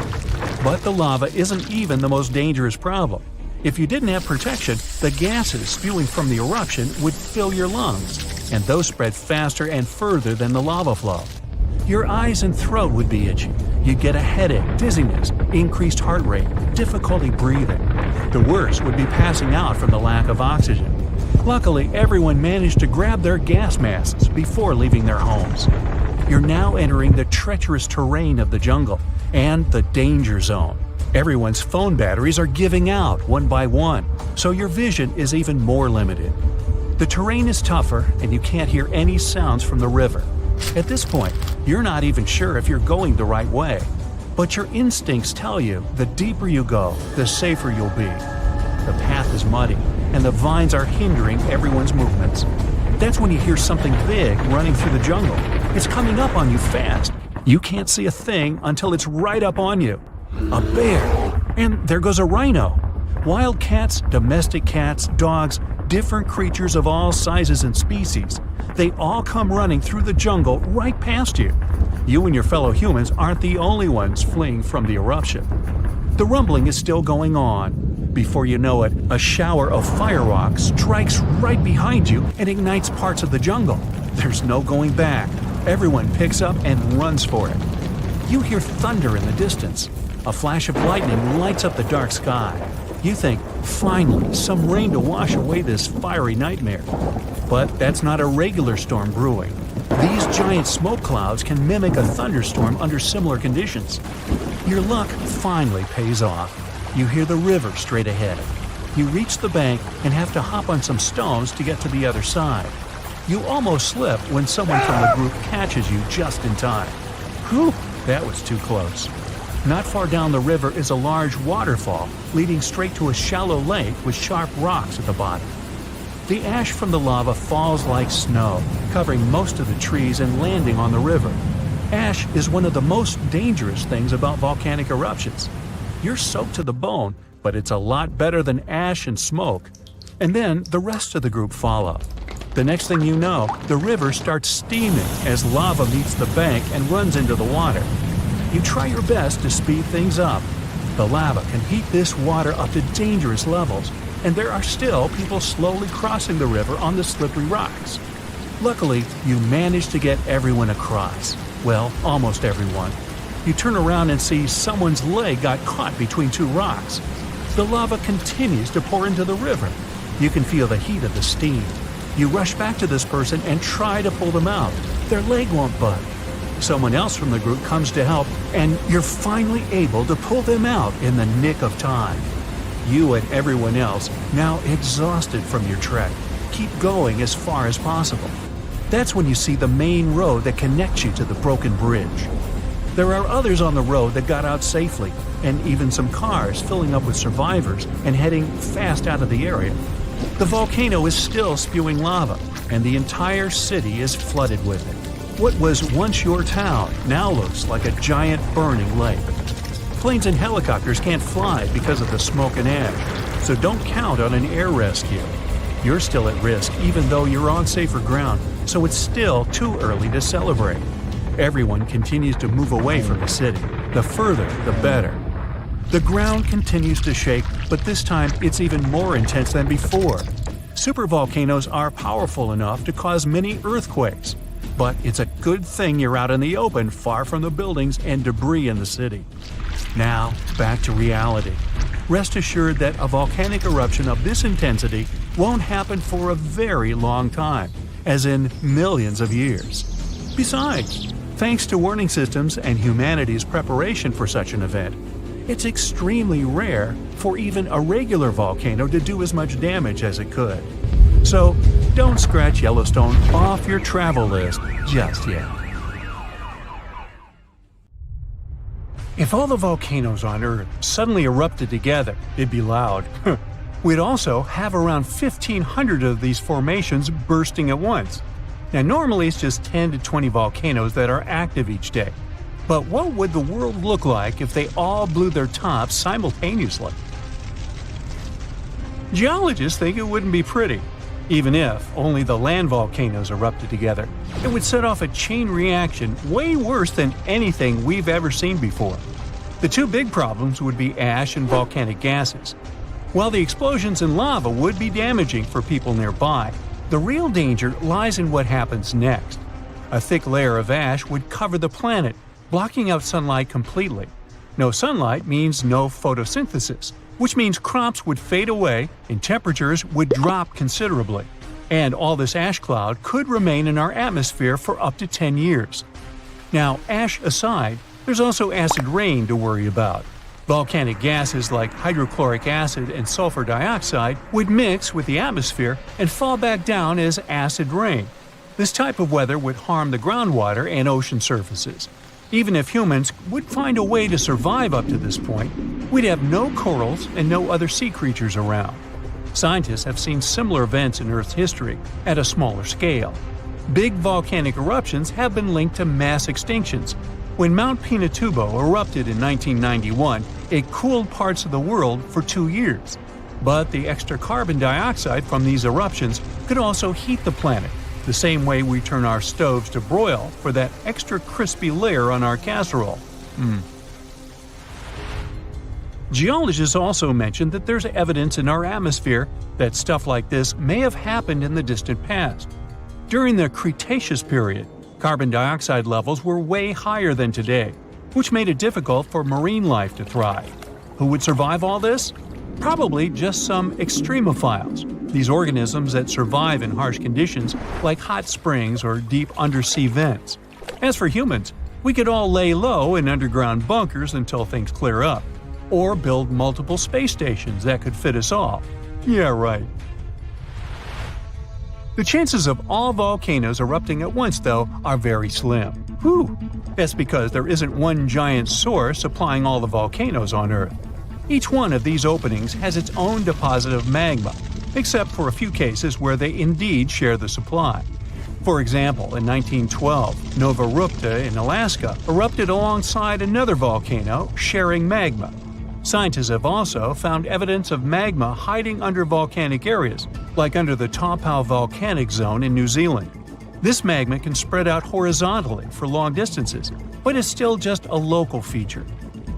But the lava isn't even the most dangerous problem. If you didn't have protection, the gases spewing from the eruption would fill your lungs, and those spread faster and further than the lava flow. Your eyes and throat would be itchy. You'd get a headache, dizziness, increased heart rate, difficulty breathing. The worst would be passing out from the lack of oxygen. Luckily, everyone managed to grab their gas masks before leaving their homes. You're now entering the treacherous terrain of the jungle and the danger zone. Everyone's phone batteries are giving out one by one, so your vision is even more limited. The terrain is tougher and you can't hear any sounds from the river. At this point, you're not even sure if you're going the right way. But your instincts tell you the deeper you go, the safer you'll be. The path is muddy, and the vines are hindering everyone's movements. That's when you hear something big running through the jungle. It's coming up on you fast. You can't see a thing until it's right up on you. A bear! And there goes a rhino. Wild cats, domestic cats, dogs, different creatures of all sizes and species. They all come running through the jungle right past you. You and your fellow humans aren't the only ones fleeing from the eruption. The rumbling is still going on. Before you know it, a shower of fire rock strikes right behind you and ignites parts of the jungle. There's no going back. Everyone picks up and runs for it. You hear thunder in the distance. A flash of lightning lights up the dark sky. You think, finally, some rain to wash away this fiery nightmare. But that's not a regular storm brewing. These giant smoke clouds can mimic a thunderstorm under similar conditions. Your luck finally pays off. You hear the river straight ahead. You reach the bank and have to hop on some stones to get to the other side. You almost slip when someone from the group catches you just in time. Whew, that was too close. Not far down the river is a large waterfall leading straight to a shallow lake with sharp rocks at the bottom. The ash from the lava falls like snow, covering most of the trees and landing on the river. Ash is one of the most dangerous things about volcanic eruptions. You're soaked to the bone, but it's a lot better than ash and smoke. And then the rest of the group follow. The next thing you know, the river starts steaming as lava meets the bank and runs into the water. You try your best to speed things up. The lava can heat this water up to dangerous levels, and there are still people slowly crossing the river on the slippery rocks. Luckily, you manage to get everyone across. Well, almost everyone. You turn around and see someone's leg got caught between two rocks. The lava continues to pour into the river. You can feel the heat of the steam. You rush back to this person and try to pull them out. Their leg won't budge. Someone else from the group comes to help, and you're finally able to pull them out in the nick of time. You and everyone else, now exhausted from your trek, keep going as far as possible. That's when you see the main road that connects you to the broken bridge. There are others on the road that got out safely, and even some cars filling up with survivors and heading fast out of the area. The volcano is still spewing lava, and the entire city is flooded with it. What was once your town now looks like a giant burning lake. Planes and helicopters can't fly because of the smoke and ash, so don't count on an air rescue. You're still at risk even though you're on safer ground, so it's still too early to celebrate. Everyone continues to move away from the city. The further, the better. The ground continues to shake, but this time it's even more intense than before. Supervolcanoes are powerful enough to cause many earthquakes. But it's a good thing you're out in the open, far from the buildings and debris in the city. Now, back to reality. Rest assured that a volcanic eruption of this intensity won't happen for a very long time, as in millions of years. Besides, thanks to warning systems and humanity's preparation for such an event, it's extremely rare for even a regular volcano to do as much damage as it could. So, don't scratch Yellowstone off your travel list just yet. If all the volcanoes on Earth suddenly erupted together, it'd be loud. We'd also have around 1,500 of these formations bursting at once. Now, normally it's just 10 to 20 volcanoes that are active each day. But what would the world look like if they all blew their tops simultaneously? Geologists think it wouldn't be pretty. Even if only the land volcanoes erupted together, it would set off a chain reaction way worse than anything we've ever seen before. The two big problems would be ash and volcanic gases. While the explosions in lava would be damaging for people nearby, the real danger lies in what happens next. A thick layer of ash would cover the planet, blocking out sunlight completely. No sunlight means no photosynthesis, which means crops would fade away and temperatures would drop considerably. And all this ash cloud could remain in our atmosphere for up to 10 years. Now, ash aside, there's also acid rain to worry about. Volcanic gases like hydrochloric acid and sulfur dioxide would mix with the atmosphere and fall back down as acid rain. This type of weather would harm the groundwater and ocean surfaces. Even if humans would find a way to survive up to this point, we'd have no corals and no other sea creatures around. Scientists have seen similar events in Earth's history at a smaller scale. Big volcanic eruptions have been linked to mass extinctions. When Mount Pinatubo erupted in 1991, it cooled parts of the world for 2 years. But the extra carbon dioxide from these eruptions could also heat the planet, the same way we turn our stoves to broil for that extra crispy layer on our casserole. Geologists also mentioned that there's evidence in our atmosphere that stuff like this may have happened in the distant past. During the Cretaceous period, carbon dioxide levels were way higher than today, which made it difficult for marine life to thrive. Who would survive all this? Probably just some extremophiles, these organisms that survive in harsh conditions like hot springs or deep undersea vents. As for humans, we could all lay low in underground bunkers until things clear up, or build multiple space stations that could fit us all. Yeah, right. The chances of all volcanoes erupting at once, though, are very slim. Whew! That's because there isn't one giant source supplying all the volcanoes on Earth. Each one of these openings has its own deposit of magma, except for a few cases where they indeed share the supply. For example, in 1912, Nova Rupta in Alaska erupted alongside another volcano sharing magma. Scientists have also found evidence of magma hiding under volcanic areas, like under the Taupo volcanic zone in New Zealand. This magma can spread out horizontally for long distances, but is still just a local feature.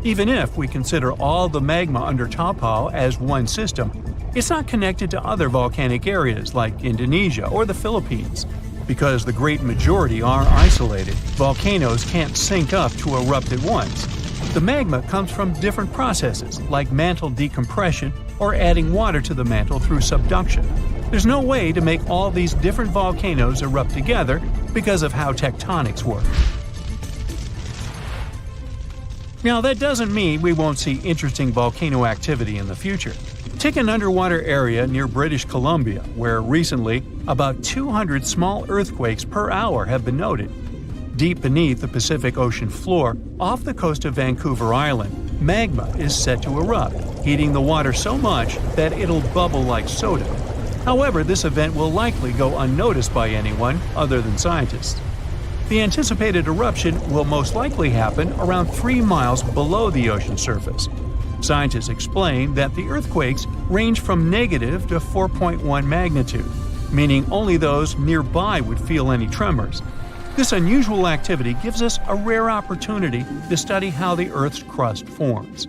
Even if we consider all the magma under Taupo as one system, it's not connected to other volcanic areas like Indonesia or the Philippines. Because the great majority are isolated, volcanoes can't sync up to erupt at once. The magma comes from different processes like mantle decompression or adding water to the mantle through subduction. There's no way to make all these different volcanoes erupt together because of how tectonics work. Now, that doesn't mean we won't see interesting volcano activity in the future. Take an underwater area near British Columbia, where recently about 200 small earthquakes per hour have been noted. Deep beneath the Pacific Ocean floor, off the coast of Vancouver Island, magma is set to erupt, heating the water so much that it'll bubble like soda. However, this event will likely go unnoticed by anyone other than scientists. The anticipated eruption will most likely happen around 3 miles below the ocean surface. Scientists explain that the earthquakes range from negative to 4.1 magnitude, meaning only those nearby would feel any tremors. This unusual activity gives us a rare opportunity to study how the Earth's crust forms.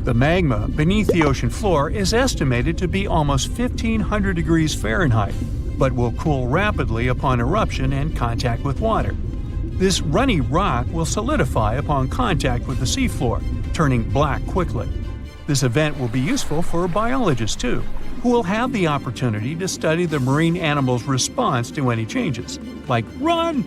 The magma beneath the ocean floor is estimated to be almost 1,500 degrees Fahrenheit, but will cool rapidly upon eruption and contact with water. This runny rock will solidify upon contact with the seafloor, turning black quickly. This event will be useful for biologists too, who will have the opportunity to study the marine animals' response to any changes, like run!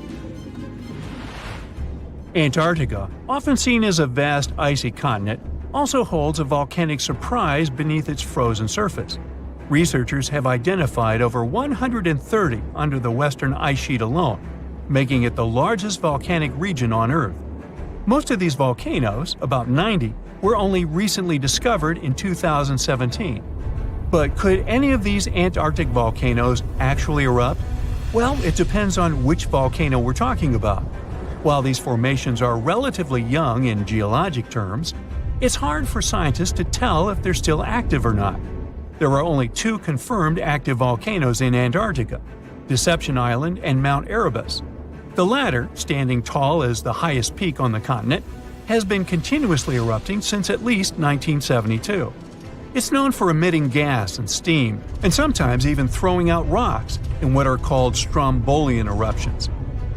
Antarctica, often seen as a vast icy continent, also holds a volcanic surprise beneath its frozen surface. Researchers have identified over 130 under the western ice sheet alone, making it the largest volcanic region on Earth. Most of these volcanoes, about 90, were only recently discovered in 2017. But could any of these Antarctic volcanoes actually erupt? Well, it depends on which volcano we're talking about. While these formations are relatively young in geologic terms, it's hard for scientists to tell if they're still active or not. There are only 2 confirmed active volcanoes in Antarctica, Deception Island and Mount Erebus. The latter, standing tall as the highest peak on the continent, has been continuously erupting since at least 1972. It's known for emitting gas and steam, and sometimes even throwing out rocks in what are called strombolian eruptions.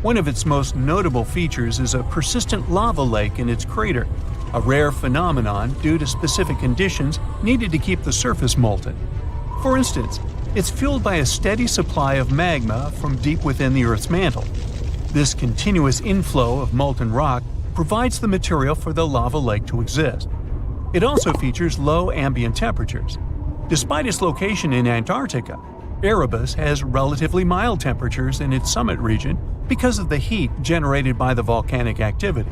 One of its most notable features is a persistent lava lake in its crater, a rare phenomenon due to specific conditions needed to keep the surface molten. For instance, it's fueled by a steady supply of magma from deep within the Earth's mantle. This continuous inflow of molten rock provides the material for the lava lake to exist. It also features low ambient temperatures. Despite its location in Antarctica, Erebus has relatively mild temperatures in its summit region because of the heat generated by the volcanic activity.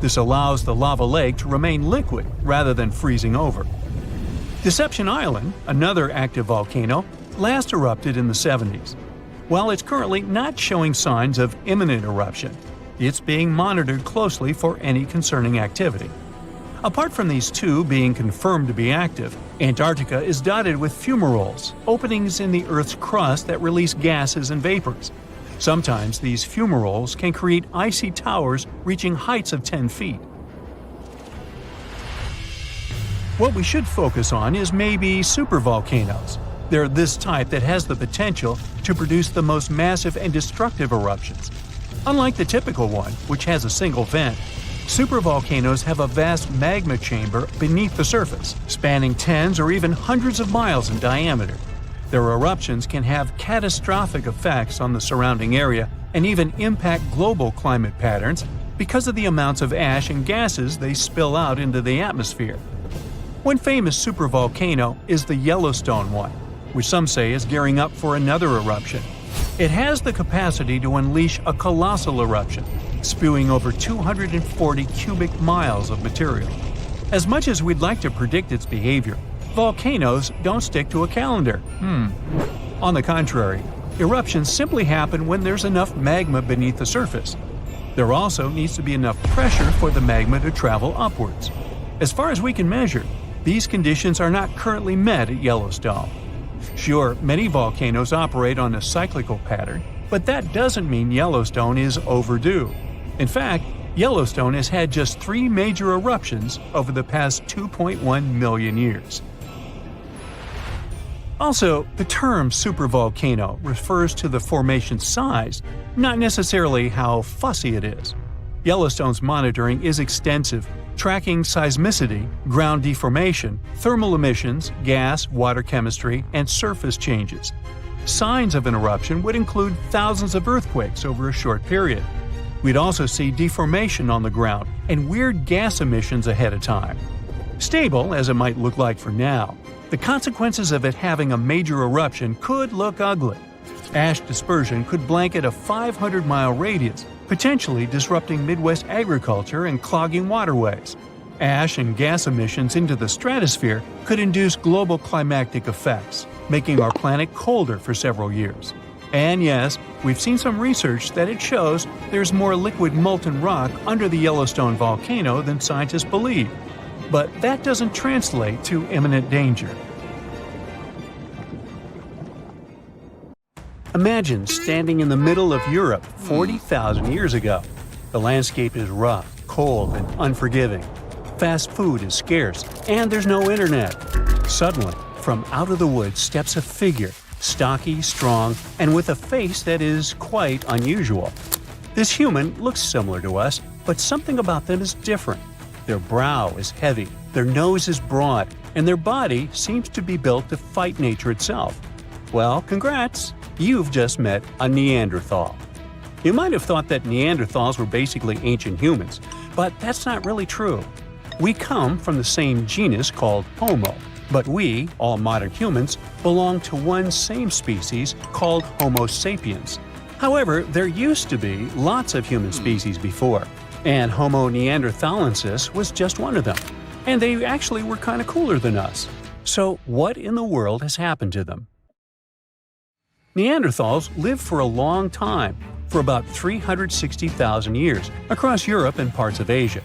This allows the lava lake to remain liquid rather than freezing over. Deception Island, another active volcano, last erupted in the 70s. While it's currently not showing signs of imminent eruption, it's being monitored closely for any concerning activity. Apart from these 2 being confirmed to be active, Antarctica is dotted with fumaroles, openings in the Earth's crust that release gases and vapors. Sometimes these fumaroles can create icy towers reaching heights of 10 feet. What we should focus on is maybe supervolcanoes. They're this type that has the potential to produce the most massive and destructive eruptions. Unlike the typical one, which has a single vent, supervolcanoes have a vast magma chamber beneath the surface, spanning tens or even hundreds of miles in diameter. Their eruptions can have catastrophic effects on the surrounding area and even impact global climate patterns because of the amounts of ash and gases they spill out into the atmosphere. One famous supervolcano is the Yellowstone one, which some say is gearing up for another eruption. It has the capacity to unleash a colossal eruption, spewing over 240 cubic miles of material. As much as we'd like to predict its behavior, volcanoes don't stick to a calendar. On the contrary, eruptions simply happen when there's enough magma beneath the surface. There also needs to be enough pressure for the magma to travel upwards. As far as we can measure, these conditions are not currently met at Yellowstone. Sure, many volcanoes operate on a cyclical pattern, but that doesn't mean Yellowstone is overdue. In fact, Yellowstone has had just 3 major eruptions over the past 2.1 million years. Also, the term supervolcano refers to the formation's size, not necessarily how fussy it is. Yellowstone's monitoring is extensive, tracking seismicity, ground deformation, thermal emissions, gas, water chemistry, and surface changes. Signs of an eruption would include thousands of earthquakes over a short period. We'd also see deformation on the ground and weird gas emissions ahead of time. Stable as it might look like for now, the consequences of it having a major eruption could look ugly. Ash dispersion could blanket a 500-mile radius, potentially disrupting Midwest agriculture and clogging waterways. Ash and gas emissions into the stratosphere could induce global climatic effects, making our planet colder for several years. And yes, we've seen some research that it shows there's more liquid molten rock under the Yellowstone volcano than scientists believe. But that doesn't translate to imminent danger. Imagine standing in the middle of Europe 40,000 years ago. The landscape is rough, cold, and unforgiving. Fast food is scarce, and there's no internet. Suddenly, from out of the woods steps a figure, stocky, strong, and with a face that is quite unusual. This human looks similar to us, but something about them is different. Their brow is heavy, their nose is broad, and their body seems to be built to fight nature itself. Well, congrats! You've just met a Neanderthal. You might have thought that Neanderthals were basically ancient humans, but that's not really true. We come from the same genus called Homo, but we, all modern humans, belong to one same species called Homo sapiens. However, there used to be lots of human species before, and Homo neanderthalensis was just one of them. And they actually were kind of cooler than us. So what in the world has happened to them? Neanderthals lived for a long time, for about 360,000 years, across Europe and parts of Asia.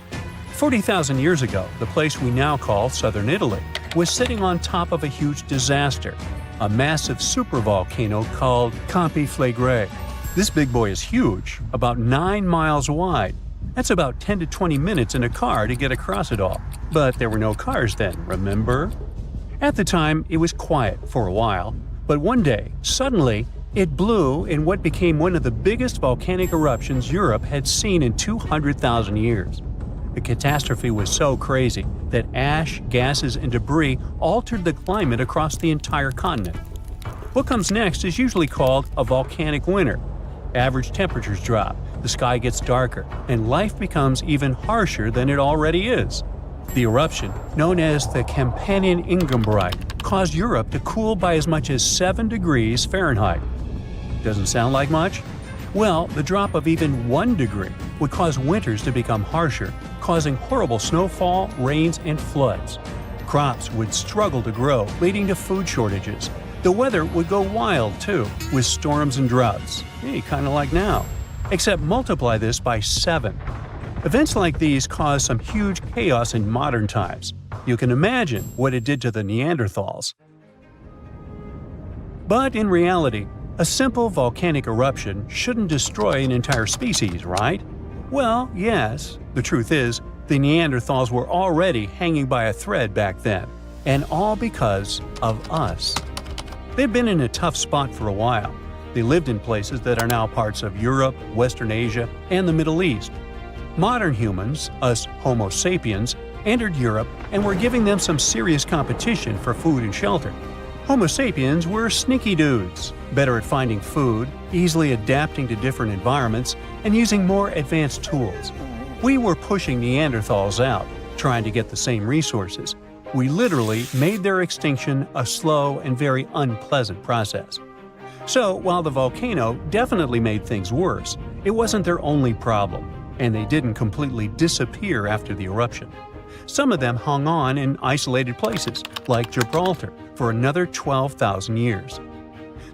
40,000 years ago, the place we now call southern Italy was sitting on top of a huge disaster, a massive supervolcano called Campi Flegrei. This big boy is huge, about 9 miles wide. That's about 10 to 20 minutes in a car to get across it all. But there were no cars then, remember? At the time, it was quiet for a while, but one day, suddenly, it blew in what became one of the biggest volcanic eruptions Europe had seen in 200,000 years. The catastrophe was so crazy that ash, gases, and debris altered the climate across the entire continent. What comes next is usually called a volcanic winter. Average temperatures drop, the sky gets darker, and life becomes even harsher than it already is. The eruption, known as the Campanian Ingumbrite, caused Europe to cool by as much as 7 degrees Fahrenheit. Doesn't sound like much? Well, the drop of even 1 degree would cause winters to become harsher, causing horrible snowfall, rains, and floods. Crops would struggle to grow, leading to food shortages. The weather would go wild, too, with storms and droughts. Hey, kind of like now. Except multiply this by 7. Events like these caused some huge chaos in modern times. You can imagine what it did to the Neanderthals. But in reality, a simple volcanic eruption shouldn't destroy an entire species, right? Well, yes. The truth is, the Neanderthals were already hanging by a thread back then, and all because of us. They've been in a tough spot for a while. They lived in places that are now parts of Europe, Western Asia, and the Middle East. Modern humans, us Homo sapiens, entered Europe and were giving them some serious competition for food and shelter. Homo sapiens were sneaky dudes, better at finding food, easily adapting to different environments, and using more advanced tools. We were pushing Neanderthals out, trying to get the same resources. We literally made their extinction a slow and very unpleasant process. So, while the volcano definitely made things worse, it wasn't their only problem, and they didn't completely disappear after the eruption. Some of them hung on in isolated places, like Gibraltar, for another 12,000 years.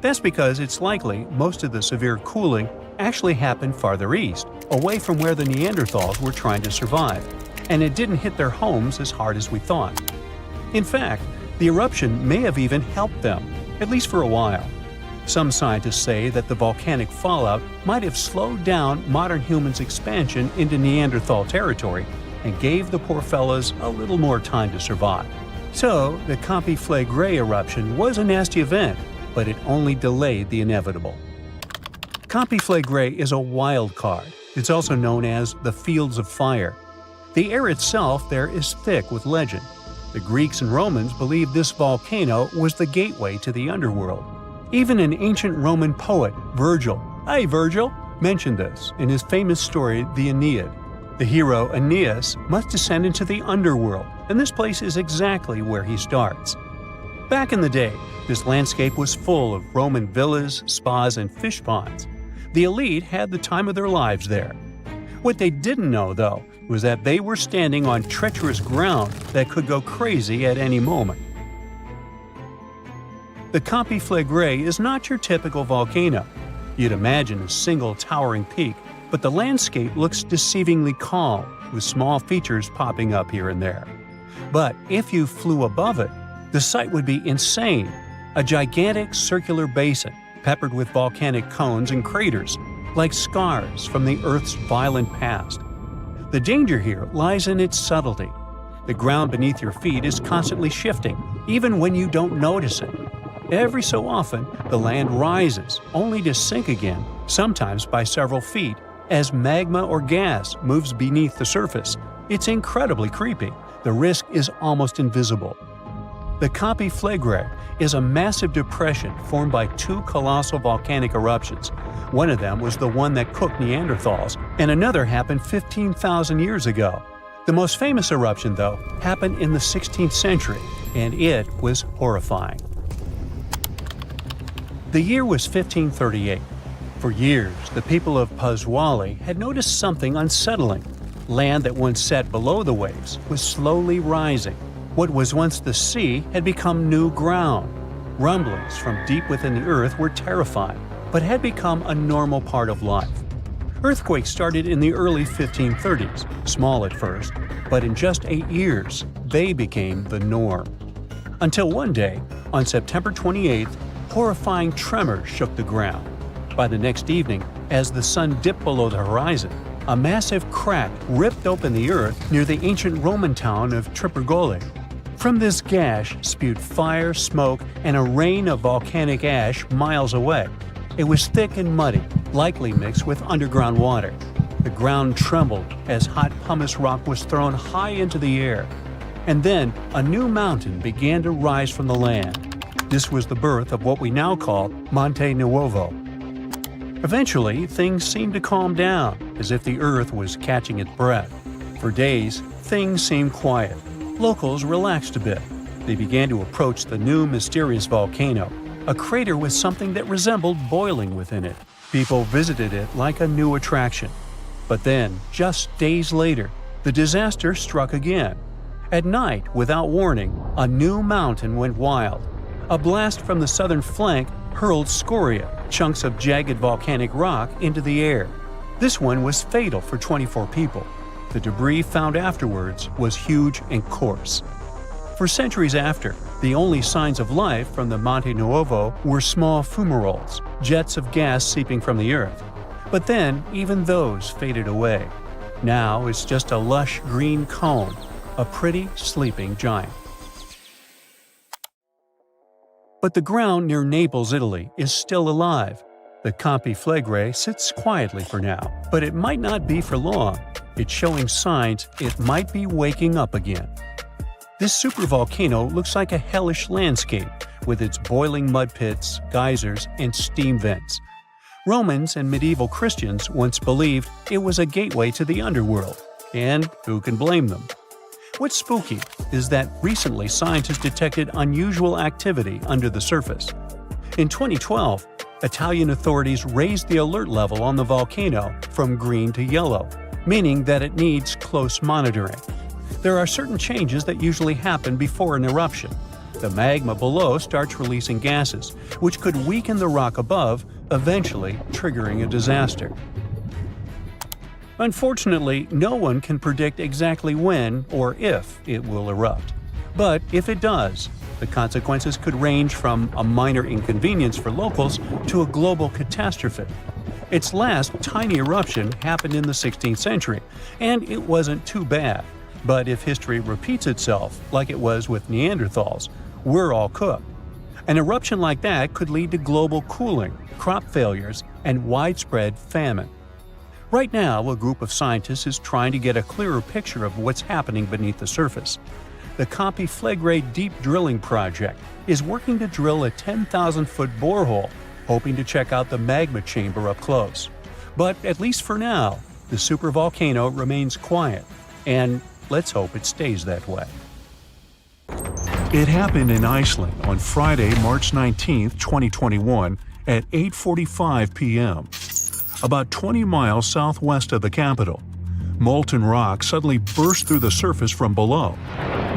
That's because it's likely most of the severe cooling actually happened farther east, away from where the Neanderthals were trying to survive, and it didn't hit their homes as hard as we thought. In fact, the eruption may have even helped them, at least for a while. Some scientists say that the volcanic fallout might have slowed down modern humans' expansion into Neanderthal territory and gave the poor fellas a little more time to survive. So, the Campi Flegrei eruption was a nasty event, but it only delayed the inevitable. Campi Flegrei is a wild card. It's also known as the Fields of Fire. The air itself there is thick with legend. The Greeks and Romans believed this volcano was the gateway to the underworld. Even an ancient Roman poet, Virgil, mentioned this in his famous story, the Aeneid. The hero Aeneas must descend into the underworld, and this place is exactly where he starts. Back in the day, this landscape was full of Roman villas, spas, and fish ponds. The elite had the time of their lives there. What they didn't know, though, was that they were standing on treacherous ground that could go crazy at any moment. The Campi Flegrei is not your typical volcano. You'd imagine a single towering peak, but the landscape looks deceivingly calm, with small features popping up here and there. But if you flew above it, the sight would be insane. A gigantic circular basin, peppered with volcanic cones and craters, like scars from the Earth's violent past. The danger here lies in its subtlety. The ground beneath your feet is constantly shifting, even when you don't notice it. Every so often, the land rises, only to sink again, sometimes by several feet, as magma or gas moves beneath the surface. It's incredibly creepy. The risk is almost invisible. The Campi Flegrei is a massive depression formed by two colossal volcanic eruptions. One of them was the one that cooked Neanderthals, and another happened 15,000 years ago. The most famous eruption, though, happened in the 16th century, and it was horrifying. The year was 1538. For years, the people of Paswali had noticed something unsettling. Land that once sat below the waves was slowly rising. What was once the sea had become new ground. Rumblings from deep within the earth were terrifying, but had become a normal part of life. Earthquakes started in the early 1530s, small at first, but in just 8 years, they became the norm. Until one day, on September 28th, horrifying tremors shook the ground. By the next evening, as the sun dipped below the horizon, a massive crack ripped open the earth near the ancient Roman town of Tripergoli. From this gash spewed fire, smoke, and a rain of volcanic ash miles away. It was thick and muddy, likely mixed with underground water. The ground trembled as hot pumice rock was thrown high into the air. And then a new mountain began to rise from the land. This was the birth of what we now call Monte Nuovo. Eventually, things seemed to calm down, as if the earth was catching its breath. For days, things seemed quiet. Locals relaxed a bit. They began to approach the new mysterious volcano, a crater with something that resembled boiling within it. People visited it like a new attraction. But then, just days later, the disaster struck again. At night, without warning, a new mountain went wild. A blast from the southern flank hurled scoria, chunks of jagged volcanic rock, into the air. This one was fatal for 24 people. The debris found afterwards was huge and coarse. For centuries after, the only signs of life from the Monte Nuovo were small fumaroles, jets of gas seeping from the earth. But then, even those faded away. Now it's just a lush green cone, a pretty sleeping giant. But the ground near Naples, Italy, is still alive. The Campi Flegrei sits quietly for now, but it might not be for long. It's showing signs it might be waking up again. This supervolcano looks like a hellish landscape, with its boiling mud pits, geysers, and steam vents. Romans and medieval Christians once believed it was a gateway to the underworld, and who can blame them? What's spooky is that recently scientists detected unusual activity under the surface. In 2012, Italian authorities raised the alert level on the volcano from green to yellow, meaning that it needs close monitoring. There are certain changes that usually happen before an eruption. The magma below starts releasing gases, which could weaken the rock above, eventually triggering a disaster. Unfortunately, no one can predict exactly when or if it will erupt. But if it does, the consequences could range from a minor inconvenience for locals to a global catastrophe. Its last tiny eruption happened in the 16th century, and it wasn't too bad. But if history repeats itself, like it was with Neanderthals, we're all cooked. An eruption like that could lead to global cooling, crop failures, and widespread famine. Right now, a group of scientists is trying to get a clearer picture of what's happening beneath the surface. The Campi Flegrei Deep Drilling Project is working to drill a 10,000-foot borehole, hoping to check out the magma chamber up close. But at least for now, the supervolcano remains quiet, and let's hope it stays that way. It happened in Iceland on Friday, March 19, 2021 at 8:45 p.m. About 20 miles southwest of the capital. Molten rock suddenly burst through the surface from below.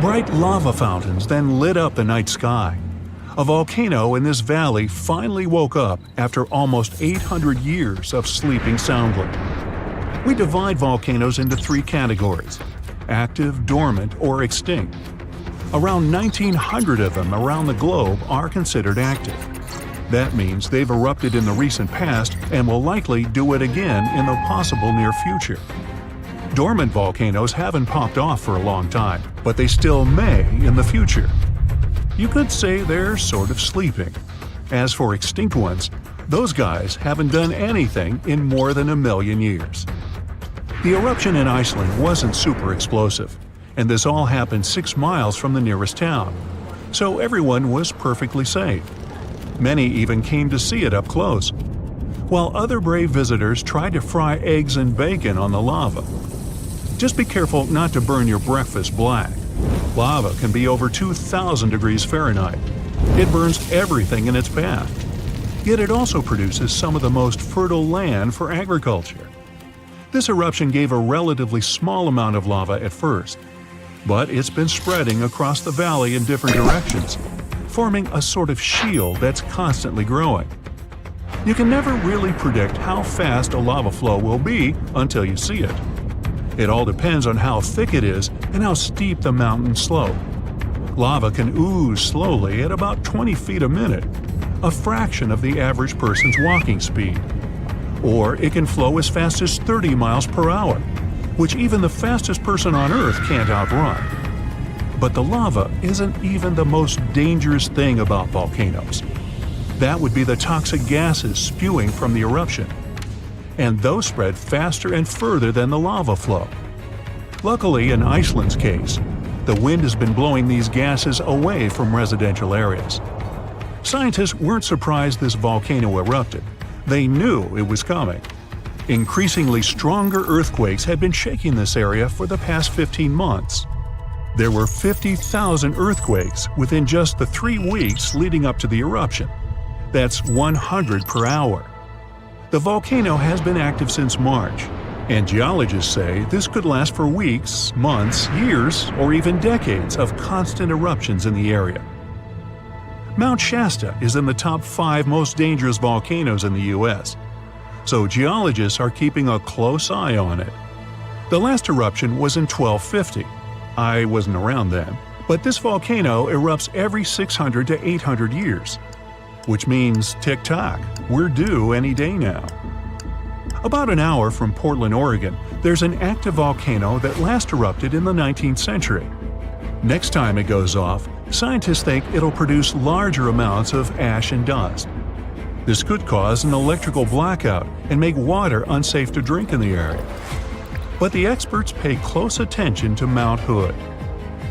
Bright lava fountains then lit up the night sky. A volcano in this valley finally woke up after almost 800 years of sleeping soundly. We divide volcanoes into three categories: active, dormant, or extinct. Around 1,900 of them around the globe are considered active. That means they've erupted in the recent past and will likely do it again in the possible near future. Dormant volcanoes haven't popped off for a long time, but they still may in the future. You could say they're sort of sleeping. As for extinct ones, those guys haven't done anything in more than 1 million years. The eruption in Iceland wasn't super explosive, and this all happened 6 miles from the nearest town, so everyone was perfectly safe. Many even came to see it up close, while other brave visitors tried to fry eggs and bacon on the lava. Just be careful not to burn your breakfast black. Lava can be over 2,000 degrees Fahrenheit. It burns everything in its path. Yet it also produces some of the most fertile land for agriculture. This eruption gave a relatively small amount of lava at first, but it's been spreading across the valley in different directions, forming a sort of shield that's constantly growing. You can never really predict how fast a lava flow will be until you see it. It all depends on how thick it is and how steep the mountain slope. Lava can ooze slowly at about 20 feet a minute, a fraction of the average person's walking speed. Or it can flow as fast as 30 miles per hour, which even the fastest person on Earth can't outrun. But the lava isn't even the most dangerous thing about volcanoes. That would be the toxic gases spewing from the eruption. And those spread faster and further than the lava flow. Luckily, in Iceland's case, the wind has been blowing these gases away from residential areas. Scientists weren't surprised this volcano erupted. They knew it was coming. Increasingly stronger earthquakes had been shaking this area for the past 15 months. There were 50,000 earthquakes within just the 3 weeks leading up to the eruption. That's 100 per hour. The volcano has been active since March, and geologists say this could last for weeks, months, years, or even decades of constant eruptions in the area. Mount Shasta is in the top 5 most dangerous volcanoes in the U.S., so geologists are keeping a close eye on it. The last eruption was in 1250. I wasn't around then, but this volcano erupts every 600 to 800 years. Which means, tick-tock, we're due any day now. About an hour from Portland, Oregon, there's an active volcano that last erupted in the 19th century. Next time it goes off, scientists think it'll produce larger amounts of ash and dust. This could cause an electrical blackout and make water unsafe to drink in the area. But the experts pay close attention to Mount Hood.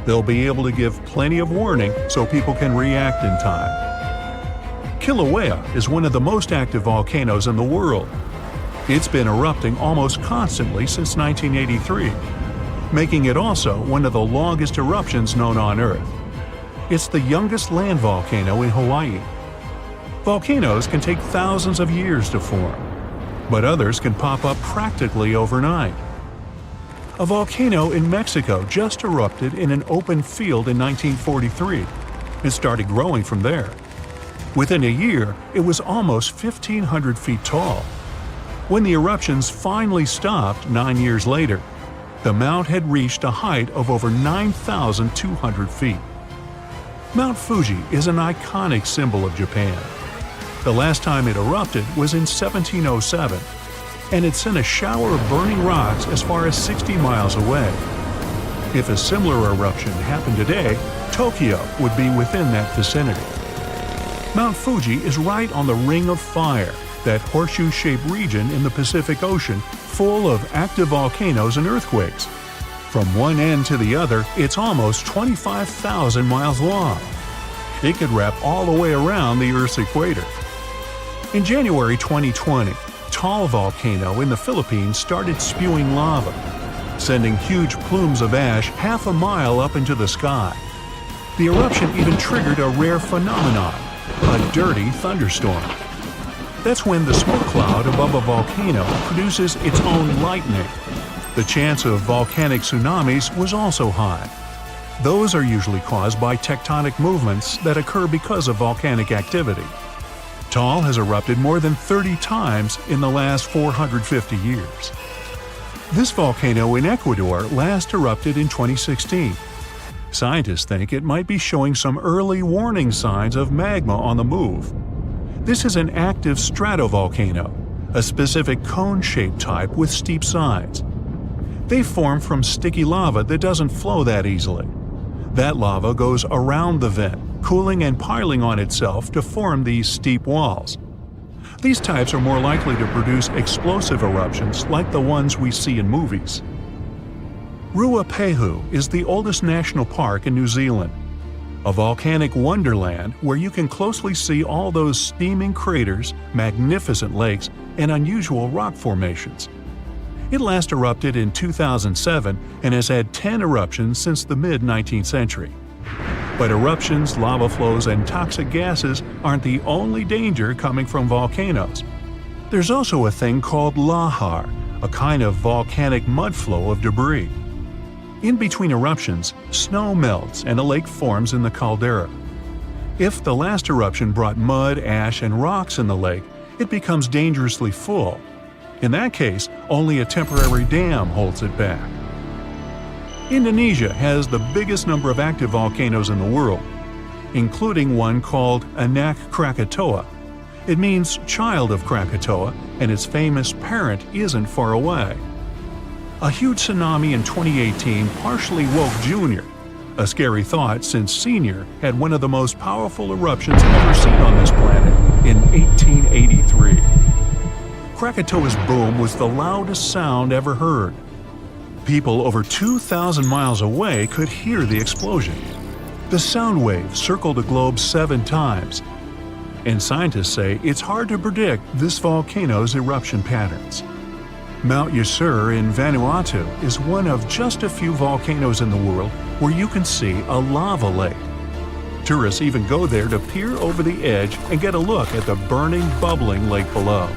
They'll be able to give plenty of warning so people can react in time. Kilauea is one of the most active volcanoes in the world. It's been erupting almost constantly since 1983. making it also one of the longest eruptions known on Earth. It's the youngest land volcano in Hawaii. Volcanoes can take thousands of years to form, but others can pop up practically overnight. A volcano in Mexico just erupted in an open field in 1943 and started growing from there. Within a year, it was almost 1,500 feet tall. When the eruptions finally stopped 9 years later, the mount had reached a height of over 9,200 feet. Mount Fuji is an iconic symbol of Japan. The last time it erupted was in 1707, and it sent a shower of burning rocks as far as 60 miles away. If a similar eruption happened today, Tokyo would be within that vicinity. Mount Fuji is right on the Ring of Fire, that horseshoe-shaped region in the Pacific Ocean full of active volcanoes and earthquakes. From one end to the other, it's almost 25,000 miles long. It could wrap all the way around the Earth's equator. In January 2020, Taal Volcano in the Philippines started spewing lava, sending huge plumes of ash half a mile up into the sky. The eruption even triggered a rare phenomenon, a dirty thunderstorm. That's when the smoke cloud above a volcano produces its own lightning. The chance of volcanic tsunamis was also high. Those are usually caused by tectonic movements that occur because of volcanic activity. Taal has erupted more than 30 times in the last 450 years. This volcano in Ecuador last erupted in 2016. Scientists think it might be showing some early warning signs of magma on the move. This is an active stratovolcano, a specific cone-shaped type with steep sides. They form from sticky lava that doesn't flow that easily. That lava goes around the vent, cooling and piling on itself to form these steep walls. These types are more likely to produce explosive eruptions like the ones we see in movies. Ruapehu is the oldest national park in New Zealand, a volcanic wonderland where you can closely see all those steaming craters, magnificent lakes, and unusual rock formations. It last erupted in 2007 and has had 10 eruptions since the mid-19th century. But eruptions, lava flows, and toxic gases aren't the only danger coming from volcanoes. There's also a thing called lahar, a kind of volcanic mudflow of debris. In between eruptions, snow melts and a lake forms in the caldera. If the last eruption brought mud, ash, and rocks in the lake, it becomes dangerously full. In that case, only a temporary dam holds it back. Indonesia has the biggest number of active volcanoes in the world, including one called Anak Krakatoa. It means child of Krakatoa, and its famous parent isn't far away. A huge tsunami in 2018 partially woke Junior, a scary thought since Senior had one of the most powerful eruptions ever seen on this planet in 1883. Krakatoa's boom was the loudest sound ever heard. People over 2,000 miles away could hear the explosion. The sound wave circled the globe 7 times, and scientists say it's hard to predict this volcano's eruption patterns. Mount Yasur in Vanuatu is one of just a few volcanoes in the world where you can see a lava lake. Tourists even go there to peer over the edge and get a look at the burning, bubbling lake below.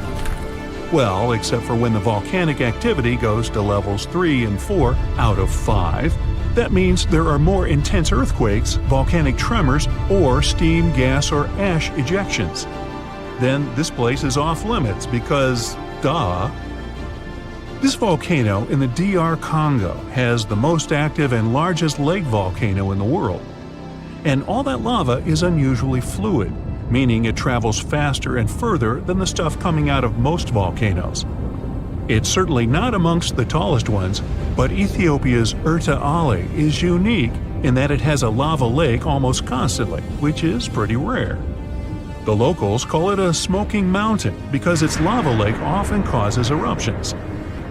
Well, except for when the volcanic activity goes to levels 3 and 4 out of 5. That means there are more intense earthquakes, volcanic tremors, or steam, gas, or ash ejections. Then this place is off limits because, duh. This volcano in the DR Congo has the most active and largest lake volcano in the world. And all that lava is unusually fluid, meaning it travels faster and further than the stuff coming out of most volcanoes. It's certainly not amongst the tallest ones, but Ethiopia's Erta Ale is unique in that it has a lava lake almost constantly, which is pretty rare. The locals call it a smoking mountain because its lava lake often causes eruptions.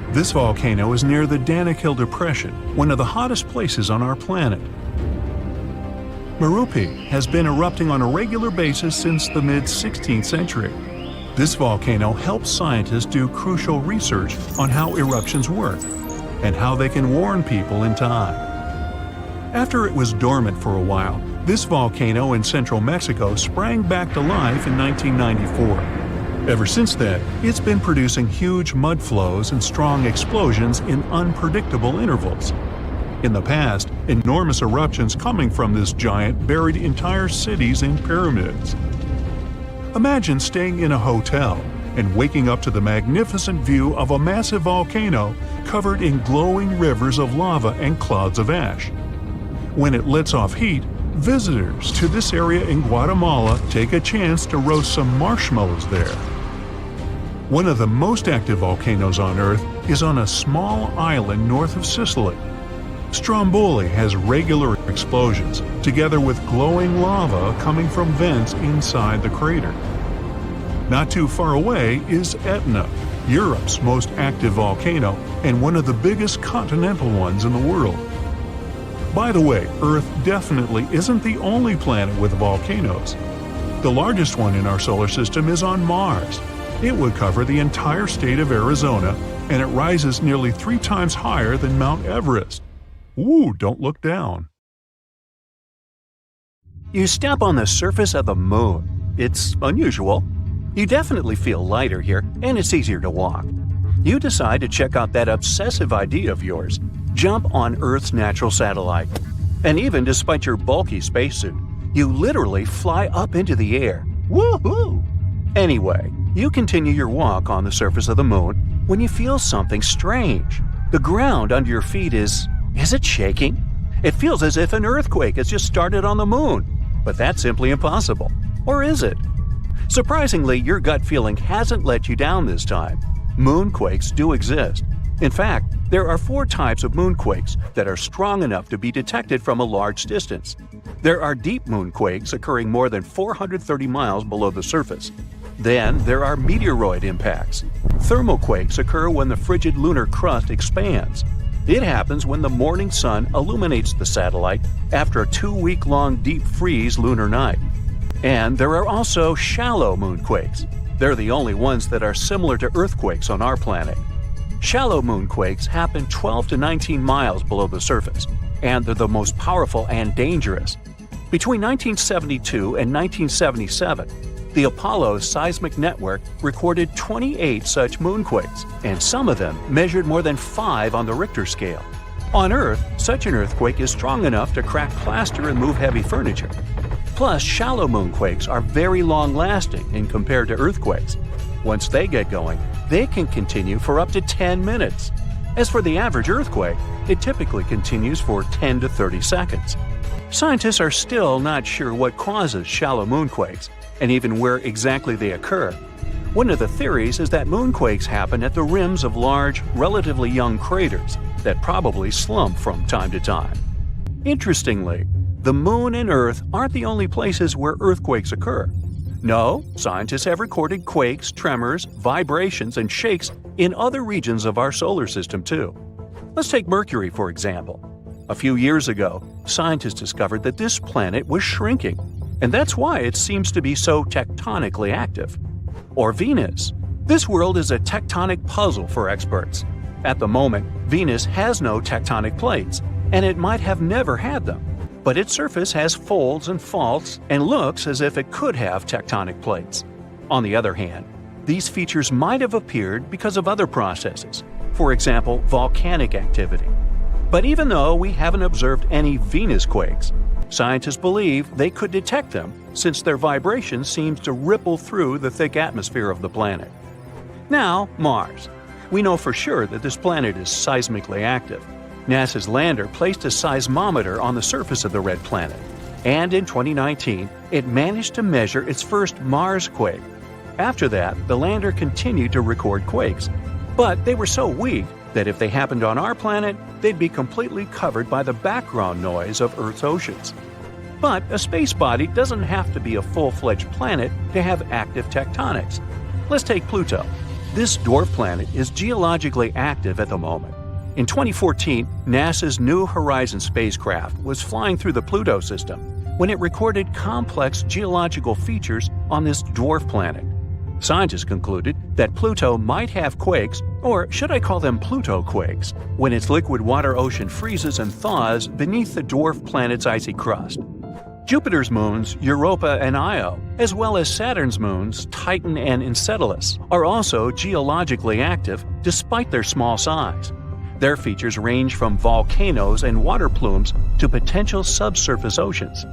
This volcano is near the Danakil Depression, one of the hottest places on our planet. Merupi has been erupting on a regular basis since the mid-16th century. This volcano helps scientists do crucial research on how eruptions work. and how they can warn people in time. After it was dormant for a while, this volcano in central Mexico sprang back to life in 1994. Ever since then, it's been producing huge mud flows and strong explosions in unpredictable intervals. In the past, enormous eruptions coming from this giant buried entire cities in pyramids. Imagine staying in a hotel and waking up to the magnificent view of a massive volcano covered in glowing rivers of lava and clouds of ash. When it lets off heat, visitors to this area in Guatemala take a chance to roast some marshmallows there. One of the most active volcanoes on Earth is on a small island north of Sicily. Stromboli has regular explosions, together with glowing lava coming from vents inside the crater. Not too far away is Etna, Europe's most active volcano and one of the biggest continental ones in the world. By the way, Earth definitely isn't the only planet with volcanoes. The largest one in our solar system is on Mars. It would cover the entire state of Arizona, and it rises nearly 3 times higher than Mount Everest. Ooh, don't look down.
You step on the surface of the moon. It's unusual. You definitely feel lighter here, and it's easier to walk. You decide to check out that obsessive idea of yours. Jump on Earth's natural satellite. And even despite your bulky spacesuit, you literally fly up into the air. Woohoo! Anyway, you continue your walk on the surface of the moon when you feel something strange. The ground under your feet is it shaking? It feels as if an earthquake has just started on the moon. But that's simply impossible. Or is it? Surprisingly, your gut feeling hasn't let you down this time. Moonquakes do exist. In fact, there are 4 types of moonquakes that are strong enough to be detected from a large distance. There are deep moonquakes occurring more than 430 miles below the surface. Then there are meteoroid impacts. Thermoquakes occur when the frigid lunar crust expands. It happens when the morning sun illuminates the satellite after a 2-week-long deep freeze lunar night. And there are also shallow moonquakes. They're the only ones that are similar to earthquakes on our planet. Shallow moonquakes happen 12 to 19 miles below the surface, and they're the most powerful and dangerous. Between 1972 and 1977, the Apollo seismic network recorded 28 such moonquakes, and some of them measured more than 5 on the Richter scale. On Earth, such an earthquake is strong enough to crack plaster and move heavy furniture. Plus, shallow moonquakes are very long-lasting in compared to earthquakes. Once they get going, they can continue for up to 10 minutes. As for the average earthquake, it typically continues for 10 to 30 seconds. Scientists are still not sure what causes shallow moonquakes, and even where exactly they occur. One of the theories is that moonquakes happen at the rims of large, relatively young craters that probably slump from time to time. Interestingly, the Moon and Earth aren't the only places where earthquakes occur. No, scientists have recorded quakes, tremors, vibrations, and shakes in other regions of our solar system too. Let's take Mercury, for example. A few years ago, scientists discovered that this planet was shrinking, and that's why it seems to be so tectonically active. Or Venus. This world is a tectonic puzzle for experts. At the moment, Venus has no tectonic plates, and it might have never had them. But its surface has folds and faults and looks as if it could have tectonic plates. On the other hand, these features might have appeared because of other processes, for example, volcanic activity. But even though we haven't observed any Venus quakes, scientists believe they could detect them since their vibration seems to ripple through the thick atmosphere of the planet. Now, Mars. We know for sure that this planet is seismically active. NASA's lander placed a seismometer on the surface of the red planet, and in 2019, it managed to measure its first Mars quake. After that, the lander continued to record quakes, but they were so weak that if they happened on our planet, they'd be completely covered by the background noise of Earth's oceans. But a space body doesn't have to be a full-fledged planet to have active tectonics. Let's take Pluto. This dwarf planet is geologically active at the moment. In 2014, NASA's New Horizons spacecraft was flying through the Pluto system when it recorded complex geological features on this dwarf planet. Scientists concluded that Pluto might have quakes, or should I call them Pluto quakes, when its liquid water ocean freezes and thaws beneath the dwarf planet's icy crust. Jupiter's moons, Europa and Io, as well as Saturn's moons, Titan and Enceladus, are also geologically active despite their small size. Their features range from volcanoes and water plumes to potential subsurface oceans.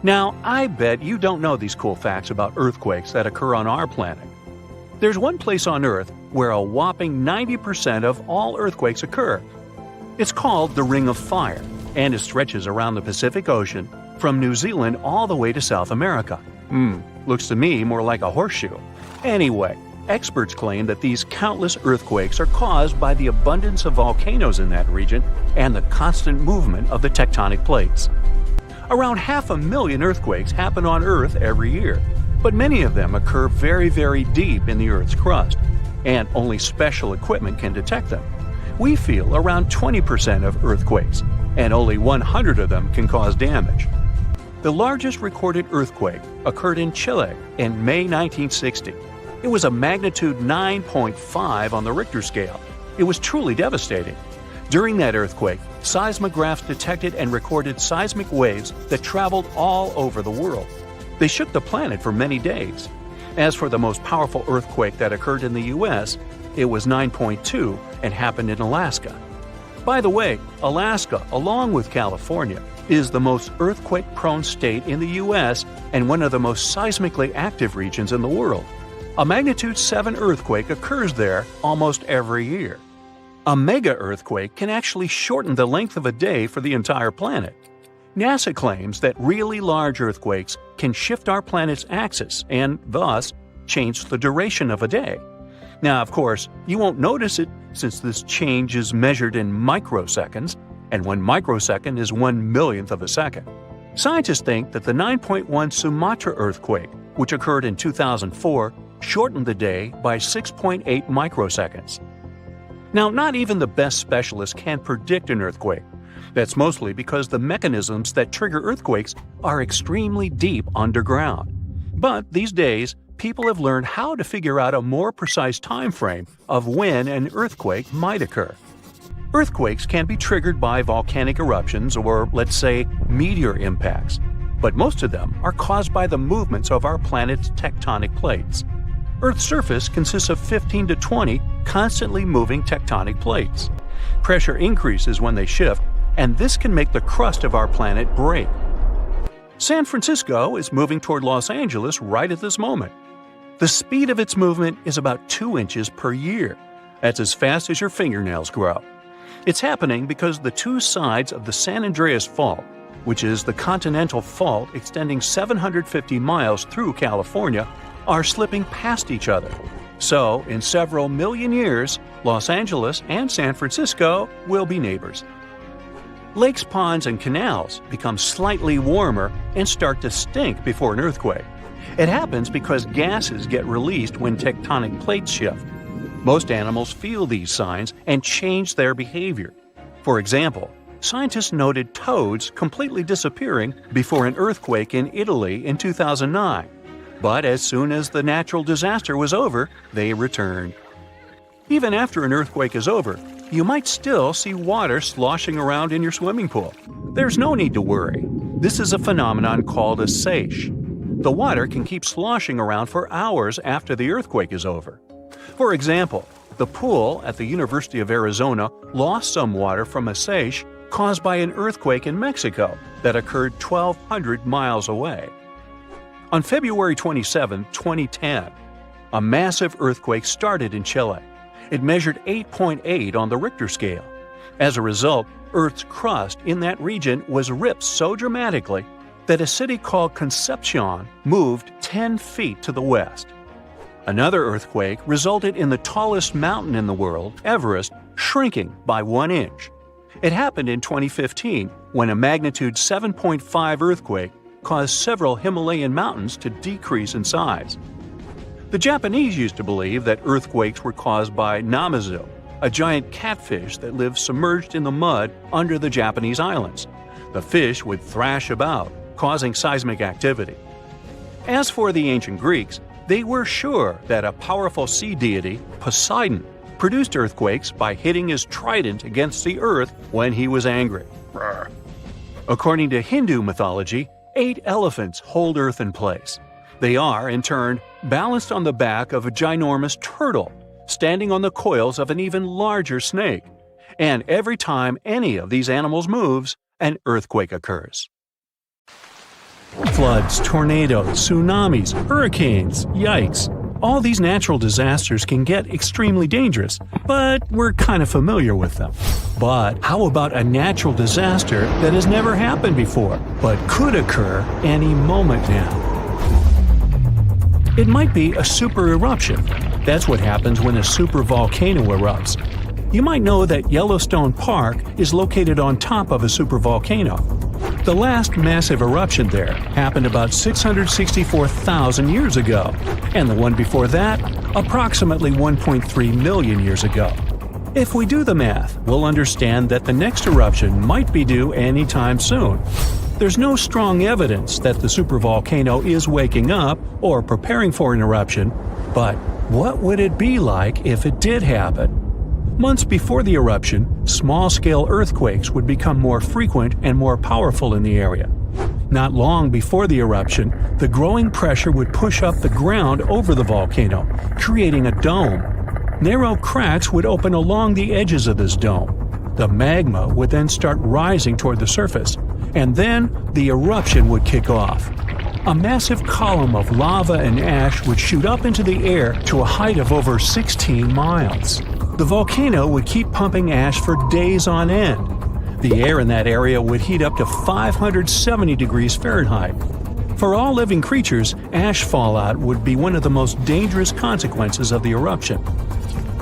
Now, I bet you don't know these cool facts about earthquakes that occur on our planet. There's one place on Earth where a whopping 90% of all earthquakes occur. It's called the Ring of Fire, and it stretches around the Pacific Ocean from New Zealand all the way to South America. Looks to me more like a horseshoe. Anyway, experts claim that these countless earthquakes are caused by the abundance of volcanoes in that region and the constant movement of the tectonic plates. Around 500,000 earthquakes happen on Earth every year, but many of them occur very, very deep in the Earth's crust, and only special equipment can detect them. We feel around 20% of earthquakes, and only 100 of them can cause damage. The largest recorded earthquake occurred in Chile in May 1960. It was a magnitude 9.5 on the Richter scale. It was truly devastating. During that earthquake, seismographs detected and recorded seismic waves that traveled all over the world. They shook the planet for many days. As for the most powerful earthquake that occurred in the U.S., it was 9.2 and happened in Alaska. By the way, Alaska, along with California, is the most earthquake-prone state in the U.S. and one of the most seismically active regions in the world. A magnitude 7 earthquake occurs there almost every year. A mega-earthquake can actually shorten the length of a day for the entire planet. NASA claims that really large earthquakes can shift our planet's axis and, thus, change the duration of a day. Now, of course, you won't notice it since this change is measured in microseconds, and 1 microsecond is 1/1,000,000th of a second. Scientists think that the 9.1 Sumatra earthquake, which occurred in 2004, shortened the day by 6.8 microseconds. Now, not even the best specialists can predict an earthquake. That's mostly because the mechanisms that trigger earthquakes are extremely deep underground. But these days, people have learned how to figure out a more precise time frame of when an earthquake might occur. Earthquakes can be triggered by volcanic eruptions or, let's say, meteor impacts, but most of them are caused by the movements of our planet's tectonic plates. Earth's surface consists of 15 to 20 constantly moving tectonic plates. Pressure increases when they shift, and this can make the crust of our planet break. San Francisco is moving toward Los Angeles right at this moment. The speed of its movement is about 2 inches per year. That's as fast as your fingernails grow. It's happening because the two sides of the San Andreas Fault, which is the continental fault extending 750 miles through California, are slipping past each other. So, in several million years, Los Angeles and San Francisco will be neighbors. Lakes, ponds, and canals become slightly warmer and start to stink before an earthquake. It happens because gases get released when tectonic plates shift. Most animals feel these signs and change their behavior. For example, scientists noted toads completely disappearing before an earthquake in Italy in 2009. But as soon as the natural disaster was over, they returned. Even after an earthquake is over, you might still see water sloshing around in your swimming pool. There's no need to worry. This is a phenomenon called a seiche. The water can keep sloshing around for hours after the earthquake is over. For example, the pool at the University of Arizona lost some water from a seiche caused by an earthquake in Mexico that occurred 1,200 miles away. On February 27, 2010, a massive earthquake started in Chile. It measured 8.8 on the Richter scale. As a result, Earth's crust in that region was ripped so dramatically that a city called Concepcion moved 10 feet to the west. Another earthquake resulted in the tallest mountain in the world, Everest, shrinking by 1 inch. It happened in 2015 when a magnitude 7.5 earthquake caused several Himalayan mountains to decrease in size. The Japanese used to believe that earthquakes were caused by namazu, a giant catfish that lives submerged in the mud under the Japanese islands. The fish would thrash about, causing seismic activity. As for the ancient Greeks, They were sure that a powerful sea deity, Poseidon, produced earthquakes by hitting his trident against the earth when he was angry. According to Hindu mythology, 8 elephants hold Earth in place. They are, in turn, balanced on the back of a ginormous turtle, standing on the coils of an even larger snake. And every time any of these animals moves, an earthquake occurs. Floods, tornadoes, tsunamis, hurricanes, yikes. All these natural disasters can get extremely dangerous, but we're kind of familiar with them. But how about a natural disaster that has never happened before, but could occur any moment now? It might be a super eruption. That's what happens when a supervolcano erupts. You might know that Yellowstone Park is located on top of a supervolcano. The last massive eruption there happened about 664,000 years ago, and the one before that, approximately 1.3 million years ago. If we do the math, we'll understand that the next eruption might be due anytime soon. There's no strong evidence that the supervolcano is waking up or preparing for an eruption, but what would it be like if it did happen? Months before the eruption, small-scale earthquakes would become more frequent and more powerful in the area. Not long before the eruption, the growing pressure would push up the ground over the volcano, creating a dome. Narrow cracks would open along the edges of this dome. The magma would then start rising toward the surface, and then the eruption would kick off. A massive column of lava and ash would shoot up into the air to a height of over 16 miles. The volcano would keep pumping ash for days on end. The air in that area would heat up to 570 degrees Fahrenheit. For all living creatures, ash fallout would be one of the most dangerous consequences of the eruption.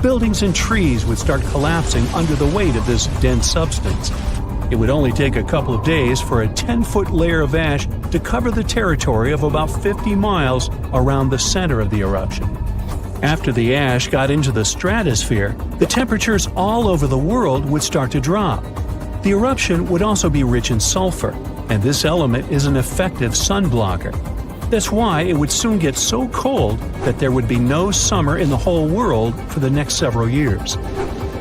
Buildings and trees would start collapsing under the weight of this dense substance. It would only take a couple of days for a 10-foot layer of ash to cover the territory of about 50 miles around the center of the eruption. After the ash got into the stratosphere, the temperatures all over the world would start to drop. The eruption would also be rich in sulfur, and this element is an effective sun blocker. That's why it would soon get so cold that there would be no summer in the whole world for the next several years.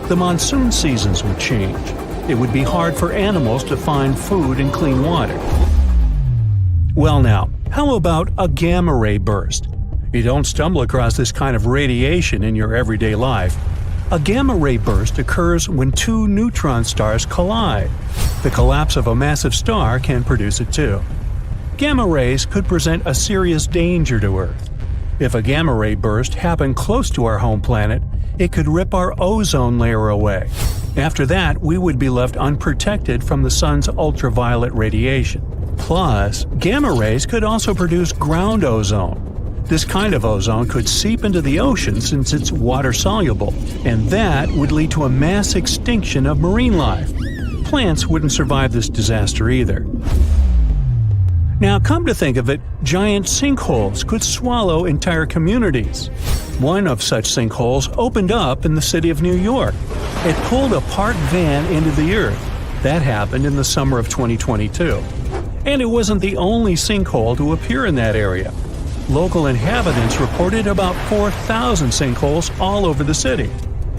The monsoon seasons would change. It would be hard for animals to find food and clean water. Well now, how about a gamma ray burst? You don't stumble across this kind of radiation in your everyday life. A gamma ray burst occurs when 2 neutron stars collide. The collapse of a massive star can produce it too. Gamma rays could present a serious danger to Earth. If a gamma ray burst happened close to our home planet, it could rip our ozone layer away. After that, we would be left unprotected from the sun's ultraviolet radiation. Plus, gamma rays could also produce ground ozone. This kind of ozone could seep into the ocean since it's water-soluble, and that would lead to a mass extinction of marine life. Plants wouldn't survive this disaster either. Now, come to think of it, giant sinkholes could swallow entire communities. One of such sinkholes opened up in the city of New York. It pulled a parked van into the earth. That happened in the summer of 2022. And it wasn't the only sinkhole to appear in that area. Local inhabitants reported about 4,000 sinkholes all over the city.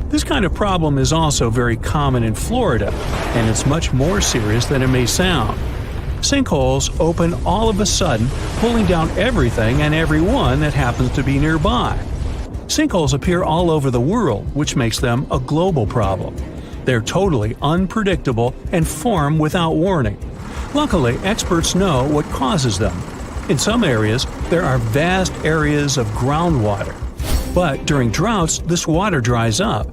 This kind of problem is also very common in Florida, and it's much more serious than it may sound. Sinkholes open all of a sudden, pulling down everything and everyone that happens to be nearby. Sinkholes appear all over the world, which makes them a global problem. They're totally unpredictable and form without warning. Luckily, experts know what causes them. In some areas, there are vast areas of groundwater. But during droughts, this water dries up.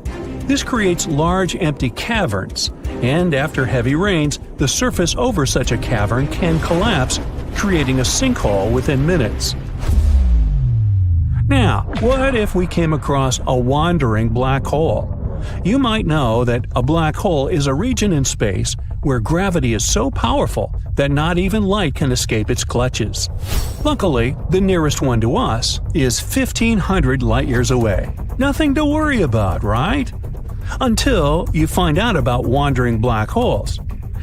This creates large empty caverns, and after heavy rains, the surface over such a cavern can collapse, creating a sinkhole within minutes. Now, what if we came across a wandering black hole? You might know that a black hole is a region in space where gravity is so powerful that not even light can escape its clutches. Luckily, the nearest one to us is 1,500 light-years away. Nothing to worry about, right? Until you find out about wandering black holes.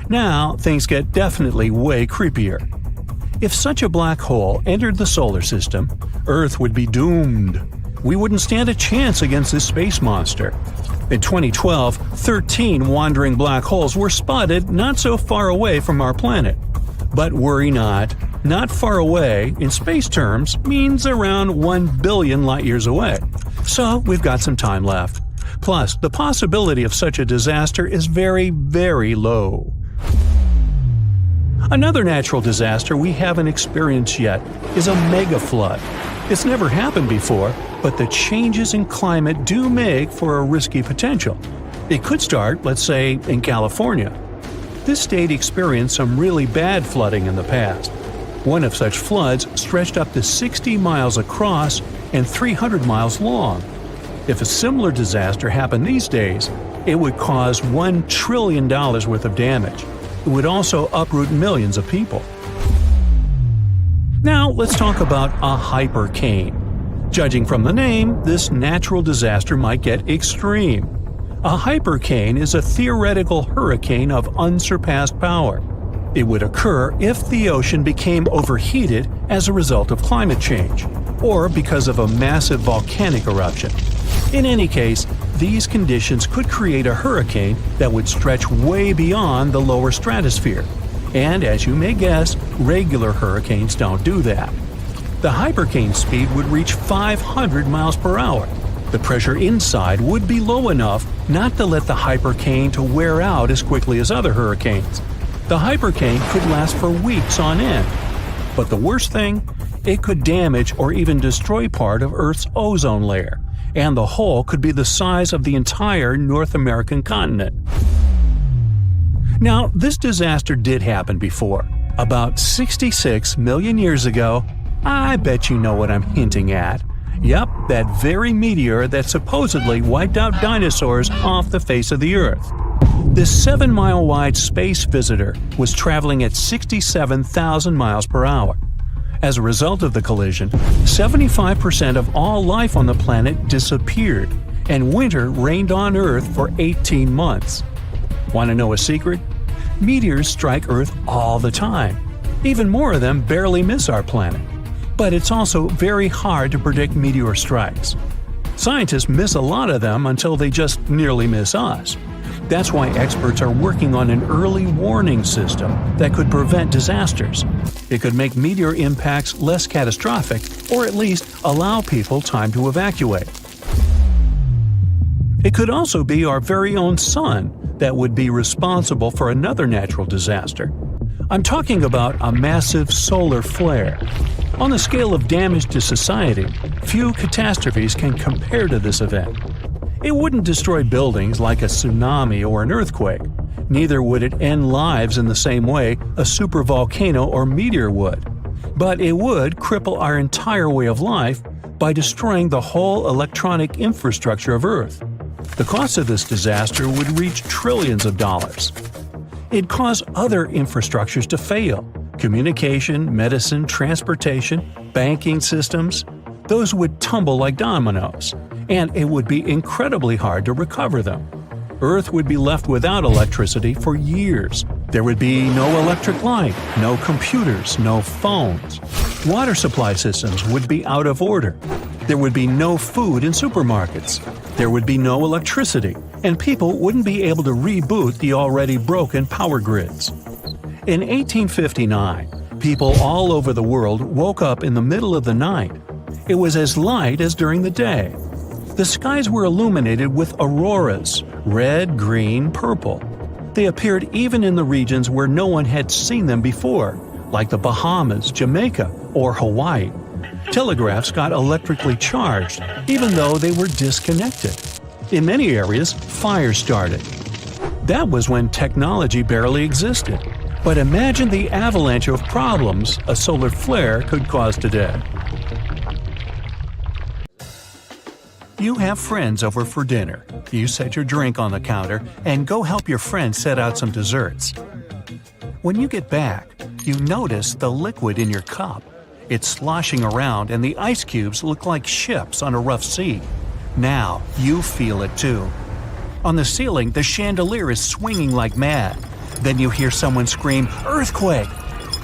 Now, things get definitely way creepier. If such a black hole entered the solar system, Earth would be doomed. We wouldn't stand a chance against this space monster. In 2012, 13 wandering black holes were spotted not so far away from our planet. But worry not. Not far away, in space terms, means around 1 billion light-years away. So we've got some time left. Plus, the possibility of such a disaster is very, very low. Another natural disaster we haven't experienced yet is a megaflood. It's never happened before, but the changes in climate do make for a risky potential. It could start, let's say, in California. This state experienced some really bad flooding in the past. One of such floods stretched up to 60 miles across and 300 miles long. If a similar disaster happened these days, it would cause $1 trillion worth of damage. It would also uproot millions of people. Now let's talk about a hypercane. Judging from the name, this natural disaster might get extreme. A hypercane is a theoretical hurricane of unsurpassed power. It would occur if the ocean became overheated as a result of climate change, or because of a massive volcanic eruption. In any case, these conditions could create a hurricane that would stretch way beyond the lower stratosphere. And as you may guess, regular hurricanes don't do that. The hypercane speed would reach 500 miles per hour. The pressure inside would be low enough not to let the hypercane to wear out as quickly as other hurricanes. The hypercane could last for weeks on end. But the worst thing? It could damage or even destroy part of Earth's ozone layer, and the hole could be the size of the entire North American continent. Now, this disaster did happen before. About 66 million years ago. I bet you know what I'm hinting at. Yep, that very meteor that supposedly wiped out dinosaurs off the face of the Earth. This 7-mile-wide space visitor was traveling at 67,000 miles per hour. As a result of the collision, 75% of all life on the planet disappeared, and winter reigned on Earth for 18 months. Want to know a secret? Meteors strike Earth all the time. Even more of them barely miss our planet. But it's also very hard to predict meteor strikes. Scientists miss a lot of them until they just nearly miss us. That's why experts are working on an early warning system that could prevent disasters. It could make meteor impacts less catastrophic, or at least allow people time to evacuate. It could also be our very own sun that would be responsible for another natural disaster. I'm talking about a massive solar flare. On the scale of damage to society, few catastrophes can compare to this event. It wouldn't destroy buildings like a tsunami or an earthquake. Neither would it end lives in the same way a supervolcano or meteor would. But it would cripple our entire way of life by destroying the whole electronic infrastructure of Earth. The cost of this disaster would reach trillions of dollars. It'd cause other infrastructures to fail. Communication, medicine, transportation, banking systems, those would tumble like dominoes, and it would be incredibly hard to recover them. Earth would be left without electricity for years. There would be no electric light, no computers, no phones. Water supply systems would be out of order. There would be no food in supermarkets. There would be no electricity, and people wouldn't be able to reboot the already broken power grids. In 1859, people all over the world woke up in the middle of the night. It was as light as during the day. The skies were illuminated with auroras, red, green, purple. They appeared even in the regions where no one had seen them before, like the Bahamas, Jamaica, or Hawaii. Telegraphs got electrically charged, even though they were disconnected. In many areas, fires started. That was when technology barely existed. But imagine the avalanche of problems a solar flare could cause today. You have friends over for dinner. You set your drink on the counter and go help your friend set out some desserts. When you get back, you notice the liquid in your cup. It's sloshing around and the ice cubes look like ships on a rough sea. Now you feel it too. On the ceiling, the chandelier is swinging like mad. Then you hear someone scream, "Earthquake!"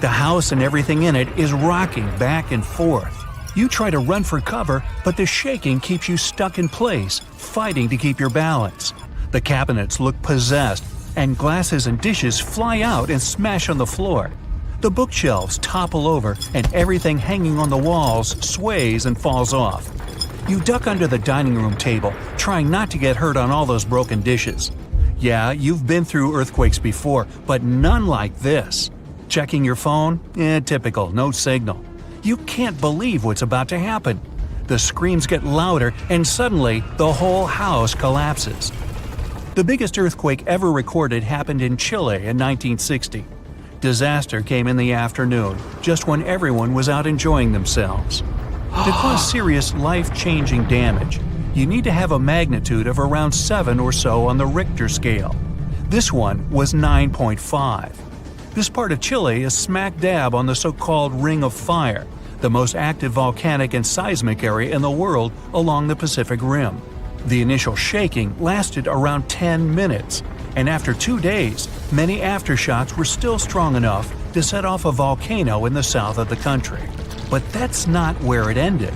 The house and everything in it is rocking back and forth. You try to run for cover, but the shaking keeps you stuck in place, fighting to keep your balance. The cabinets look possessed, and glasses and dishes fly out and smash on the floor. The bookshelves topple over, and everything hanging on the walls sways and falls off. You duck under the dining room table, trying not to get hurt on all those broken dishes. Yeah, you've been through earthquakes before, but none like this. Checking your phone? Typical, no signal. You can't believe what's about to happen. The screams get louder, and suddenly the whole house collapses. The biggest earthquake ever recorded happened in Chile in 1960. Disaster came in the afternoon, just when everyone was out enjoying themselves. To cause serious, life-changing damage, you need to have a magnitude of around 7 or so on the Richter scale. This one was 9.5. This part of Chile is smack dab on the so-called Ring of Fire, the most active volcanic and seismic area in the world along the Pacific Rim. The initial shaking lasted around 10 minutes, and after 2 days, many aftershocks were still strong enough to set off a volcano in the south of the country. But that's not where it ended.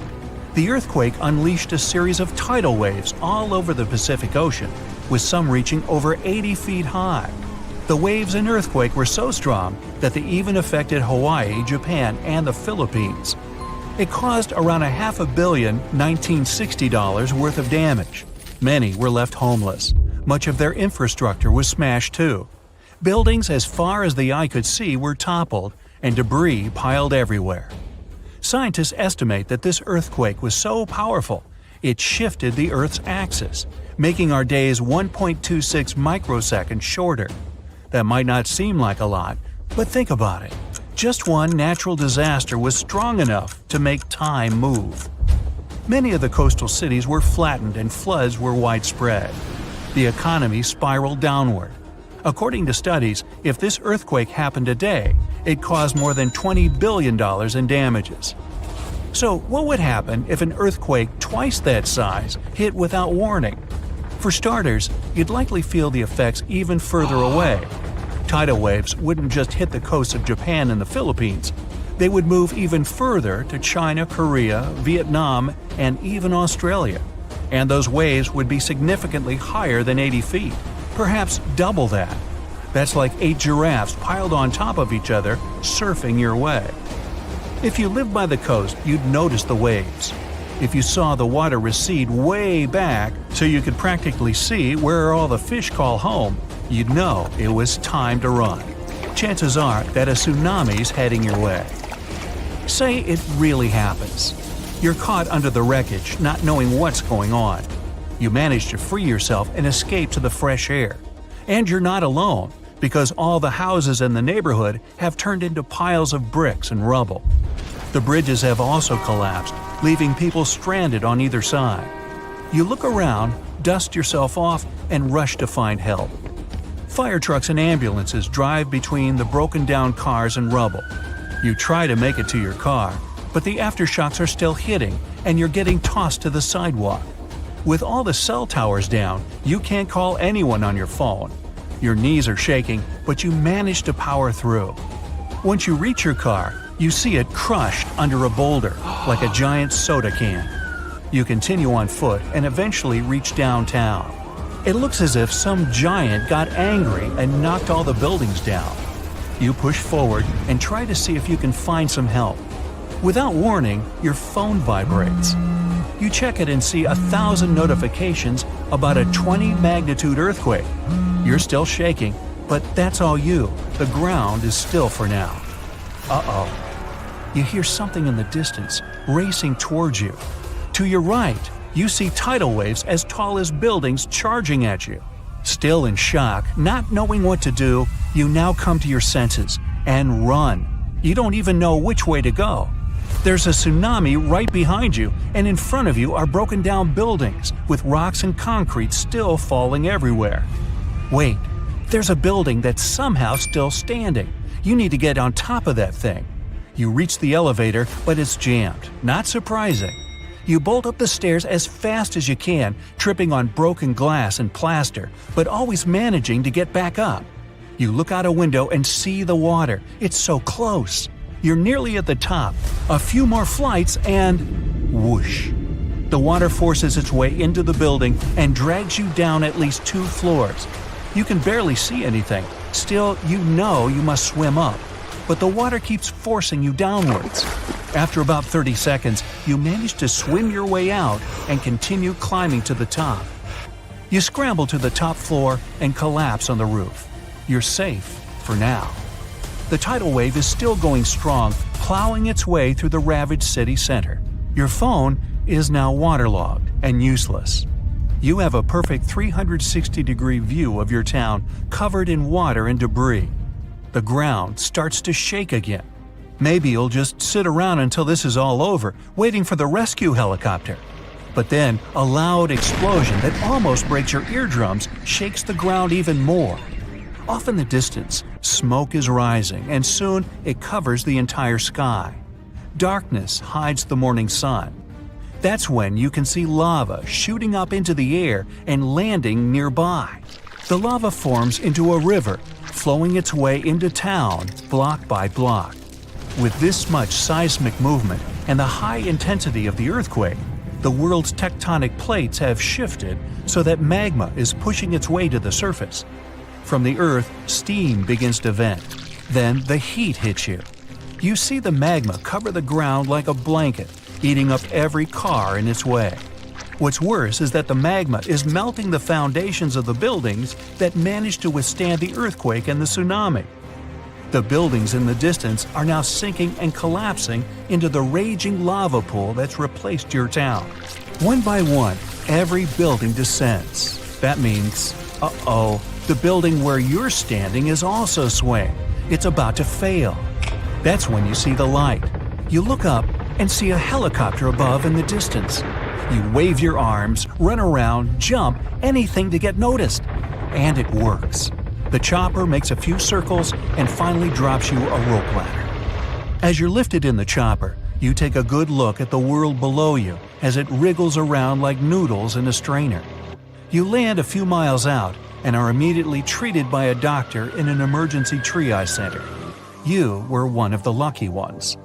The earthquake unleashed a series of tidal waves all over the Pacific Ocean, with some reaching over 80 feet high. The waves and earthquake were so strong that they even affected Hawaii, Japan, and the Philippines. It caused around $500 million $1960 worth of damage. Many were left homeless. Much of their infrastructure was smashed too. Buildings as far as the eye could see were toppled, and debris piled everywhere. Scientists estimate that this earthquake was so powerful, it shifted the Earth's axis, making our days 1.26 microseconds shorter. That might not seem like a lot, but think about it. Just one natural disaster was strong enough to make time move. Many of the coastal cities were flattened and floods were widespread. The economy spiraled downward. According to studies, if this earthquake happened today, it caused more than $20 billion in damages. So what would happen if an earthquake twice that size hit without warning? For starters, you'd likely feel the effects even further away. Tidal waves wouldn't just hit the coasts of Japan and the Philippines. They would move even further to China, Korea, Vietnam, and even Australia. And those waves would be significantly higher than 80 feet, perhaps double that. That's like 8 giraffes piled on top of each other, surfing your way. If you lived by the coast, you'd notice the waves. If you saw the water recede way back so you could practically see where all the fish call home, you'd know it was time to run. Chances are that a tsunami's heading your way. Say it really happens. You're caught under the wreckage, not knowing what's going on. You manage to free yourself and escape to the fresh air. And you're not alone, because all the houses in the neighborhood have turned into piles of bricks and rubble. The bridges have also collapsed, leaving people stranded on either side. You look around, dust yourself off, and rush to find help. Fire trucks and ambulances drive between the broken-down cars and rubble. You try to make it to your car, but the aftershocks are still hitting, and you're getting tossed to the sidewalk. With all the cell towers down, you can't call anyone on your phone. Your knees are shaking, but you manage to power through. Once you reach your car, you see it crushed under a boulder, like a giant soda can. You continue on foot and eventually reach downtown. It looks as if some giant got angry and knocked all the buildings down. You push forward and try to see if you can find some help. Without warning, your phone vibrates. You check it and see 1,000 notifications about a 20-magnitude earthquake. You're still shaking, but that's all you. The ground is still for now. Uh-oh. You hear something in the distance, racing towards you. To your right, you see tidal waves as tall as buildings charging at you. Still in shock, not knowing what to do, you now come to your senses and run. You don't even know which way to go. There's a tsunami right behind you, and in front of you are broken down buildings with rocks and concrete still falling everywhere. Wait, there's a building that's somehow still standing. You need to get on top of that thing. You reach the elevator, but it's jammed. Not surprising. You bolt up the stairs as fast as you can, tripping on broken glass and plaster, but always managing to get back up. You look out a window and see the water. It's so close. You're nearly at the top. A few more flights and… whoosh. The water forces its way into the building and drags you down at least 2 floors. You can barely see anything. Still, you know you must swim up. But the water keeps forcing you downwards. After about 30 seconds, you manage to swim your way out and continue climbing to the top. You scramble to the top floor and collapse on the roof. You're safe for now. The tidal wave is still going strong, plowing its way through the ravaged city center. Your phone is now waterlogged and useless. You have a perfect 360-degree view of your town covered in water and debris. The ground starts to shake again. Maybe you'll just sit around until this is all over, waiting for the rescue helicopter. But then, a loud explosion that almost breaks your eardrums shakes the ground even more. Off in the distance, smoke is rising, and soon it covers the entire sky. Darkness hides the morning sun. That's when you can see lava shooting up into the air and landing nearby. The lava forms into a river, flowing its way into town block by block. With this much seismic movement and the high intensity of the earthquake, the world's tectonic plates have shifted so that magma is pushing its way to the surface. From the earth, steam begins to vent. Then the heat hits you. You see the magma cover the ground like a blanket, eating up every car in its way. What's worse is that the magma is melting the foundations of the buildings that managed to withstand the earthquake and the tsunami. The buildings in the distance are now sinking and collapsing into the raging lava pool that's replaced your town. One by one, every building descends. That means, the building where you're standing is also swaying. It's about to fail. That's when you see the light. You look up and see a helicopter above in the distance. You wave your arms, run around, jump, anything to get noticed. And it works. The chopper makes a few circles and finally drops you a rope ladder. As you're lifted in the chopper, you take a good look at the world below you as it wriggles around like noodles in a strainer. You land a few miles out and are immediately treated by a doctor in an emergency triage center. You were one of the lucky ones.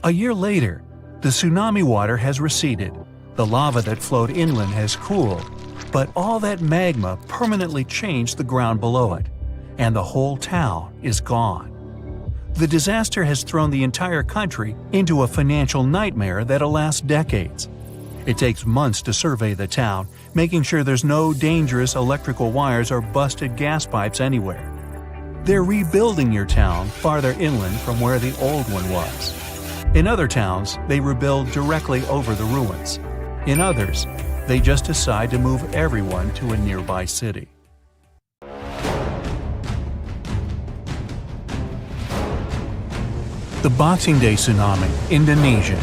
A year later, the tsunami water has receded. The lava that flowed inland has cooled, but all that magma permanently changed the ground below it, and the whole town is gone. The disaster has thrown the entire country into a financial nightmare that'll last decades. It takes months to survey the town, making sure there's no dangerous electrical wires or busted gas pipes anywhere. They're rebuilding your town farther inland from where the old one was. In other towns, they rebuild directly over the ruins. In others, they just decide to move everyone to a nearby city. The Boxing Day Tsunami, Indonesia.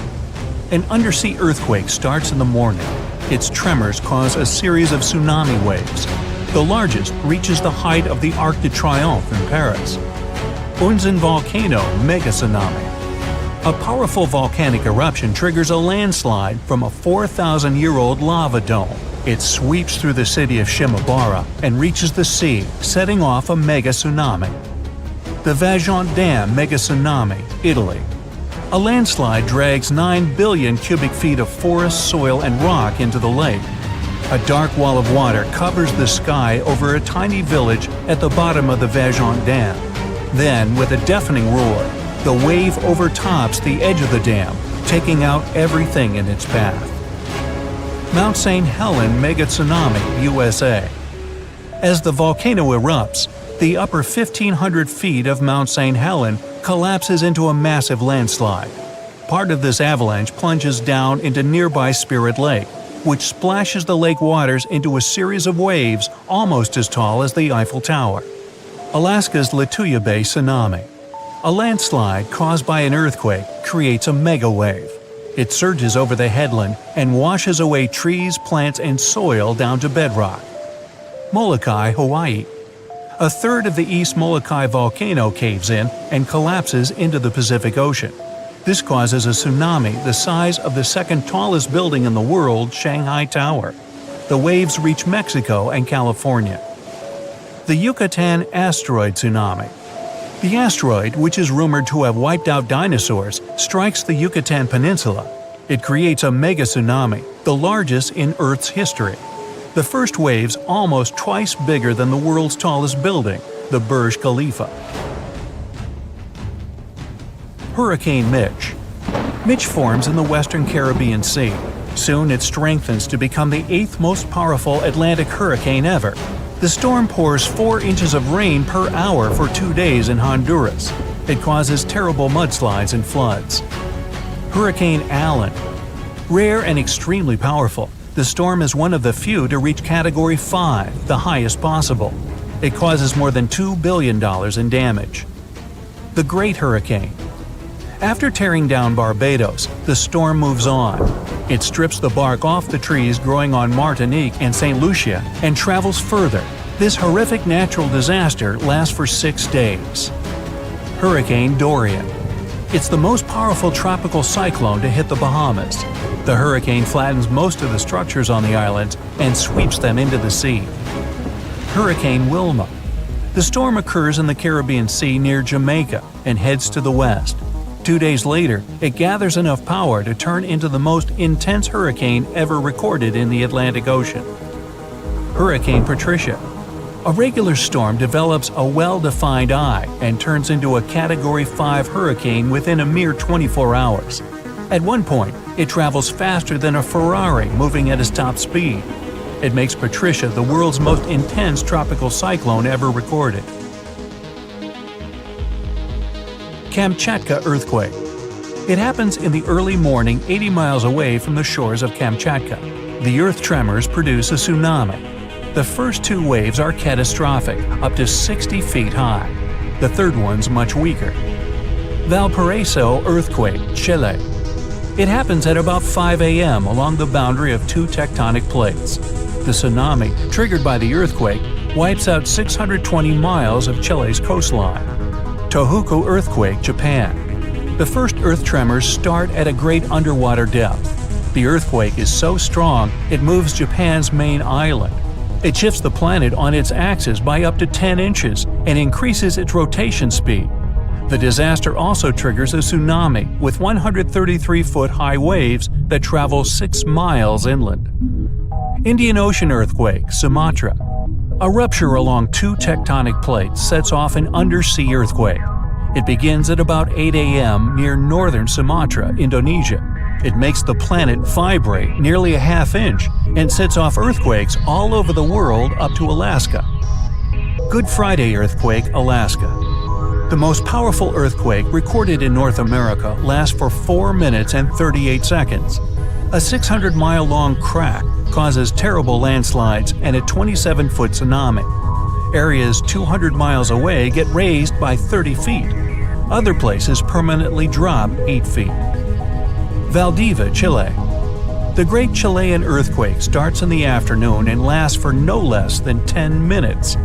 An undersea earthquake starts in the morning. Its tremors cause a series of tsunami waves. The largest reaches the height of the Arc de Triomphe in Paris. Unzen Volcano Mega Tsunami. A powerful volcanic eruption triggers a landslide from a 4,000-year-old lava dome. It sweeps through the city of Shimabara and reaches the sea, setting off a mega tsunami. The Vajont Dam Mega Tsunami, Italy. A landslide drags 9 billion cubic feet of forest, soil, and rock into the lake. A dark wall of water covers the sky over a tiny village at the bottom of the Vajont Dam. Then, with a deafening roar, the wave overtops the edge of the dam, taking out everything in its path. Mount St. Helens Mega Tsunami, USA. As the volcano erupts, the upper 1,500 feet of Mount St. Helens collapses into a massive landslide. Part of this avalanche plunges down into nearby Spirit Lake, which splashes the lake waters into a series of waves almost as tall as the Eiffel Tower. Alaska's Lituya Bay Tsunami. A landslide caused by an earthquake creates a megawave. It surges over the headland and washes away trees, plants, and soil down to bedrock. Molokai, Hawaii. A third of the East Molokai volcano caves in and collapses into the Pacific Ocean. This causes a tsunami the size of the second tallest building in the world, Shanghai Tower. The waves reach Mexico and California. The Yucatan asteroid tsunami. The asteroid, which is rumored to have wiped out dinosaurs, strikes the Yucatan Peninsula. It creates a mega tsunami, the largest in Earth's history. The first waves almost twice bigger than the world's tallest building, the Burj Khalifa. Hurricane Mitch. Mitch forms in the western Caribbean Sea. Soon it strengthens to become the 8th most powerful Atlantic hurricane ever. The storm pours 4 inches of rain per hour for 2 days in Honduras. It causes terrible mudslides and floods. Hurricane Allen. Rare and extremely powerful, the storm is one of the few to reach Category 5, the highest possible. It causes more than $2 billion in damage. The Great Hurricane. After tearing down Barbados, the storm moves on. It strips the bark off the trees growing on Martinique and St. Lucia and travels further. This horrific natural disaster lasts for 6 days. Hurricane Dorian. It's the most powerful tropical cyclone to hit the Bahamas. The hurricane flattens most of the structures on the islands and sweeps them into the sea. Hurricane Wilma. The storm occurs in the Caribbean Sea near Jamaica and heads to the west. 2 days later, it gathers enough power to turn into the most intense hurricane ever recorded in the Atlantic Ocean. Hurricane Patricia. A regular storm develops a well-defined eye and turns into a Category 5 hurricane within a mere 24 hours. At one point, it travels faster than a Ferrari moving at its top speed. It makes Patricia the world's most intense tropical cyclone ever recorded. Kamchatka earthquake. It happens in the early morning 80 miles away from the shores of Kamchatka. The earth tremors produce a tsunami. The first 2 waves are catastrophic, up to 60 feet high. The third one's much weaker. Valparaiso earthquake, Chile. It happens at about 5 a.m. along the boundary of 2 tectonic plates. The tsunami, triggered by the earthquake, wipes out 620 miles of Chile's coastline. Tohoku earthquake, Japan. The first earth tremors start at a great underwater depth. The earthquake is so strong it moves Japan's main island. It shifts the planet on its axis by up to 10 inches and increases its rotation speed. The disaster also triggers a tsunami with 133-foot high waves that travel 6 miles inland. Indian Ocean earthquake, Sumatra. A rupture along 2 tectonic plates sets off an undersea earthquake. It begins at about 8 a.m. near northern Sumatra, Indonesia. It makes the planet vibrate nearly a half inch and sets off earthquakes all over the world up to Alaska. Good Friday earthquake, Alaska. The most powerful earthquake recorded in North America lasts for 4 minutes and 38 seconds. A 600-mile-long crack causes terrible landslides and a 27-foot tsunami. Areas 200 miles away get raised by 30 feet. Other places permanently drop 8 feet. Valdivia, Chile. The Great Chilean Earthquake starts in the afternoon and lasts for no less than 10 minutes.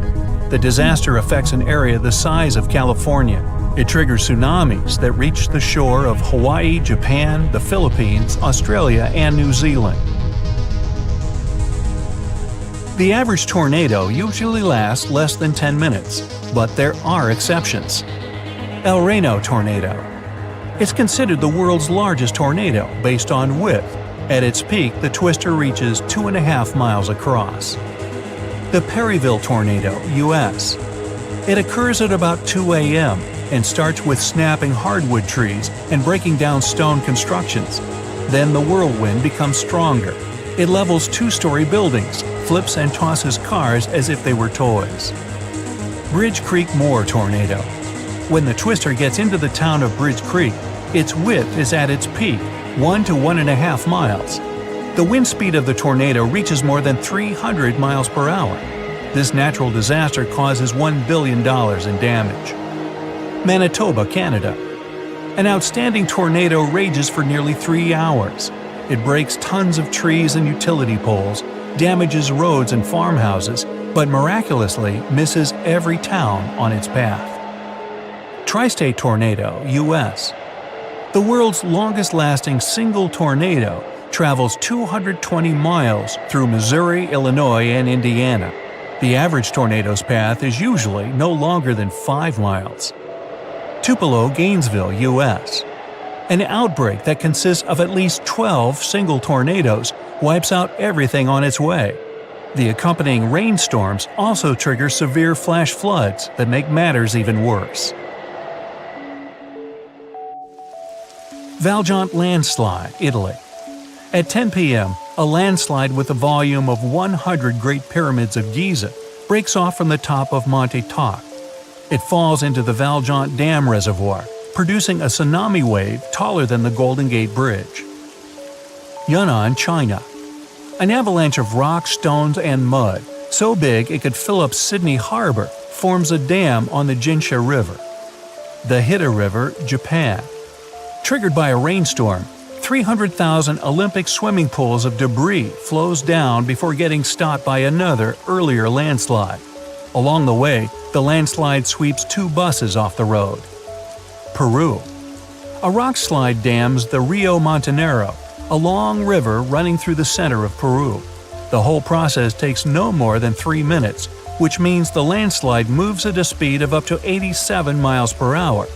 The disaster affects an area the size of California. It triggers tsunamis that reach the shore of Hawaii, Japan, the Philippines, Australia, and New Zealand. The average tornado usually lasts less than 10 minutes, but there are exceptions. El Reno tornado. It's considered the world's largest tornado based on width. At its peak, the twister reaches 2.5 miles across. The Perryville tornado, U.S. It occurs at about 2 a.m. and starts with snapping hardwood trees and breaking down stone constructions. Then the whirlwind becomes stronger. It levels 2-story buildings, flips and tosses cars as if they were toys. Bridge Creek Moor tornado. When the twister gets into the town of Bridge Creek, its width is at its peak, 1 to 1.5 miles. The wind speed of the tornado reaches more than 300 miles per hour. This natural disaster causes $1 billion in damage. Manitoba, Canada. An outstanding tornado rages for nearly 3 hours. It breaks tons of trees and utility poles, damages roads and farmhouses, but miraculously misses every town on its path. Tri-state tornado, U.S. The world's longest-lasting single tornado travels 220 miles through Missouri, Illinois, and Indiana. The average tornado's path is usually no longer than 5 miles. Tupelo, Gainesville, U.S. An outbreak that consists of at least 12 single tornadoes wipes out everything on its way. The accompanying rainstorms also trigger severe flash floods that make matters even worse. Valjean landslide, Italy. At 10 p.m., a landslide with a volume of 100 Great Pyramids of Giza breaks off from the top of Monte Toc. It falls into the Valjean Dam reservoir, producing a tsunami wave taller than the Golden Gate Bridge. Yunnan, China. An avalanche of rocks, stones, and mud, so big it could fill up Sydney Harbor, forms a dam on the Jinsha River. The Hida River, Japan. Triggered by a rainstorm, 300,000 Olympic swimming pools of debris flows down before getting stopped by another, earlier landslide. Along the way, the landslide sweeps 2 buses off the road. Peru. A rock slide dams the Rio Montanero, a long river running through the center of Peru. The whole process takes no more than 3 minutes, which means the landslide moves at a speed of up to 87 miles per hour.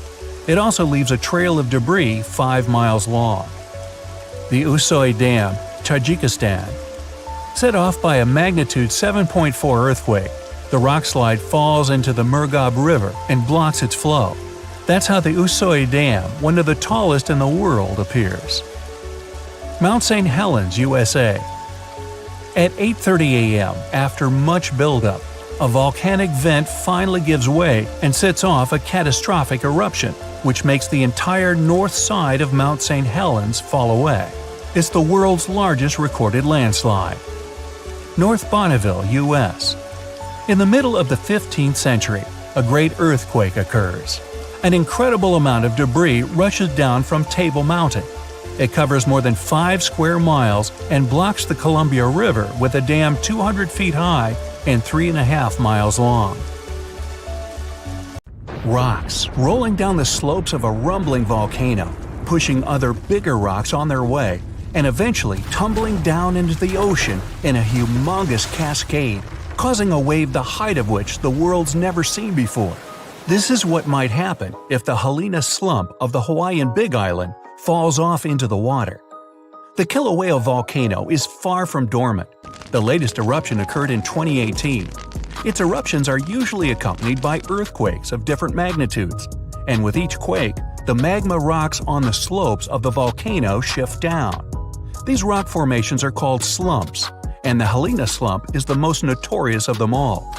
It also leaves a trail of debris 5 miles long. The Usoy Dam, Tajikistan. Set off by a magnitude 7.4 earthquake, the rockslide falls into the Murghab River and blocks its flow. That's how the Usoy Dam, one of the tallest in the world, appears. Mount St. Helens, USA. At 8:30 a.m., after much buildup, a volcanic vent finally gives way and sets off a catastrophic eruption, which makes the entire north side of Mount St. Helens fall away. It's the world's largest recorded landslide. North Bonneville, U.S. In the middle of the 15th century, a great earthquake occurs. An incredible amount of debris rushes down from Table Mountain. It covers more than 5 square miles and blocks the Columbia River with a dam 200 feet high and 3.5 miles long. Rocks rolling down the slopes of a rumbling volcano, pushing other bigger rocks on their way, and eventually tumbling down into the ocean in a humongous cascade, causing a wave the height of which the world's never seen before. This is what might happen if the Helena slump of the Hawaiian Big Island falls off into the water. The Kilauea volcano is far from dormant. The latest eruption occurred in 2018. Its eruptions are usually accompanied by earthquakes of different magnitudes, and with each quake, the magma rocks on the slopes of the volcano shift down. These rock formations are called slumps, and the Helena slump is the most notorious of them all.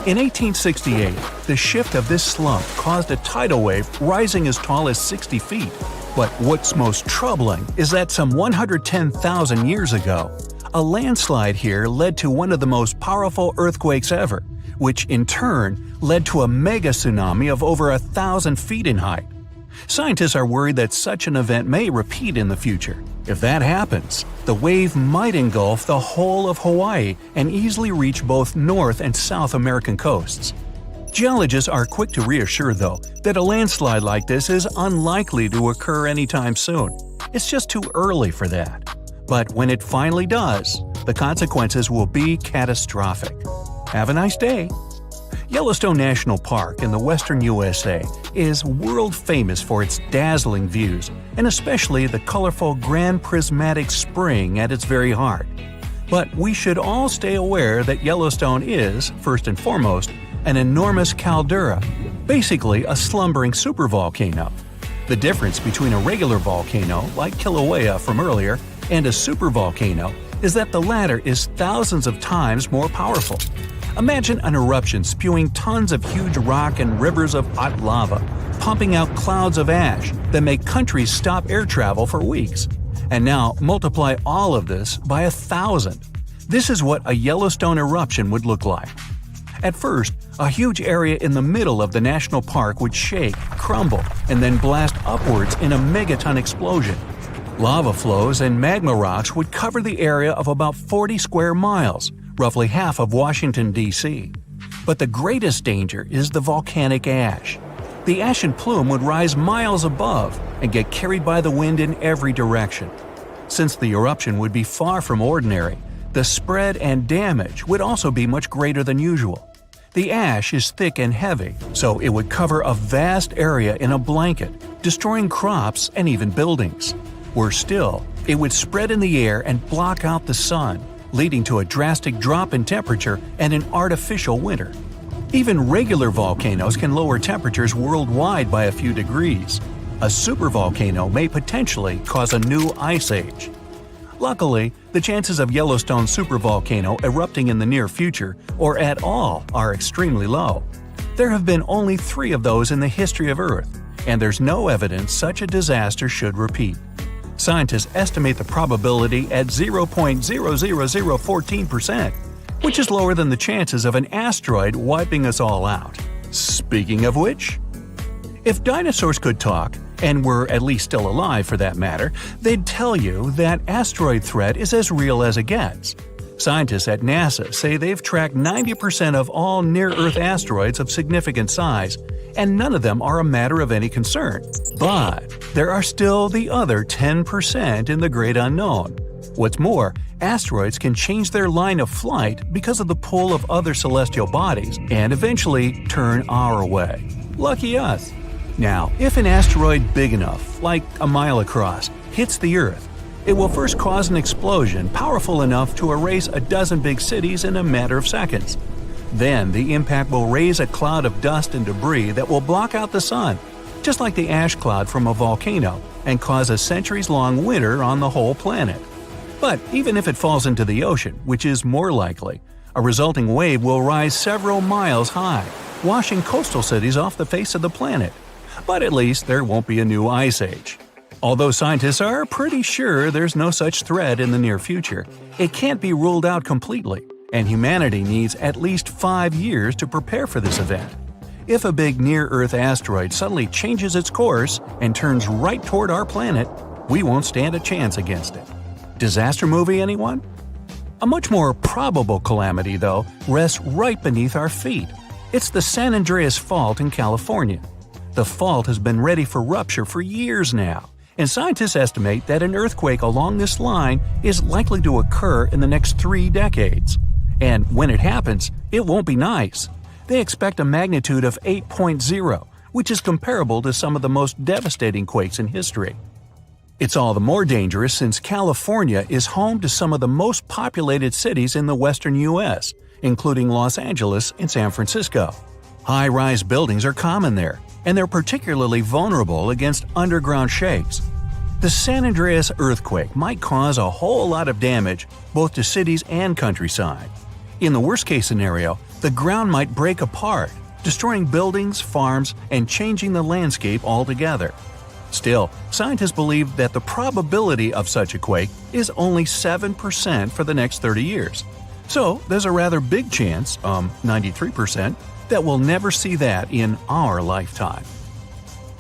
In 1868, the shift of this slump caused a tidal wave rising as tall as 60 feet. But what's most troubling is that some 110,000 years ago, a landslide here led to one of the most powerful earthquakes ever, which in turn led to a mega tsunami of over 1,000 feet in height. Scientists are worried that such an event may repeat in the future. If that happens, the wave might engulf the whole of Hawaii and easily reach both North and South American coasts. Geologists are quick to reassure, though, that a landslide like this is unlikely to occur anytime soon. It's just too early for that. But when it finally does, the consequences will be catastrophic. Have a nice day! Yellowstone National Park in the western USA is world famous for its dazzling views, and especially the colorful Grand Prismatic Spring at its very heart. But we should all stay aware that Yellowstone is, first and foremost, an enormous caldera, basically a slumbering supervolcano. The difference between a regular volcano, like Kilauea from earlier, and a supervolcano is that the latter is thousands of times more powerful. Imagine an eruption spewing tons of huge rock and rivers of hot lava, pumping out clouds of ash that make countries stop air travel for weeks. And now multiply all of this by 1,000. This is what a Yellowstone eruption would look like. At first, a huge area in the middle of the national park would shake, crumble, and then blast upwards in a megaton explosion. Lava flows and magma rocks would cover the area of about 40 square miles, roughly half of Washington, D.C. But the greatest danger is the volcanic ash. The ashen plume would rise miles above and get carried by the wind in every direction. Since the eruption would be far from ordinary,
The spread and damage would also be much greater than usual. The ash is thick and heavy, so it would cover a vast area in a blanket, destroying crops and even buildings. Worse still, it would spread in the air and block out the sun, leading to a drastic drop in temperature and an artificial winter. Even regular volcanoes can lower temperatures worldwide by a few degrees. A supervolcano may potentially cause a new ice age. Luckily, the chances of Yellowstone supervolcano erupting in the near future, or at all, are extremely low. There have been only 3 of those in the history of Earth, and there's no evidence such a disaster should repeat. Scientists estimate the probability at 0.00014%, which is lower than the chances of an asteroid wiping us all out. Speaking of which, if dinosaurs could talk, and were at least still alive for that matter, they'd tell you that asteroid threat is as real as it gets. Scientists at NASA say they've tracked 90% of all near-Earth asteroids of significant size, and none of them are a matter of any concern. But there are still the other 10% in the great unknown. What's more, asteroids can change their line of flight because of the pull of other celestial bodies and eventually turn our way. Lucky us. Now, if an asteroid big enough, like a mile across, hits the Earth, it will first cause an explosion powerful enough to erase a dozen big cities in a matter of seconds. Then the impact will raise a cloud of dust and debris that will block out the sun, just like the ash cloud from a volcano, and cause a centuries-long winter on the whole planet. But even if it falls into the ocean, which is more likely, a resulting wave will rise several miles high, washing coastal cities off the face of the planet. But at least there won't be a new ice age. Although scientists are pretty sure there's no such threat in the near future, it can't be ruled out completely, and humanity needs at least 5 years to prepare for this event. If a big near-Earth asteroid suddenly changes its course and turns right toward our planet, we won't stand a chance against it. Disaster movie, anyone? A much more probable calamity, though, rests right beneath our feet. It's the San Andreas Fault in California. The fault has been ready for rupture for years now, and scientists estimate that an earthquake along this line is likely to occur in the next 3 decades. And when it happens, it won't be nice. They expect a magnitude of 8.0, which is comparable to some of the most devastating quakes in history. It's all the more dangerous since California is home to some of the most populated cities in the western U.S., including Los Angeles and San Francisco. High-rise buildings are common there, and they're particularly vulnerable against underground shakes. The San Andreas earthquake might cause a whole lot of damage both to cities and countryside. In the worst-case scenario, the ground might break apart, destroying buildings, farms, and changing the landscape altogether. Still, scientists believe that the probability of such a quake is only 7% for the next 30 years. So there's a rather big chance, 93%, that we'll never see that in our lifetime.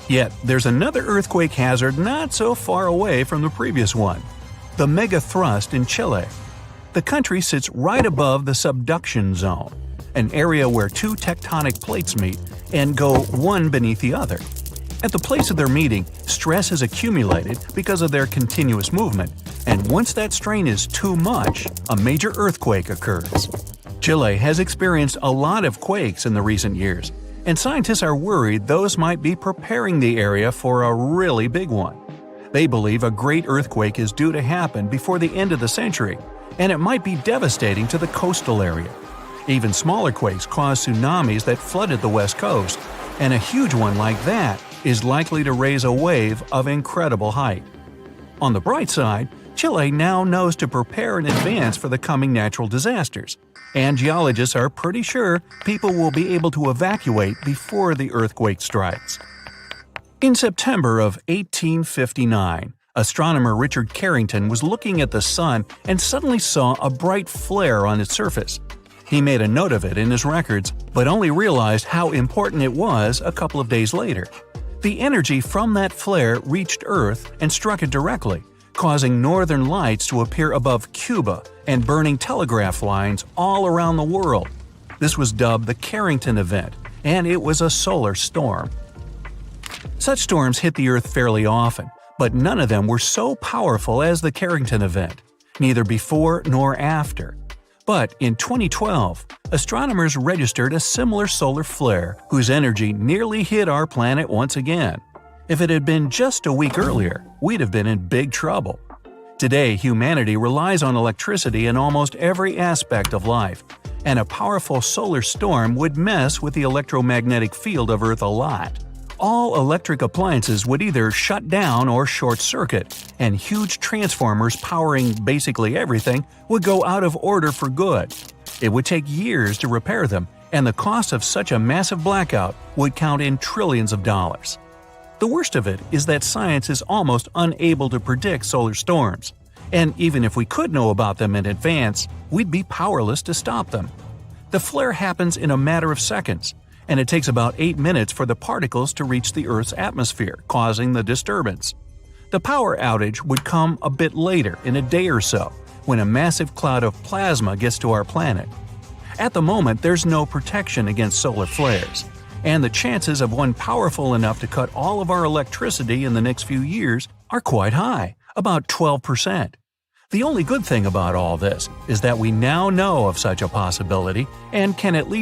Yet, there's another earthquake hazard not so far away from the previous one: the megathrust in Chile. The country sits right above the subduction zone, an area where 2 tectonic plates meet and go one beneath the other. At the place of their meeting, stress has accumulated because of their continuous movement, and once that strain is too much, a major earthquake occurs. Chile has experienced a lot of quakes in the recent years, and scientists are worried those might be preparing the area for a really big one. They believe a great earthquake is due to happen before the end of the century, and it might be devastating to the coastal area. Even smaller quakes caused tsunamis that flooded the west coast, and a huge one like that is likely to raise a wave of incredible height. On the bright side, Chile now knows to prepare in advance for the coming natural disasters, and geologists are pretty sure people will be able to evacuate before the earthquake strikes. In September of 1859, astronomer Richard Carrington was looking at the sun and suddenly saw a bright flare on its surface. He made a note of it in his records, but only realized how important it was a couple of days later. The energy from that flare reached Earth and struck it directly, causing northern lights to appear above Cuba and burning telegraph lines all around the world. This was dubbed the Carrington event, and it was a solar storm. Such storms hit the Earth fairly often, but none of them were so powerful as the Carrington event.
neither before nor after. But in 2012, astronomers registered a similar solar flare whose energy nearly hit our planet once again. If it had been just a week earlier, we'd have been in big trouble. Today, humanity relies on electricity in almost every aspect of life, and a powerful solar storm would mess with the electromagnetic field of Earth a lot. All electric appliances would either shut down or short-circuit, and huge transformers powering basically everything would go out of order for good. It would take years to repair them, and the cost of such a massive blackout would count in trillions of dollars. The worst of it is that science is almost unable to predict solar storms, and even if we could know about them in advance, we'd be powerless to stop them. The flare happens in a matter of seconds, and it takes about 8 minutes for the particles to reach the Earth's atmosphere, causing the disturbance. The power outage would come a bit later, in a day or so, when a massive cloud of plasma gets to our planet. At the moment, there's no protection against solar flares, and the chances of one powerful enough to cut all of our electricity in the next few years are quite high, about 12%. The only good thing about all this is that we now know of such a possibility and can at least